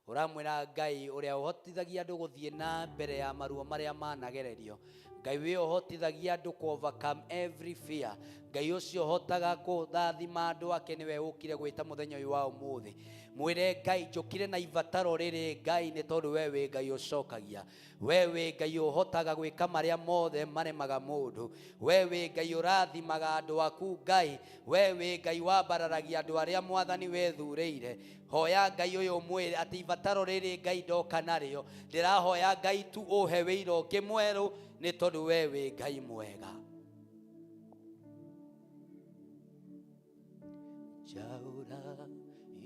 Ũramwĩra Ngai ũrĩa ũhotithagia andũ gũthiĩ na mbere ya maruo marĩa managererio. Ngai we ũhotithagia andũ ku overcome every fear. Ngai ũcio ũhotaga kũthathima andũ ake nĩwe ũkire gwĩta mũthenya ũyũ wa ũmũthĩ. mwire Ngai njukire na ivataro riri Ngai ni tondu we wi Ngai ucokagia, we wi Ngai uhotaga gwika maria mothe maremaga mundu, we wi Ngai urathimaga andu aku Ngai, we wi Ngai wambararagia andu aria Mwathani wethuurĩire. Hoya Ngai uyu mwire ati ivataro riri Ngai ndoka nario, ndirahoya Ngai tu uhe wĩira ũngĩ mwerũ ni tondu we wi Ngai mwega. Jaura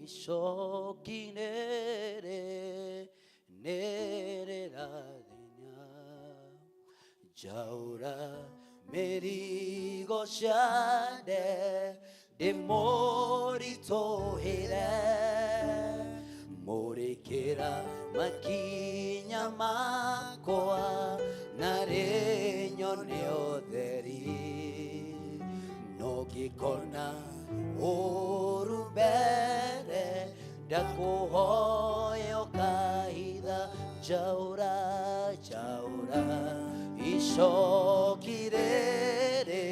icokinere nererathenya, jaura mĩrigo ciande ndĩmũritũhĩre, mũrĩkĩra makinya makwa narĩ nyone ũtheri, no ngĩkona ũru mbere ndakũhoya ũkaitha, jaura jaura icoki rĩrĩ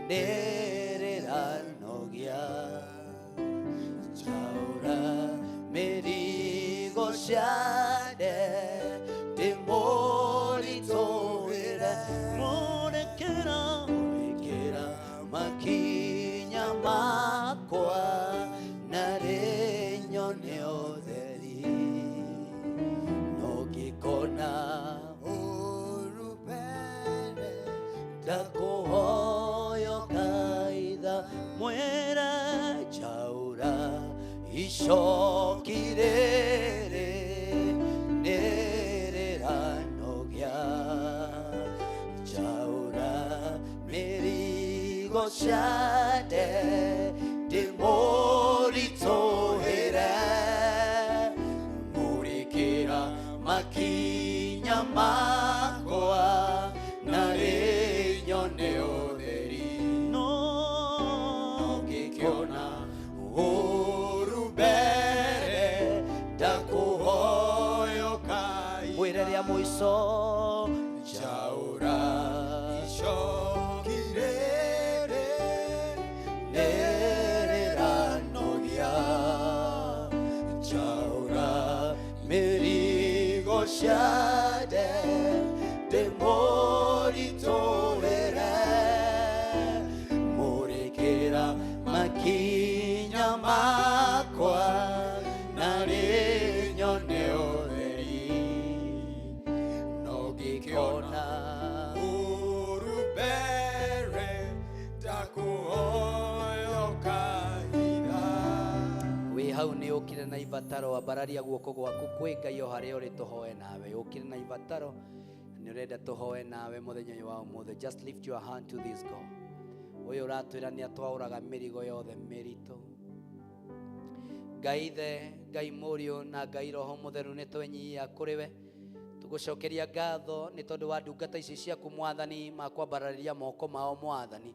nĩrĩranogia, jaura mĩrigo ciande ndĩmũritũhĩre, mũrĩkĩra makinya makwa narĩ nyone ũtheri, no ngĩkona ũru mbere ndakũhoya ũkaitha, mwĩre jaura icoki rĩrĩ nĩrĩranogia, jaura mĩrigo ciande ndĩmũritũhĩre, mũrĩkĩra makinya makwa narĩ nyone ũtheri, no ngĩkĩona ũru mbere ndakũhoya ũkaitha, mwĩre rĩa mũico jaura icoki rĩrĩ nĩrĩranogia, jaura mĩrigo ciande ndĩmũritũhĩre, mũrĩkĩra makinya makwa narĩ nyone ũtheri, no ngĩkona ũru mbere ndakũhoya ũkaitha. Wĩ hau nĩ ũkire na ivataro, ambararia guoko gwaku kwĩ Ngai o harĩa ũrĩ tũhoe nawe. Ũkire na ivataro nĩ ũrenda tũhoe nawe mũthenya ũyũ wa ũmũthĩ. Just lift your hand to this God. Ũyũ ũratwĩra nĩ atwaũraga mĩrigo yothe mĩritũ. Ngai Ithe, Ngai Mũriũ na Ngai Roho Mũtheru nĩ twenyihia kũrĩ we, tũgũcokeria ngatho nĩ tondũ wa ndungata ici ciaku Mwathani, makwambarĩria moko mao Mwathani,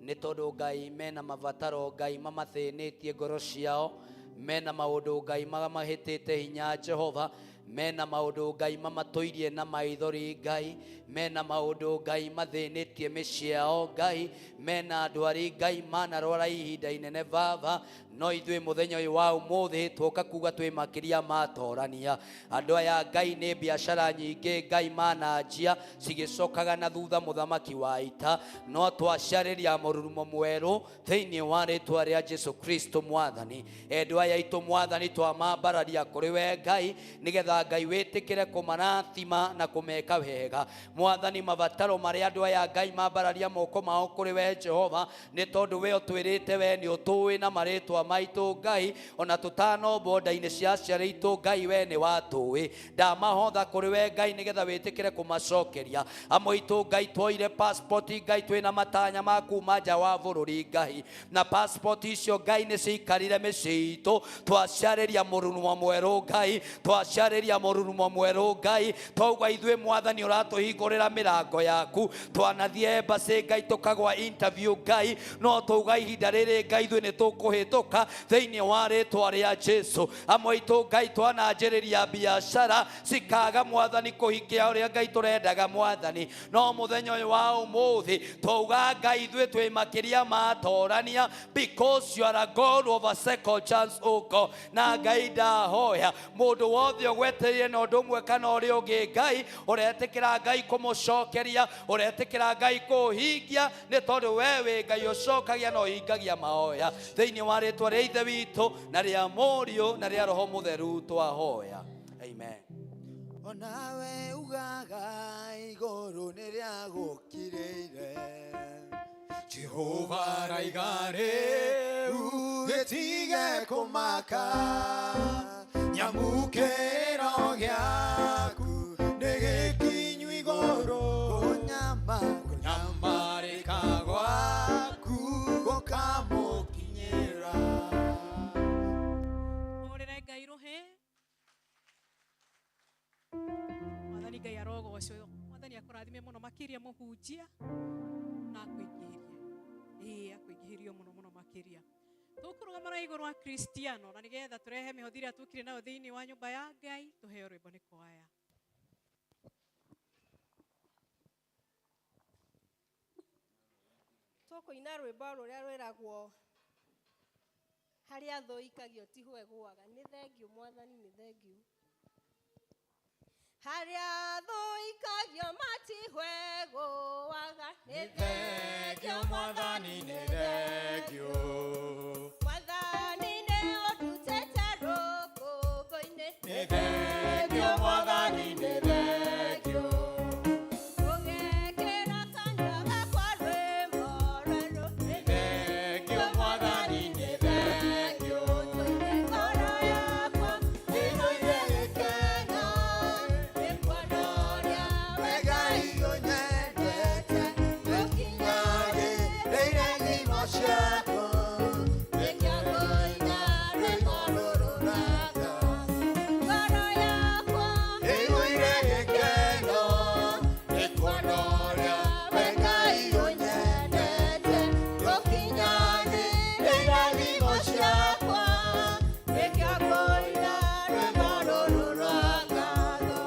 nĩ tondũ Ngai mena mabataro, Ngai mamathĩnĩtie ngoro ciao, mena maũndũ Ngai mamahĩtĩte hinya Jehova, mena maũndũ Ngai mamatũirie na maithori Ngai, mena maũndũ Ngai mathĩnĩtie mĩciĩ yao Ngai, mena andũ arĩ Ngai manarwara ihinda inene Baba, no ithuĩ mũthenya ũyũ wa ũmũthĩ twoka kuga twĩ makĩria matorania. Andũ aya Ngai nĩ biacara nyingĩ Ngai mananjia cigĩcokaga na thutha mũthamaki wa ita, no twacarĩria mũrurumo mwerũ thĩinĩ wa rĩtwa rĩa Jesu Kristo Mwathani. Endwa aya itũ Mwathani twamambararia kũrĩ we Ngai, nĩgetha Ngai wĩtĩkĩre kũmarathima na kũmeka wega Mwathani. Mabataro marĩa andũ aya Ngai mambararia moko mao kũrĩ we Jehova, nĩ tondũ we ũtwĩrĩte we nĩ ũtũĩ na marĩtwa maitũ Ngai, ona tũtanombo nda-inĩ cia ciarĩ itũ Ngai we nĩ watũĩ. Ndamahotha kũrĩ we Ngai nĩgetha wĩtĩkĩre kũmacokeria. Amwe itũ Ngai twoire passport Ngai twĩna matanya ma kuma nja wa bũrũri Ngai, na passport icio Ngai nĩ ciikarire mĩciĩ itũ, twacarĩria mũrurumo mwerũ Ngai, twacarĩria kwambĩrĩria mũrurumo mwerũ Ngai, twaigua ithuĩ Mwathani ũratũhingũrĩra mĩrango yaku. Twanathiĩ embassy Ngai tũkagwa interview Ngai, no tauga ihinda rĩrĩ Ngai ithuĩ nĩ tũkũhĩtũka thĩinĩ wa rĩtwa rĩa Jesu. Amwe itũ Ngai twananjĩrĩria biacara cikaga Mwathani kũhingia ũrĩa Ngai tũrendaga Mwathani, no mũthenya ũyũ wa ũmũthĩ tauga Ngai ithuĩ twĩ makĩria ma torania, because you are a God of a second chance, oh God. Na Ngai ndahoya mũndũ wothe ũgwetereire na ũndũ ũmwe kana ũrĩa ũngĩ Ngai, ũretĩkĩra Ngai kũmũcokeria, ũretĩkĩra Ngai kũhingia, nĩ tondũ wewe Ngai ũcokagia na ũhingagia mahoya. Thĩinĩ wa rĩtwa rĩa Ithe witũ na rĩa Mũriũ na rĩa Roho Mũtheru twahoya, amen. Onawe ugaga igũrũ nĩ rĩa gũkirĩire, Jehova raiga rĩu gĩtige kũmaka, nyamũkĩro gĩaku nĩ gĩkinyu igũrũ, kũnyamarĩka gwaku gũkamũkinyĩra. Mũhũrĩre Ngai rũhĩ. Mwathani Ngai arogocwo. Mwathani akũrathime mũno makĩria mũhunjia na akwĩingĩhirie. Akwĩingĩhirio mũno mũno makĩria. Tũkũrũgama na igũrũ wa Kristiano na nĩgetha tũrehe mĩhothi ĩrĩa tũkire nayo thĩinĩ wa nyũmba ya Ngai, tũheo rwĩmbo nĩ kwaya. Tũkũina rwĩmbo rũrĩa rwĩragwo harĩa thũ ikagio tihwe gũaga. Nĩ thengiũ Mwathani, nĩ thengiũ. Harĩa thũ ikagio matihwe gũaga. Nĩ thengiũ Mwathani, nĩ thengiũ. Mwathani nĩ ũndutĩte rũkũngũ-inĩ. Nĩ thengiũ Mwathani, nĩ thengiũ. Ũgekĩra kanua gakwa rwĩmbo rwerũ. Nĩ thengiũ Mwathani, nĩ thengiũ. Tũine ngoro yakwa ĩrũire gĩkeno, nĩ kuona ũrĩa we Ngai ũnyendete, ũkinyagĩrĩire thimo ciakwa. Nĩkĩo ngũina rwĩmbo rũrũ rwaka. Ngoro yakwa ĩrũire gĩkeno, nĩ kuona ũrĩa we Ngai ũnyendete, ũkinyagĩrĩire thimo ciakwa. Nĩkĩo ngũina rwĩmbo rũrũ rwa ngatho.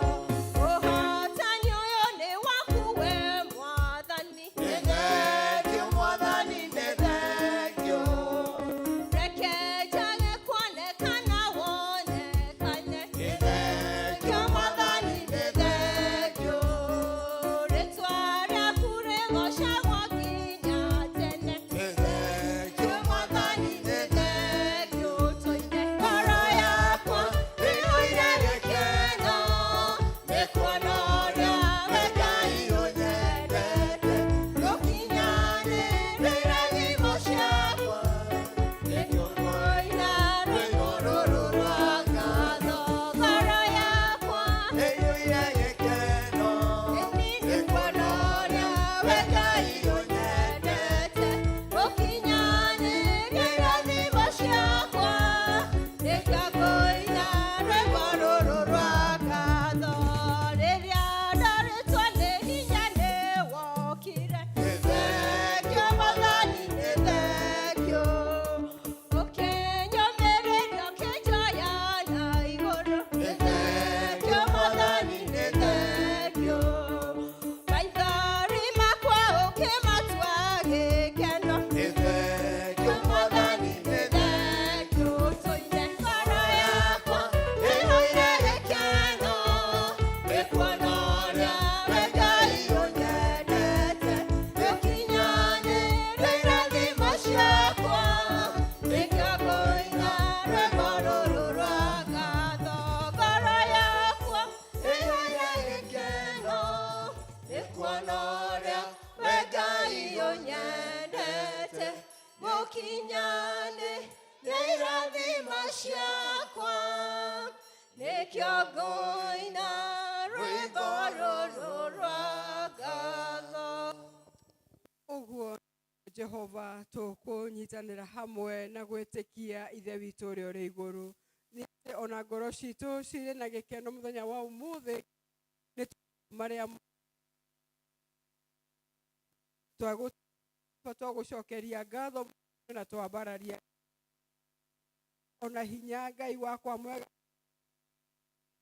Ũhotani ũyũ nĩ waku we Mwathani. Nĩ thengiũ Mwathani, nĩ thengiũ. Reke njage kuonekana wonekane. Nĩ thengiũ Mwathani, nĩ thengiũ. Rĩtwa rĩaku rĩgocagwo nginya tene. Nĩ thengiũ Mwathani, nĩ thengiũ. Tũine ngoro yakwa ĩrũire gĩkeno, nĩ kuona ũrĩa we Ngai ũnyendete, ũkinyanĩrĩire thimo ciakwa. Nĩkĩo ngũina rwĩmbo rũrũ rwa ngatho. Ngoro yakwa ĩrũire gĩkeno, nĩ kuona ũrĩa we Ngai ũnyendete, ũkinyanĩrĩire thimo ciakwa. Nĩkĩo ngũina rwĩmbo rũrũ rwa ngatho. Rĩrĩa ndarĩtwo nĩ hinya nĩ wokire. Nĩ thengiũ Mwathani, nĩ thengiũ. Ũkĩnyũmĩrĩria ũkĩnjoya na igũrũ. Nĩ thengiũ Mwathani, nĩ thengiũ. Maithori makwa ũkĩmatua gĩkeno. Nĩ thengiũ Mwathani, nĩ thengiũ. Tũine ngoro yakwa ĩrũire gĩkeno, nĩ kuona ũrĩa we Ngai ũnyendete, ũkinyanĩrĩire thimo ciakwa. Nĩkĩo ngũina rwĩmbo rũrũ rwa ngatho. Ngoro yakwa ĩrũire gĩkeno, nĩ kuona ũrĩa we Ngai ũnyendete, ũkinyanĩrĩire thimo ciakwa. Nĩkĩo ngũina rwĩmbo rũrũ rwa ngatho. Ũguo Jehova tũkũnyitanĩra hamwe na gwĩtĩkia Ithe witũ ũrĩa ũrĩ igũrũ ona ngoro citũ cirĩ na gĩkeno mũthenya wa ũmũthĩ nĩ marĩa twagũcokeria ngatho na twambararia ona hinya Ngai wakwa mwega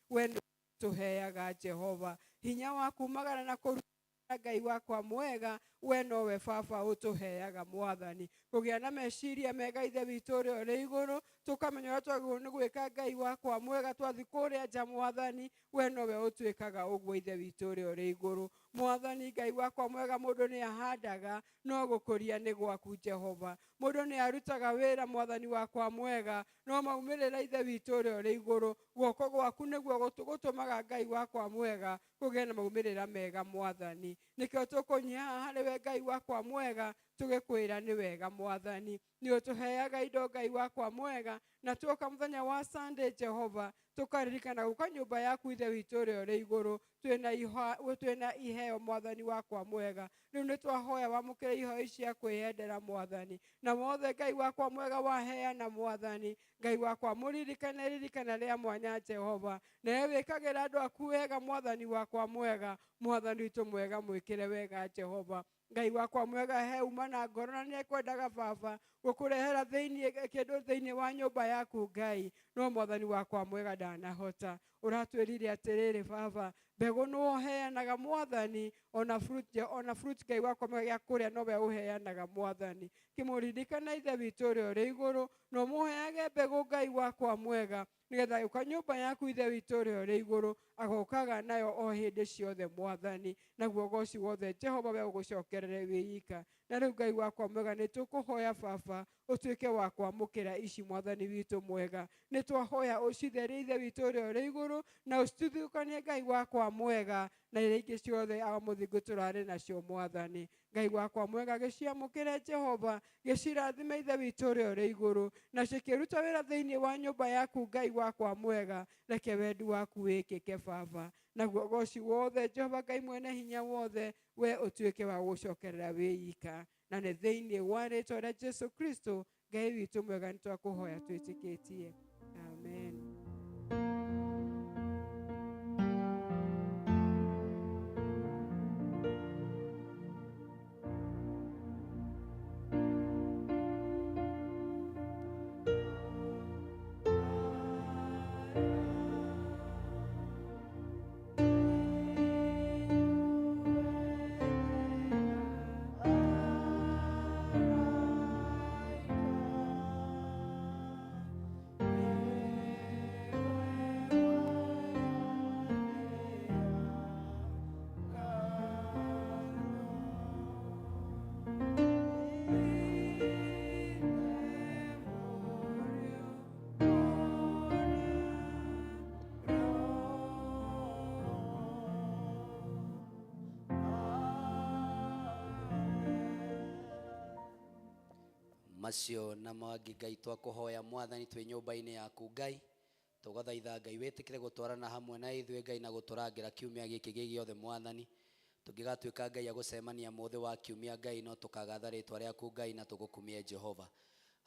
we tũheaga Jehova hinya wa kumagara na kũruta Ngai wakwa mwega we nowe baba ũtũheaga Mwathani kũgĩa na meciria mega Ithe witũ ũrĩa ũrĩ igũrũ tũkamenya ũrĩa twagĩrĩirwo nĩ gwĩka Ngai wakwa mwega twathi kũrĩa nja Mwathani we nowe ũtwĩkaga ũguo Ithe witũ ũrĩa ũrĩ igũrũ Mwathani Ngai wakwa mwega mũndũ nĩ ahandaga no gũkũria nĩ gwaku Jehova mũndũ nĩ arutaga wĩra Mwathani wakwa mwega no maumĩrĩra Ithe witũ ũrĩa ũrĩ igũrũ guoko gwaku nĩguo gũtũmaga Ngai wakwa mwega kũgĩa na maumĩrĩra mega Mwathani nĩkĩo tũkũnyiha harĩ we Ngai wakwa mwega tũgĩkwĩra nĩ wega Mwathani nĩ ũtũheaga indo Ngai wakwa mwega na tuoka mũthenya wa Sunday Jehova tukaririkana gũka nyũmba yaku Ithe witũ ũrĩa ũrĩ igũrũ twĩna iheo Mwathani wakwa mwega rĩu nĩ twahoya wamũkĩre iheo cia kwĩyendera Mwathani na mothe Ngai wakwa mwega waheana Mwathani Ngai wakwa mũririkane ririkana rĩa mwanya Jehova na wĩkagĩra andũ aku wega Mwathani wakwa mwega Mwathani witũ mwega mwĩkĩre wega Jehova Ngai wakwa mwega he uma na ngoro na nĩ ekwendaga baba gũkũrehera kĩndũ thĩinĩ wa nyũmba yaku Ngai no Mwathani wakwa mwega ndanahota ũratwĩrire atĩrĩrĩ baba mbegũ nĩ ũheanaga Mwathani ona fruit Ngai wakwa mwega gĩa kũrĩa nowe ũheanaga Mwathani kĩmũririkana Ithe witũ ũrĩa ũrĩ igũrũ no mũheage mbegũ Ngai wakwa mwega nĩgetha gũka nyũmba yaku Ithe witũ ũrĩa ũrĩ igũrũ agokaga nayo o hĩndĩ ciothe Mwathani naguo goci wothe Jehova we ũgũcokerere wĩika na rĩu Ngai wakwa mwega nĩ tũkũhoya baba ũtuĩke wa kwamũkĩra ici Mwathani witũ mwega nĩ twahoya ũcitherie Ithe witũ ũrĩa ũrĩ igũrũ na ũcituthũkanie Ngai wakwa mwega na iria ingĩ ciothe mũthingu tũrarĩ nacio Mwathani Ngai wakwa mwega gĩciamũkĩre Jehova gĩcirathime Ithe witũ ũrĩa ũrĩ igũrũ na cikĩruta wĩra thĩinĩ wa nyũmba yaku Ngai wakwa mwega reke wendi waku wĩkĩke baba naguo goci wothe Jehova Ngai mwene hinya wothe we ũtuĩke wa gũcokerera wĩika na nĩ thĩinĩ wa rĩĩtwa rĩa Jesu Kristo Ngai witũ mwega nĩ twakũhoya twĩtĩkĩtie amen. macio na mangĩ Ngai twakũhoya Mwathani twĩ nyũmba-inĩ yaku Ngai tũgathaitha Ngai wĩtĩkĩre gũtwarana hamwe na ithuĩ Ngai na gũtũrangĩra kiumia gĩkĩ gĩothe Mwathani tũngĩgatuĩka Ngai agũcemania mũthĩ wa kiumia Ngai no tũkagatha rĩtwa rĩaku Ngai na tũgũkumie Jehova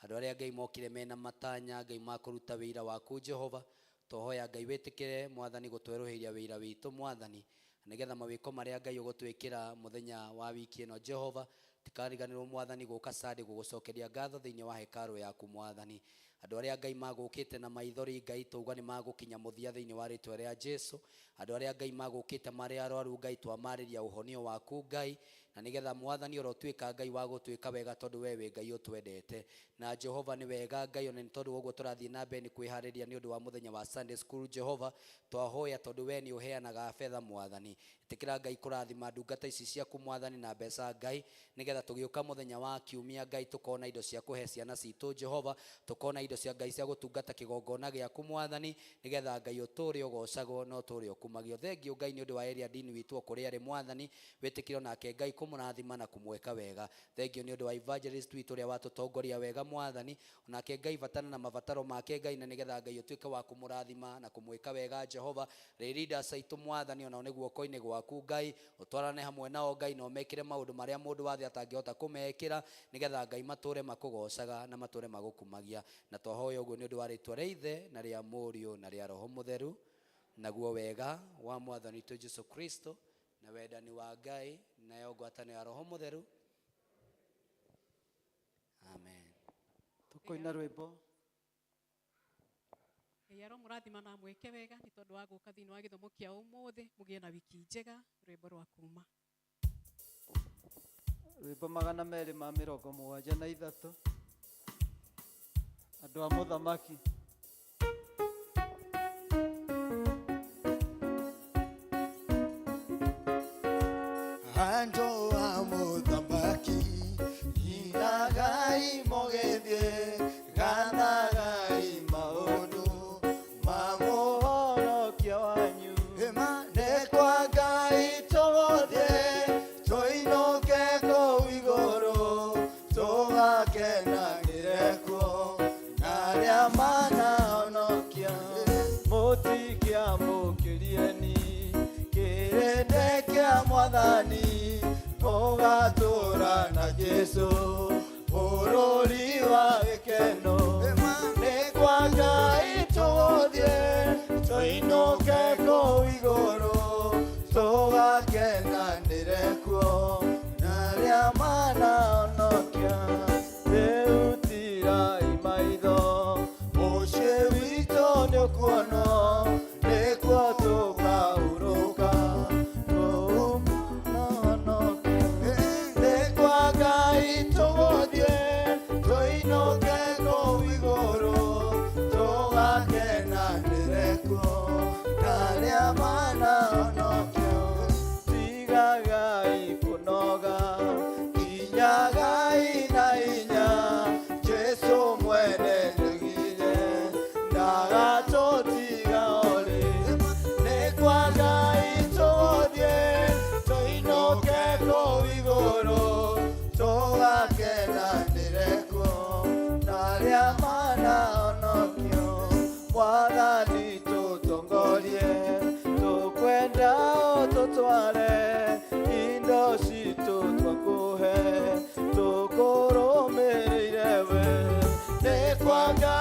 andũ arĩa Ngai mokire mena matanya Ngai makũruta wĩra waku Jehova tũhoya Ngai wĩtĩkĩre Mwathani gũtwerũhĩria wĩra witũ Mwathani nĩgetha mawĩko marĩa Ngai ũgũtwĩkĩra mũthenya wa wiki ĩno Jehova tikariganĩrwo Mwathani gũka Sunday gũgũcokeria ngatho thĩinĩ wa hekarũ yaku Mwathani andũ arĩa Ngai magũkĩte na maithori Ngai tauga nĩ magũkinya mũthia thĩinĩ wa rĩtwa rĩa Jesu andũ arĩa Ngai magũkĩte marĩ arwaru Ngai twamarĩria ũhonio waku Ngai na nĩgetha Mwathani ũrotwĩka Ngai wa gũtwĩka wega tondũ we wĩ Ngai ũtwendete na Jehova nĩ wega Ngai ona nĩ tondũ ũguo tũrathiĩ na mbere nĩ kwĩharĩria nĩ ũndũ wa mũthenya wa Sunday school Jehova twahoya tondũ we nĩ ũheanaga betha Mwathani ĩtĩkĩra Ngai kũrathima ndungata ici ciaku Mwathani na mbeca Ngai nĩgetha tũgĩũka mũthenya wa kiumia Ngai tũkona indo cia kũhe ciana citũ Jehova tũkona indo cia Ngai cia gũtungata kĩgongona gĩaku Mwathani nĩgetha Ngai ũtũũre ũgocagwo no ũtũũre ũkumagio thengio Ngai nĩ ũndũ wa area dini witũ kũrĩa arĩ Mwathani wĩtĩkĩre nake Ngai kũmũrathima na kũmweka wega thengio nĩ ũndũ wa evangelist witũ ũrĩa watũtongoria wega Mwathani onake Ngai vatana na mavataro make Ngai na nĩgetha Ngai ũtuĩke wa kũmũrathima na kũmweka wega Jehova leaders aitũ Mwathani ona nĩ guoko-inĩ gwaku Ngai ũtwarane hamwe nao Ngai na ũmekĩre maũndũ marĩa mũndũ wathĩ atangĩhota kũmekĩra nĩgetha Ngai matũũre makũgocaga na matũũre magũkumagia na na twahoya ũguo nĩ ũndũ wa rĩtwa rĩa Ithe na rĩa Mũriũ na rĩa Roho Mũtheru, naguo wega wa Mwathani witũ Jesũ Kristo na wendani wa Ngai nayo ngwatanĩro ya Roho Mũtheru. Amen. Tukoina rwĩmbo. Ngai mũrathima na mwĩke wega nĩ tondũ wa gũka thĩinĩ wa gĩthomo kĩa ũmũthĩ, mũgĩe na wiki njega. Rwĩmbo rwa kuuma Rwĩmbo 273 andũ a mũthamaki. Andũ a mũthamaki inagai mũgĩthiĩ gathagai maũndũ ma mũhonokia wanyu. Nĩ kwa Ngai tũgũthiĩ tũinũke kũu igũrũ tũgakenagĩre kuo na arĩa manahonokia. Mũtikĩamũkĩrieni kĩrĩndĩ kĩa Mwathani, mũgatũũra na Jesũ bũrũri wa gĩkeno. Nĩ kwa Ngai tũgũthiĩ tũinũke kũu igũrũ tũgakenanĩre kuo na arĩa manahonokia. Rĩutirai maitho mũciĩ witũ nĩ ũkuonwo, nĩkuo tũkahurũka kũu manahonokia. Nĩ kwa Ngai tũgũthiĩ tũinũke kũu igũrũ tũgakenanĩre kuo na arĩa manahonokia. Tigagai kũnoga, inyagai na hinya, Jesũ mwene nĩgire ndagatũtiga olĩ. Nĩ kwa Ngai tũgũthiĩ tũinũke kũu igũrũ tũgakenanĩre kuo na arĩa manahonokia. Mwathani tũtongorie, tũkwenda ũtũtware, indo citũ twakũhe tũkũrũmĩrĩire we. Nĩ kwa Ngai